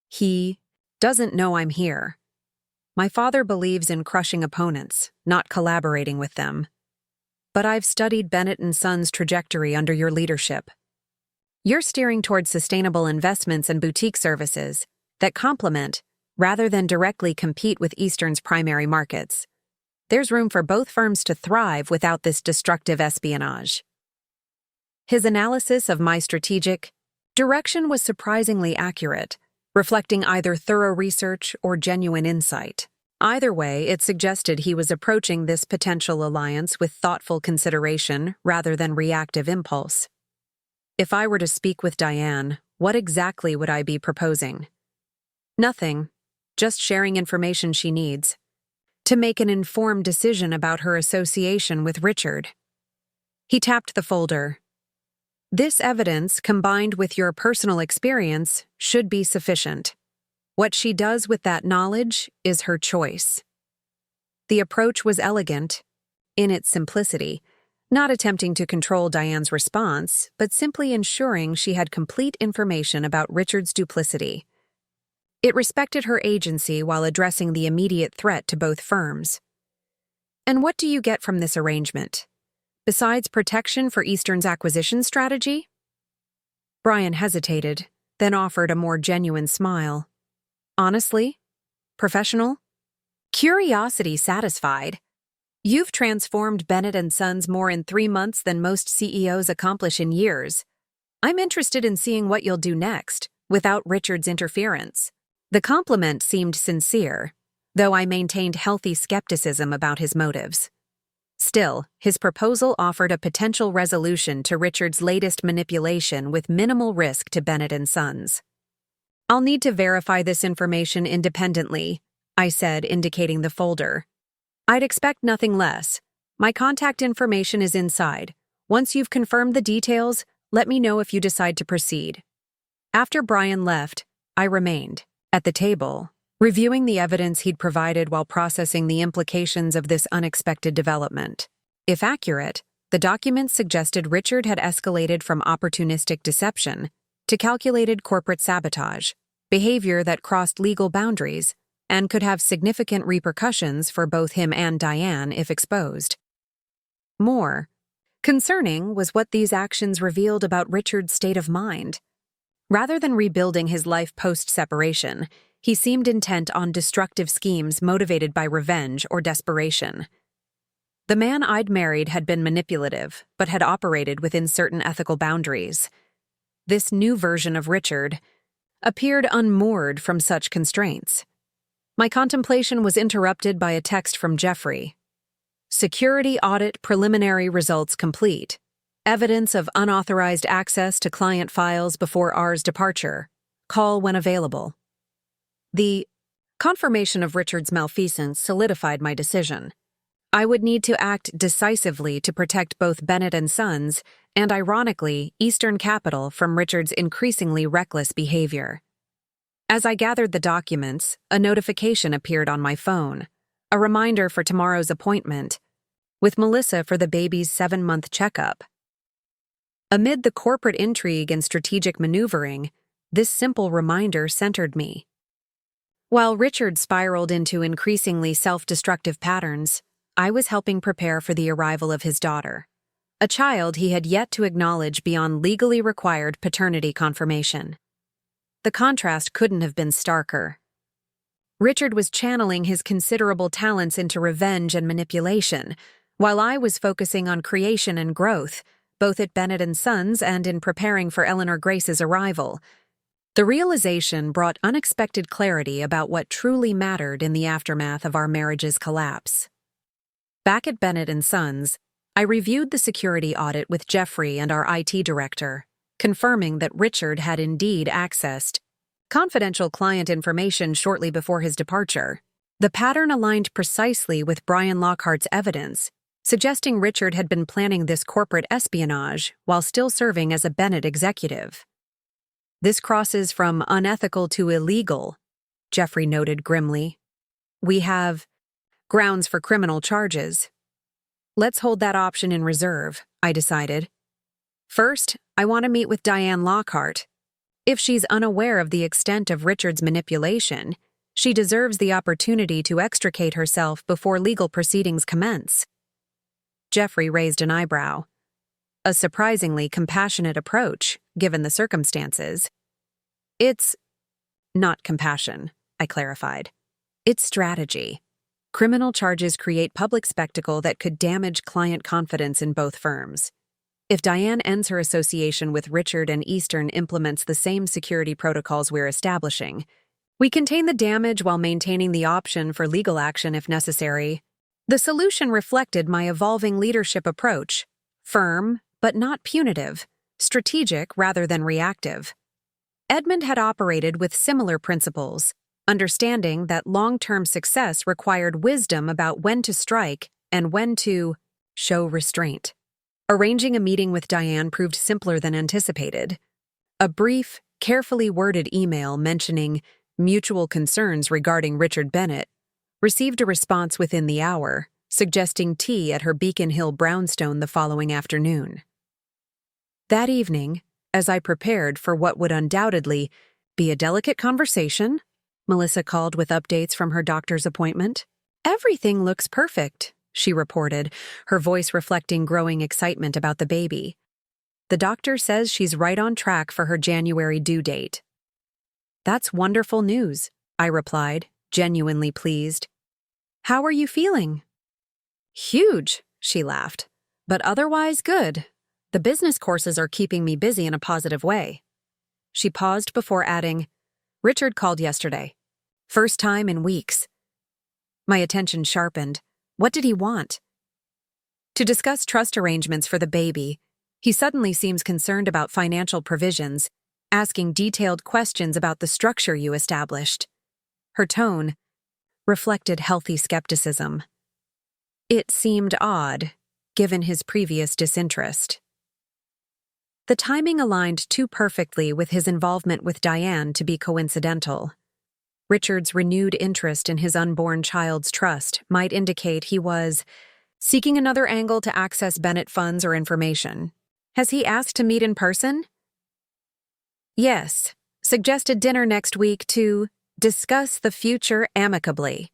"He doesn't know I'm here. My father believes in crushing opponents, not collaborating with them." but I've studied Bennett and Sons' trajectory under your leadership. You're steering towards sustainable investments and boutique services that complement, rather than directly compete with Eastern's primary markets. There's room for both firms to thrive without this destructive espionage. His analysis of my strategic direction was surprisingly accurate, reflecting either thorough research or genuine insight. Either way, it suggested he was approaching this potential alliance with thoughtful consideration rather than reactive impulse. If I were to speak with Diane, what exactly would I be proposing? Nothing, just sharing information she needs to make an informed decision about her association with Richard. He tapped the folder. This evidence, combined with your personal experience, should be sufficient. What she does with that knowledge is her choice. The approach was elegant, in its simplicity, not attempting to control Diane's response, but simply ensuring she had complete information about Richard's duplicity. It respected her agency while addressing the immediate threat to both firms. And what do you get from this arrangement? Besides protection for Eastern's acquisition strategy? Brian hesitated, then offered a more genuine smile. Honestly? Professional? Curiosity satisfied. You've transformed Bennett and Sons more in 3 months than most CEOs accomplish in years. I'm interested in seeing what you'll do next, without Richard's interference. The compliment seemed sincere, though I maintained healthy skepticism about his motives. Still, his proposal offered a potential resolution to Richard's latest manipulation with minimal risk to Bennett and Sons. I'll need to verify this information independently, I said, indicating the folder. I'd expect nothing less. My contact information is inside. Once you've confirmed the details, let me know if you decide to proceed. After Brian left, I remained at the table, reviewing the evidence he'd provided while processing the implications of this unexpected development. If accurate, the documents suggested Richard had escalated from opportunistic deception to calculated corporate sabotage, behavior that crossed legal boundaries and could have significant repercussions for both him and Diane if exposed. More concerning was what these actions revealed about Richard's state of mind. Rather than rebuilding his life post-separation, he seemed intent on destructive schemes motivated by revenge or desperation. The man I'd married had been manipulative, but had operated within certain ethical boundaries. This new version of Richard appeared unmoored from such constraints. My contemplation was interrupted by a text from Jeffrey. Security audit preliminary results complete. Evidence of unauthorized access to client files before ours departure. Call when available. The confirmation of Richard's malfeasance solidified my decision. I would need to act decisively to protect both Bennett and Sons and, ironically, Eastern Capital from Richard's increasingly reckless behavior. As I gathered the documents, a notification appeared on my phone, a reminder for tomorrow's appointment with Melissa for the baby's 7-month checkup. Amid the corporate intrigue and strategic maneuvering, this simple reminder centered me. While Richard spiraled into increasingly self-destructive patterns, I was helping prepare for the arrival of his daughter, a child he had yet to acknowledge beyond legally required paternity confirmation. The contrast couldn't have been starker. Richard was channeling his considerable talents into revenge and manipulation, while I was focusing on creation and growth, both at Bennett and Sons and in preparing for Eleanor Grace's arrival. The realization brought unexpected clarity about what truly mattered in the aftermath of our marriage's collapse. Back at Bennett and Sons, I reviewed the security audit with Jeffrey and our IT director, confirming that Richard had indeed accessed confidential client information shortly before his departure. The pattern aligned precisely with Brian Lockhart's evidence, suggesting Richard had been planning this corporate espionage while still serving as a Bennett executive. This crosses from unethical to illegal, Jeffrey noted grimly. We have grounds for criminal charges. Let's hold that option in reserve, I decided. First, I want to meet with Diane Lockhart. If she's unaware of the extent of Richard's manipulation, she deserves the opportunity to extricate herself before legal proceedings commence. Jeffrey raised an eyebrow. A surprisingly compassionate approach, given the circumstances. It's not compassion, I clarified. It's strategy. Criminal charges create public spectacle that could damage client confidence in both firms. If Diane ends her association with Richard and Eastern implements the same security protocols we're establishing, we contain the damage while maintaining the option for legal action if necessary. The solution reflected my evolving leadership approach, firm but not punitive, strategic rather than reactive. Edmund had operated with similar principles, understanding that long-term success required wisdom about when to strike and when to show restraint. Arranging a meeting with Diane proved simpler than anticipated. A brief, carefully worded email mentioning mutual concerns regarding Richard Bennett received a response within the hour, suggesting tea at her Beacon Hill brownstone the following afternoon. That evening, as I prepared for what would undoubtedly be a delicate conversation, Melissa called with updates from her doctor's appointment. "Everything looks perfect," she reported, her voice reflecting growing excitement about the baby. "The doctor says she's right on track for her January due date." "That's wonderful news," I replied, genuinely pleased. "How are you feeling?" "Huge," she laughed, "but otherwise good. The business courses are keeping me busy in a positive way." She paused before adding, "Richard called yesterday. First time in weeks." My attention sharpened. What did he want? To discuss trust arrangements for the baby, he suddenly seems concerned about financial provisions, asking detailed questions about the structure you established. Her tone reflected healthy skepticism. It seemed odd, given his previous disinterest. The timing aligned too perfectly with his involvement with Diane to be coincidental. Richard's renewed interest in his unborn child's trust might indicate he was seeking another angle to access Bennett funds or information. Has he asked to meet in person? Yes, suggested dinner next week to discuss the future amicably.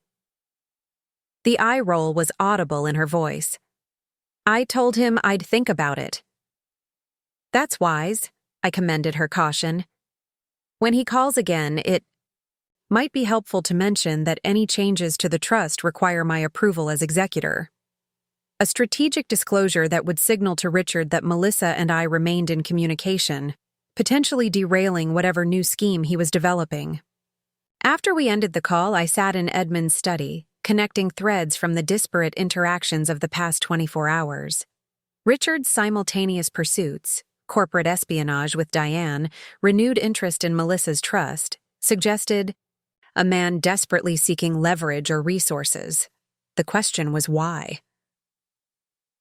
The eye roll was audible in her voice. I told him I'd think about it. That's wise, I commended her caution. When he calls again, it might be helpful to mention that any changes to the trust require my approval as executor. A strategic disclosure that would signal to Richard that Melissa and I remained in communication, potentially derailing whatever new scheme he was developing. After we ended the call, I sat in Edmund's study, connecting threads from the disparate interactions of the past 24 hours. Richard's simultaneous pursuits, corporate espionage with Diane, renewed interest in Melissa's trust, suggested a man desperately seeking leverage or resources. The question was why.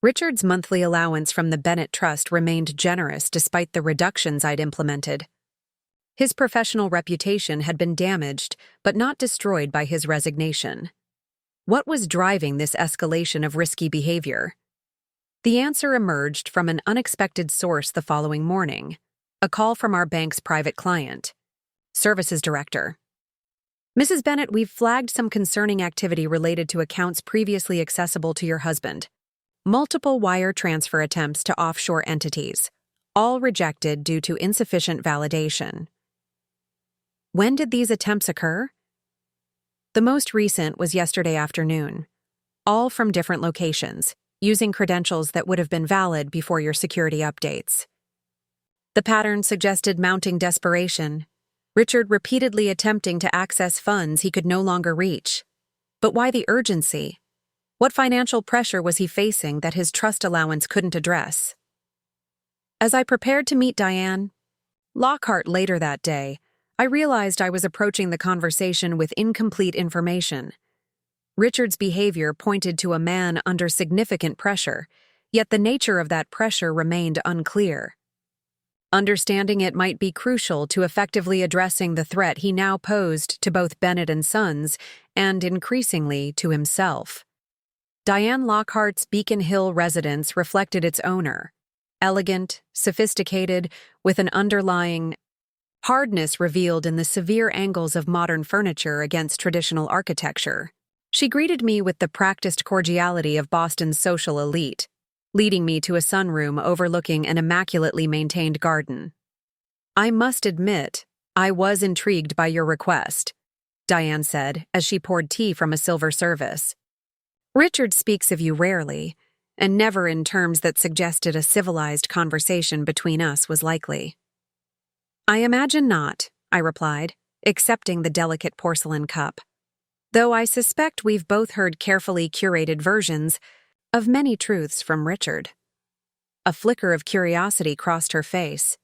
Richard's monthly allowance from the Bennett Trust remained generous despite the reductions I'd implemented. His professional reputation had been damaged, but not destroyed by his resignation. What was driving this escalation of risky behavior? The answer emerged from an unexpected source the following morning, a call from our bank's private client, Services Director. Mrs. Bennett, we've flagged some concerning activity related to accounts previously accessible to your husband. Multiple wire transfer attempts to offshore entities, all rejected due to insufficient validation. When did these attempts occur? The most recent was yesterday afternoon, all from different locations, using credentials that would have been valid before your security updates. The pattern suggested mounting desperation, Richard repeatedly attempting to access funds he could no longer reach. But why the urgency? What financial pressure was he facing that his trust allowance couldn't address? As I prepared to meet Diane Lockhart later that day, I realized I was approaching the conversation with incomplete information. Richard's behavior pointed to a man under significant pressure, yet the nature of that pressure remained unclear. Understanding it might be crucial to effectively addressing the threat he now posed to both Bennett and Sons, and increasingly to himself. Diane Lockhart's Beacon Hill residence reflected its owner, elegant, sophisticated, with an underlying hardness revealed in the severe angles of modern furniture against traditional architecture. She greeted me with the practiced cordiality of Boston's social elite, leading me to a sunroom overlooking an immaculately maintained garden. "I must admit, I was intrigued by your request," Diane said as she poured tea from a silver service. "Richard speaks of you rarely, and never in terms that suggested a civilized conversation between us was likely." "I imagine not," I replied, accepting the delicate porcelain cup. "Though I suspect we've both heard carefully curated versions of many truths from Richard." A flicker of curiosity crossed her face.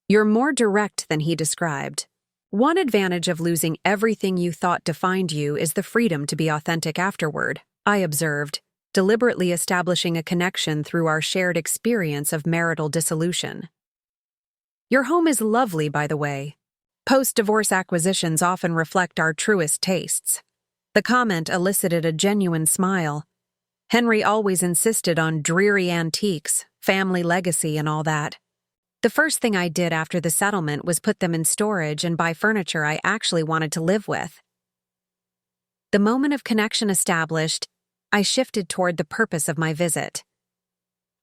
"You're more direct than he described. One advantage of losing everything you thought defined you is the freedom to be authentic afterward," I observed, deliberately establishing a connection through our shared experience of marital dissolution. "Your home is lovely, by the way. Post-divorce acquisitions often reflect our truest tastes." The comment elicited a genuine smile. Henry always insisted on dreary antiques, family legacy, and all that. The first thing I did after the settlement was put them in storage and buy furniture I actually wanted to live with. The moment of connection established, I shifted toward the purpose of my visit.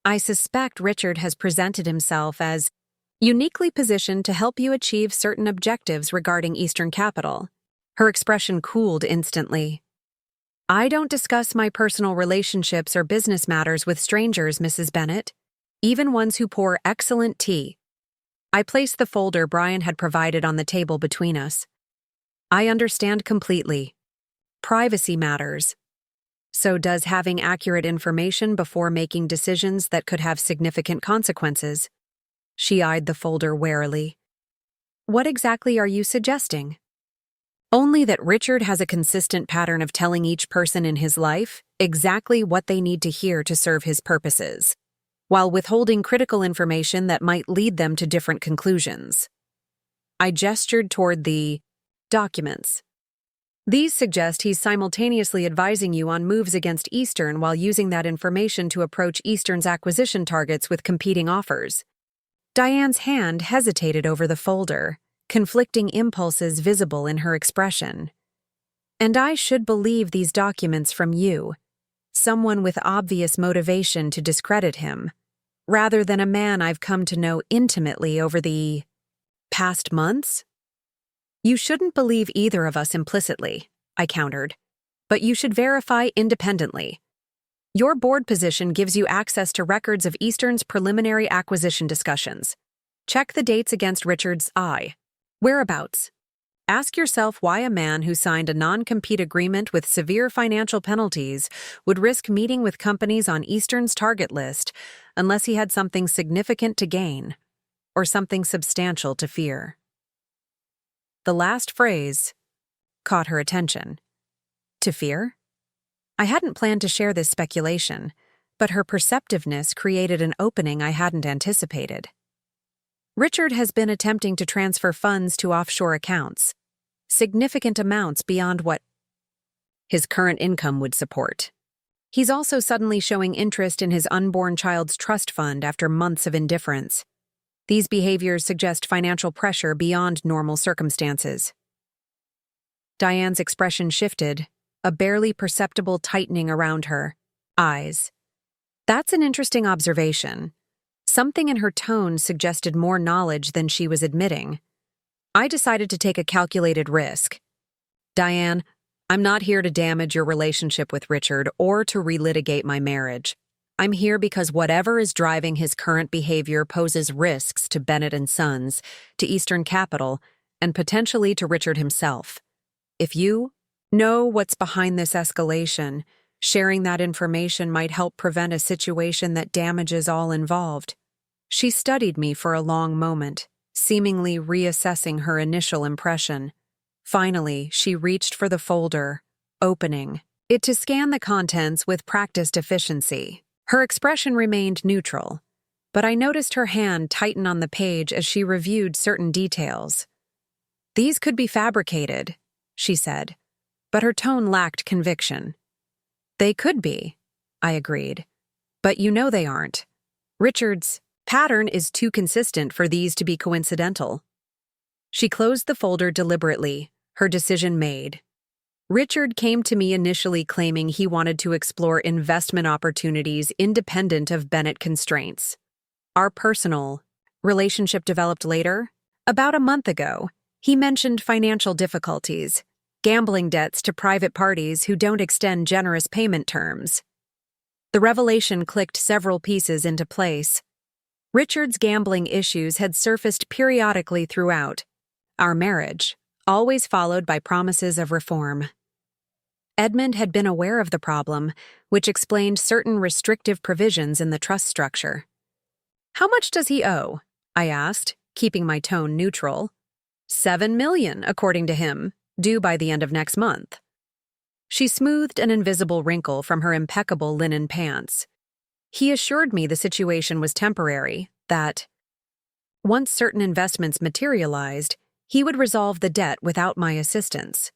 "I suspect Richard has presented himself as uniquely positioned to help you achieve certain objectives regarding Eastern Capital." Her expression cooled instantly. "I don't discuss my personal relationships or business matters with strangers, Mrs. Bennet, even ones who pour excellent tea." I placed the folder Brian had provided on the table between us. "I understand completely. Privacy matters. So does having accurate information before making decisions that could have significant consequences." She eyed the folder warily. "What exactly are you suggesting?" "Only that Richard has a consistent pattern of telling each person in his life exactly what they need to hear to serve his purposes, while withholding critical information that might lead them to different conclusions." I gestured toward the documents. "These suggest he's simultaneously advising you on moves against Eastern while using that information to approach Eastern's acquisition targets with competing offers." Diane's hand hesitated over the folder, conflicting impulses visible in her expression. "And I should believe these documents from you, someone with obvious motivation to discredit him, rather than a man I've come to know intimately over the past months?" "You shouldn't believe either of us implicitly," I countered, "but you should verify independently. Your board position gives you access to records of Eastern's preliminary acquisition discussions. Check the dates against Richard's whereabouts. Ask yourself why a man who signed a non-compete agreement with severe financial penalties would risk meeting with companies on Eastern's target list unless he had something significant to gain or something substantial to fear." The last phrase caught her attention. To fear? I hadn't planned to share this speculation, but her perceptiveness created an opening I hadn't anticipated. "Richard has been attempting to transfer funds to offshore accounts, significant amounts beyond what his current income would support. He's also suddenly showing interest in his unborn child's trust fund after months of indifference. These behaviors suggest financial pressure beyond normal circumstances." Diane's expression shifted, a barely perceptible tightening around her eyes. "That's an interesting observation." Something in her tone suggested more knowledge than she was admitting. I decided to take a calculated risk. "Diane, I'm not here to damage your relationship with Richard or to relitigate my marriage. I'm here because whatever is driving his current behavior poses risks to Bennett and Sons, to Eastern Capital, and potentially to Richard himself. If you know what's behind this escalation, sharing that information might help prevent a situation that damages all involved." She studied me for a long moment, seemingly reassessing her initial impression. Finally, she reached for the folder, opening it to scan the contents with practiced efficiency. Her expression remained neutral, but I noticed her hand tighten on the page as she reviewed certain details. "These could be fabricated," she said, but her tone lacked conviction. "They could be," I agreed, "but you know they aren't. Richard's pattern is too consistent for these to be coincidental." She closed the folder deliberately, her decision made. Richard came to me initially claiming he wanted to explore investment opportunities independent of Bennett constraints. Our personal relationship developed later. About a month ago, he mentioned financial difficulties, gambling debts to private parties who don't extend generous payment terms. The revelation clicked several pieces into place. Richard's gambling issues had surfaced periodically throughout our marriage, always followed by promises of reform. Edmund had been aware of the problem, which explained certain restrictive provisions in the trust structure. "How much does he owe?" I asked, keeping my tone neutral. $7 million, according to him, due by the end of next month. She smoothed an invisible wrinkle from her impeccable linen pants. He assured me the situation was temporary, that once certain investments materialized, he would resolve the debt without my assistance.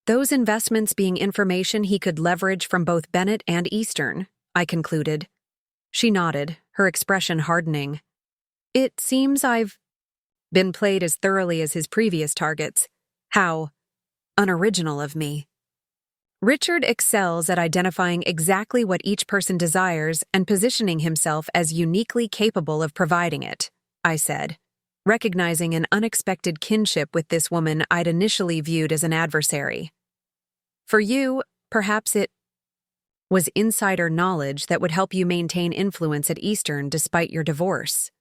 Those investments being information he could leverage from both Bennett and Eastern, I concluded. She nodded, her expression hardening. "It seems I've been played as thoroughly as his previous targets. How unoriginal of me." Richard excels at identifying exactly what each person desires and positioning himself as uniquely capable of providing it, I said, recognizing an unexpected kinship with this woman I'd initially viewed as an adversary. "For you, perhaps it was insider knowledge that would help you maintain influence at Eastern despite your divorce.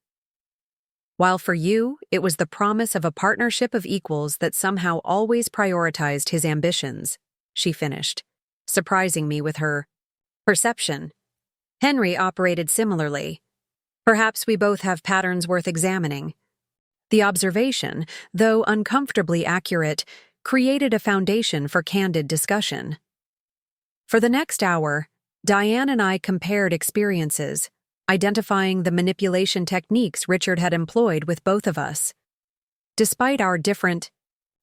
While for you, it was the promise of a partnership of equals that somehow always prioritized his ambitions," she finished, surprising me with her perception. "Henry operated similarly. Perhaps we both have patterns worth examining." The observation, though uncomfortably accurate, created a foundation for candid discussion. For the next hour, Diane and I compared experiences, identifying the manipulation techniques Richard had employed with both of us. Despite our different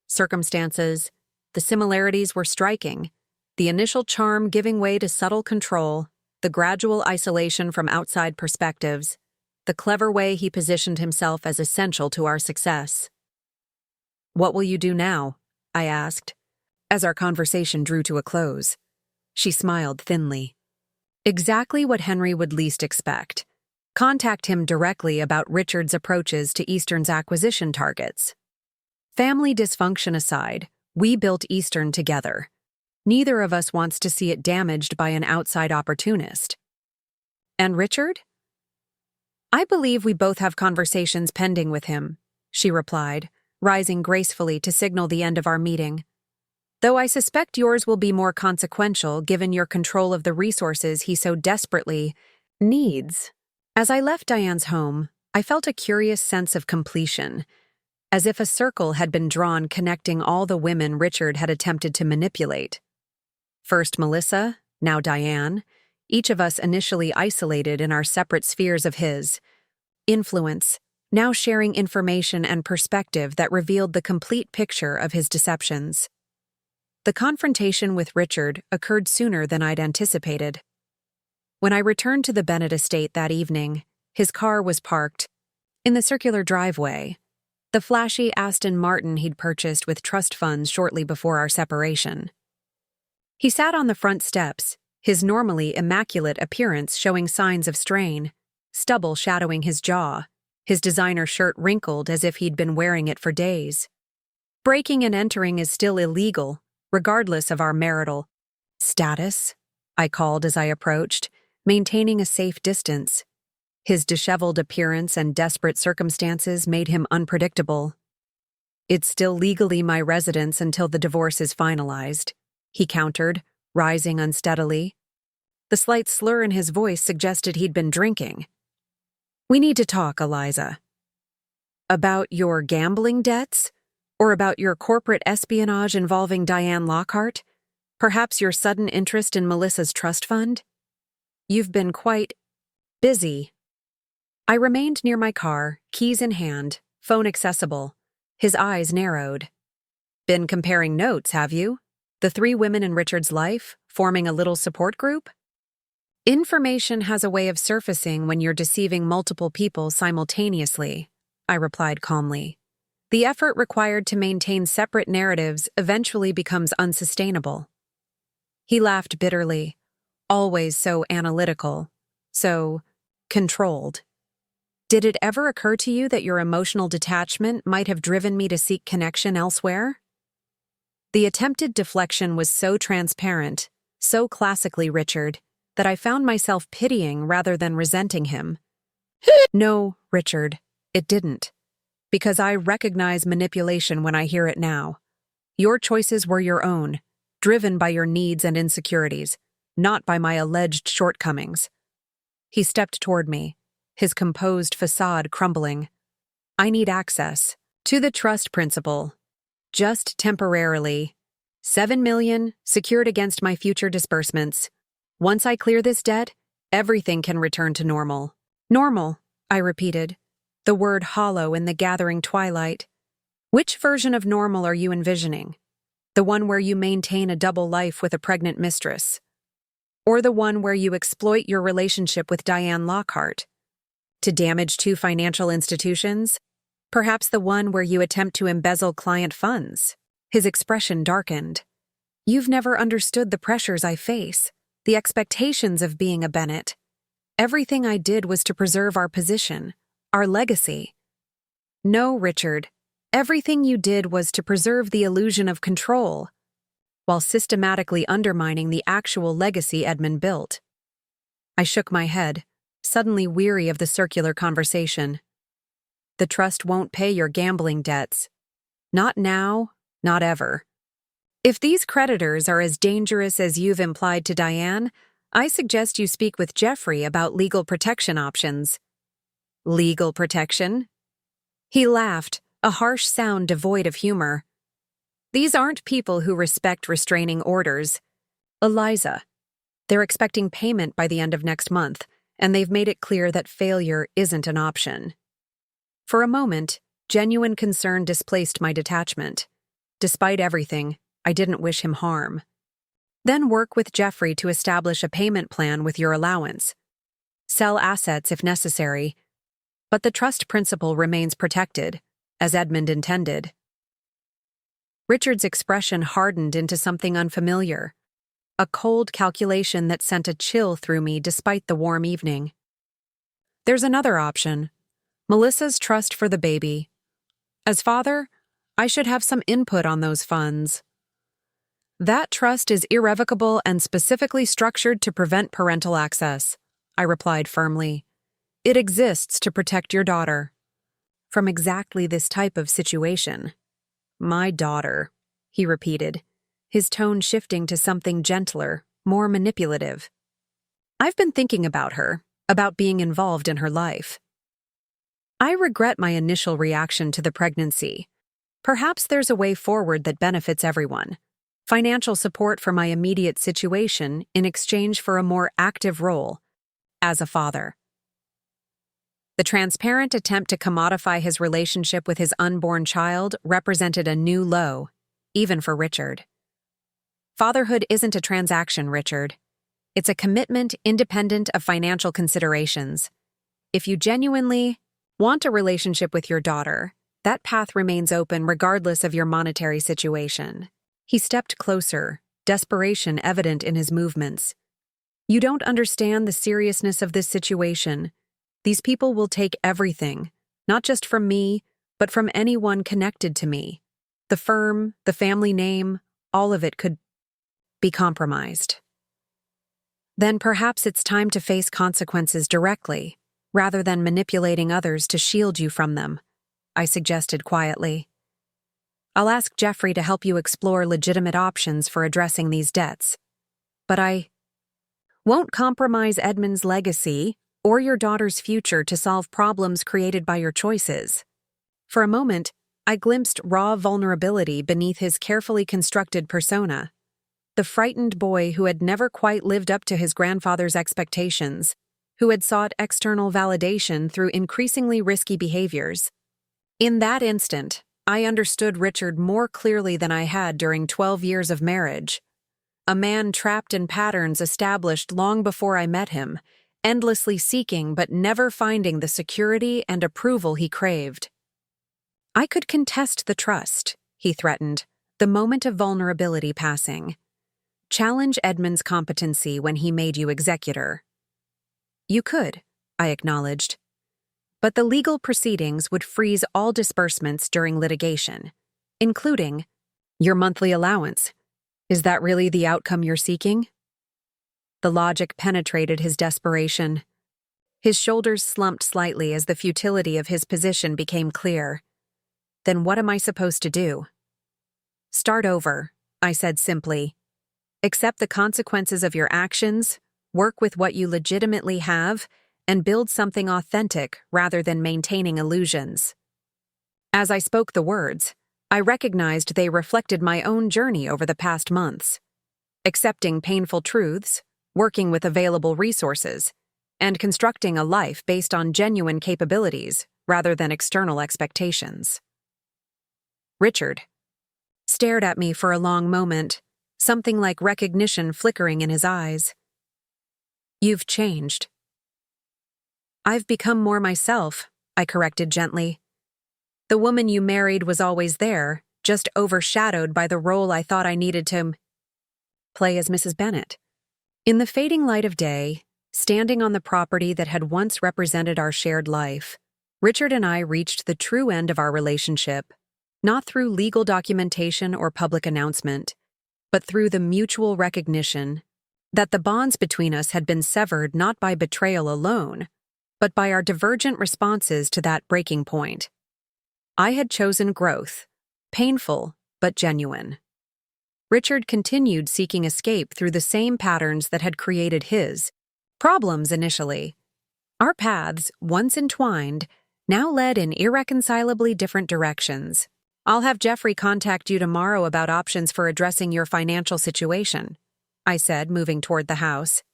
circumstances, the similarities were striking, the initial charm giving way to subtle control, the gradual isolation from outside perspectives, the clever way he positioned himself as essential to our success. "What will you do now?" I asked, as our conversation drew to a close. She smiled thinly. "Exactly what Henry would least expect. Contact him directly about Richard's approaches to Eastern's acquisition targets. Family dysfunction aside, we built Eastern together. Neither of us wants to see it damaged by an outside opportunist." "And Richard?" "I believe we both have conversations pending with him," she replied, rising gracefully to signal the end of our meeting. "Though I suspect yours will be more consequential given your control of the resources he so desperately needs." As I left Diane's home, I felt a curious sense of completion, as if a circle had been drawn connecting all the women Richard had attempted to manipulate. First Melissa, now Diane, each of us initially isolated in our separate spheres of his influence, now sharing information and perspective that revealed the complete picture of his deceptions. The confrontation with Richard occurred sooner than I'd anticipated. When I returned to the Bennett estate that evening, his car was parked in the circular driveway, the flashy Aston Martin he'd purchased with trust funds shortly before our separation. He sat on the front steps, his normally immaculate appearance showing signs of strain, stubble shadowing his jaw, his designer shirt wrinkled as if he'd been wearing it for days. "Breaking and entering is still illegal, regardless of our marital status," I called as I approached, maintaining a safe distance. His disheveled appearance and desperate circumstances made him unpredictable. "It's still legally my residence until the divorce is finalized," he countered, rising unsteadily. The slight slur in his voice suggested he'd been drinking. "We need to talk, Eliza." "About your gambling debts? Or about your corporate espionage involving Diane Lockhart? Perhaps your sudden interest in Melissa's trust fund? You've been quite busy." I remained near my car, keys in hand, phone accessible. His eyes narrowed. "Been comparing notes, have you? The 3 women in Richard's life, forming a little support group?" "Information has a way of surfacing when you're deceiving multiple people simultaneously," I replied calmly. The effort required to maintain separate narratives eventually becomes unsustainable. He laughed bitterly, always so analytical, so controlled. Did it ever occur to you that your emotional detachment might have driven me to seek connection elsewhere? The attempted deflection was so transparent, so classically Richard, that I found myself pitying rather than resenting him. No, Richard, it didn't. Because I recognize manipulation when I hear it now. Your choices were your own, driven by your needs and insecurities, not by my alleged shortcomings. He stepped toward me, his composed facade crumbling. I need access to the trust principle. Just temporarily. $7 million, secured against my future disbursements. Once I clear this debt, everything can return to normal. Normal, I repeated, the word hollow in the gathering twilight. Which version of normal are you envisioning? The one where you maintain a double life with a pregnant mistress? Or the one where you exploit your relationship with Diane Lockhart to damage two financial institutions? Perhaps the one where you attempt to embezzle client funds? His expression darkened. You've never understood the pressures I face, the expectations of being a Bennett. Everything I did was to preserve our position, our legacy. No, Richard, everything you did was to preserve the illusion of control, while systematically undermining the actual legacy Edmund built. I shook my head, suddenly weary of the circular conversation. The trust won't pay your gambling debts. Not now, not ever. If these creditors are as dangerous as you've implied to Diane, I suggest you speak with Jeffrey about legal protection options. Legal protection? He laughed, a harsh sound devoid of humor. These aren't people who respect restraining orders. Eliza, they're expecting payment by the end of next month, and they've made it clear that failure isn't an option. For a moment, genuine concern displaced my detachment. Despite everything, I didn't wish him harm. Then work with Jeffrey to establish a payment plan with your allowance. Sell assets if necessary, but the trust principle remains protected, as Edmund intended. Richard's expression hardened into something unfamiliar, a cold calculation that sent a chill through me despite the warm evening. There's another option. Melissa's trust for the baby. As father, I should have some input on those funds. That trust is irrevocable and specifically structured to prevent parental access, I replied firmly. It exists to protect your daughter. From exactly this type of situation. My daughter, he repeated, his tone shifting to something gentler, more manipulative. I've been thinking about her, about being involved in her life. I regret my initial reaction to the pregnancy. Perhaps there's a way forward that benefits everyone. Financial support for my immediate situation in exchange for a more active role as a father. The transparent attempt to commodify his relationship with his unborn child represented a new low, even for Richard. Fatherhood isn't a transaction, Richard. It's a commitment independent of financial considerations. If you genuinely want a relationship with your daughter, that path remains open regardless of your monetary situation. He stepped closer, desperation evident in his movements. You don't understand the seriousness of this situation. These people will take everything, not just from me, but from anyone connected to me. The firm, the family name, all of it could be compromised. Then perhaps it's time to face consequences directly, rather than manipulating others to shield you from them, I suggested quietly. I'll ask Jeffrey to help you explore legitimate options for addressing these debts. But I won't compromise Edmund's legacy or your daughter's future to solve problems created by your choices. For a moment, I glimpsed raw vulnerability beneath his carefully constructed persona. The frightened boy who had never quite lived up to his grandfather's expectations, who had sought external validation through increasingly risky behaviors. In that instant, I understood Richard more clearly than I had during 12 years of marriage. A man trapped in patterns established long before I met him, endlessly seeking but never finding the security and approval he craved. I could contest the trust, he threatened, the moment of vulnerability passing. Challenge Edmund's competency when he made you executor. You could, I acknowledged. But the legal proceedings would freeze all disbursements during litigation, including your monthly allowance. Is that really the outcome you're seeking? The logic penetrated his desperation. His shoulders slumped slightly as the futility of his position became clear. Then what am I supposed to do? Start over, I said simply. Accept the consequences of your actions, work with what you legitimately have, and build something authentic rather than maintaining illusions. As I spoke the words, I recognized they reflected my own journey over the past months. Accepting painful truths, working with available resources, and constructing a life based on genuine capabilities rather than external expectations. Richard stared at me for a long moment, something like recognition flickering in his eyes. You've changed. I've become more myself, I corrected gently. The woman you married was always there, just overshadowed by the role I thought I needed to play as Mrs. Bennet. In the fading light of day, standing on the property that had once represented our shared life, Richard and I reached the true end of our relationship, not through legal documentation or public announcement, but through the mutual recognition that the bonds between us had been severed not by betrayal alone, but by our divergent responses to that breaking point. I had chosen growth, painful but genuine. Richard continued seeking escape through the same patterns that had created his problems initially. Our paths, once entwined, now led in irreconcilably different directions. I'll have Jeffrey contact you tomorrow about options for addressing your financial situation, I said, moving toward the house.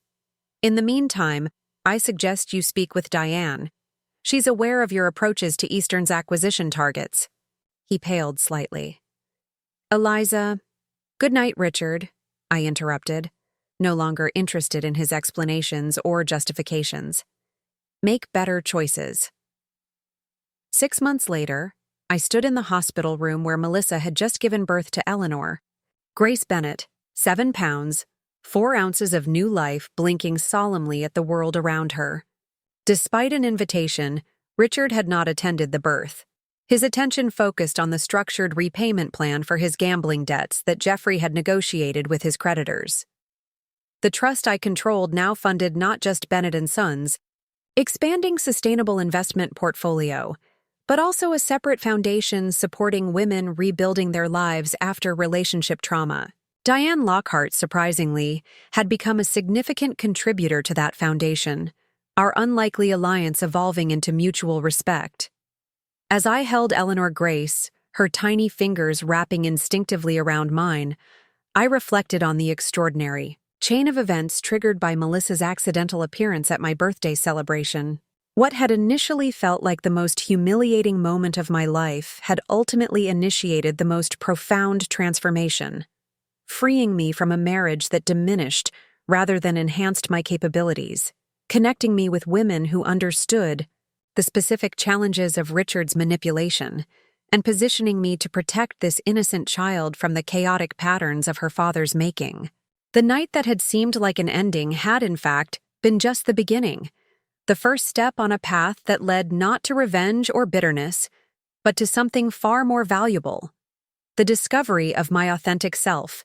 In the meantime, I suggest you speak with Diane. She's aware of your approaches to Eastern's acquisition targets. He paled slightly. Eliza. Good night, Richard, I interrupted, no longer interested in his explanations or justifications. Make better choices. 6 months later, I stood in the hospital room where Melissa had just given birth to Eleanor. Grace Bennet, 7 pounds, 4 ounces of new life blinking solemnly at the world around her. Despite an invitation, Richard had not attended the birth. His attention focused on the structured repayment plan for his gambling debts that Jeffrey had negotiated with his creditors. The trust I controlled now funded not just Bennet & Sons, expanding sustainable investment portfolio, but also a separate foundation supporting women rebuilding their lives after relationship trauma. Diane Lockhart, surprisingly, had become a significant contributor to that foundation, our unlikely alliance evolving into mutual respect. As I held Eleanor Grace, her tiny fingers wrapping instinctively around mine, I reflected on the extraordinary chain of events triggered by Melissa's accidental appearance at my birthday celebration. What had initially felt like the most humiliating moment of my life had ultimately initiated the most profound transformation, freeing me from a marriage that diminished rather than enhanced my capabilities, connecting me with women who understood the specific challenges of Richard's manipulation, and positioning me to protect this innocent child from the chaotic patterns of her father's making. The night that had seemed like an ending had, in fact, been just the beginning, the first step on a path that led not to revenge or bitterness, but to something far more valuable: the discovery of my authentic self,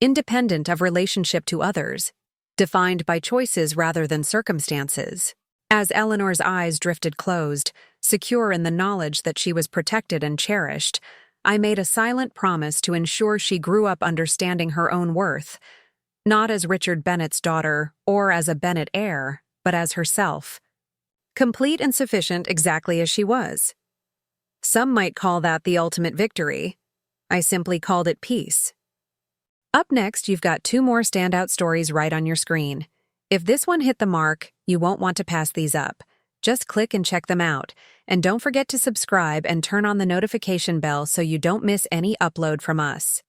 independent of relationship to others, defined by choices rather than circumstances. As Eleanor's eyes drifted closed, secure in the knowledge that she was protected and cherished, I made a silent promise to ensure she grew up understanding her own worth, not as Richard Bennet's daughter or as a Bennet heir, but as herself, complete and sufficient exactly as she was. Some might call that the ultimate victory. I simply called it peace. Up next, you've got 2 more standout stories right on your screen. If this one hit the mark, you won't want to pass these up. Just click and check them out. And don't forget to subscribe and turn on the notification bell so you don't miss any upload from us.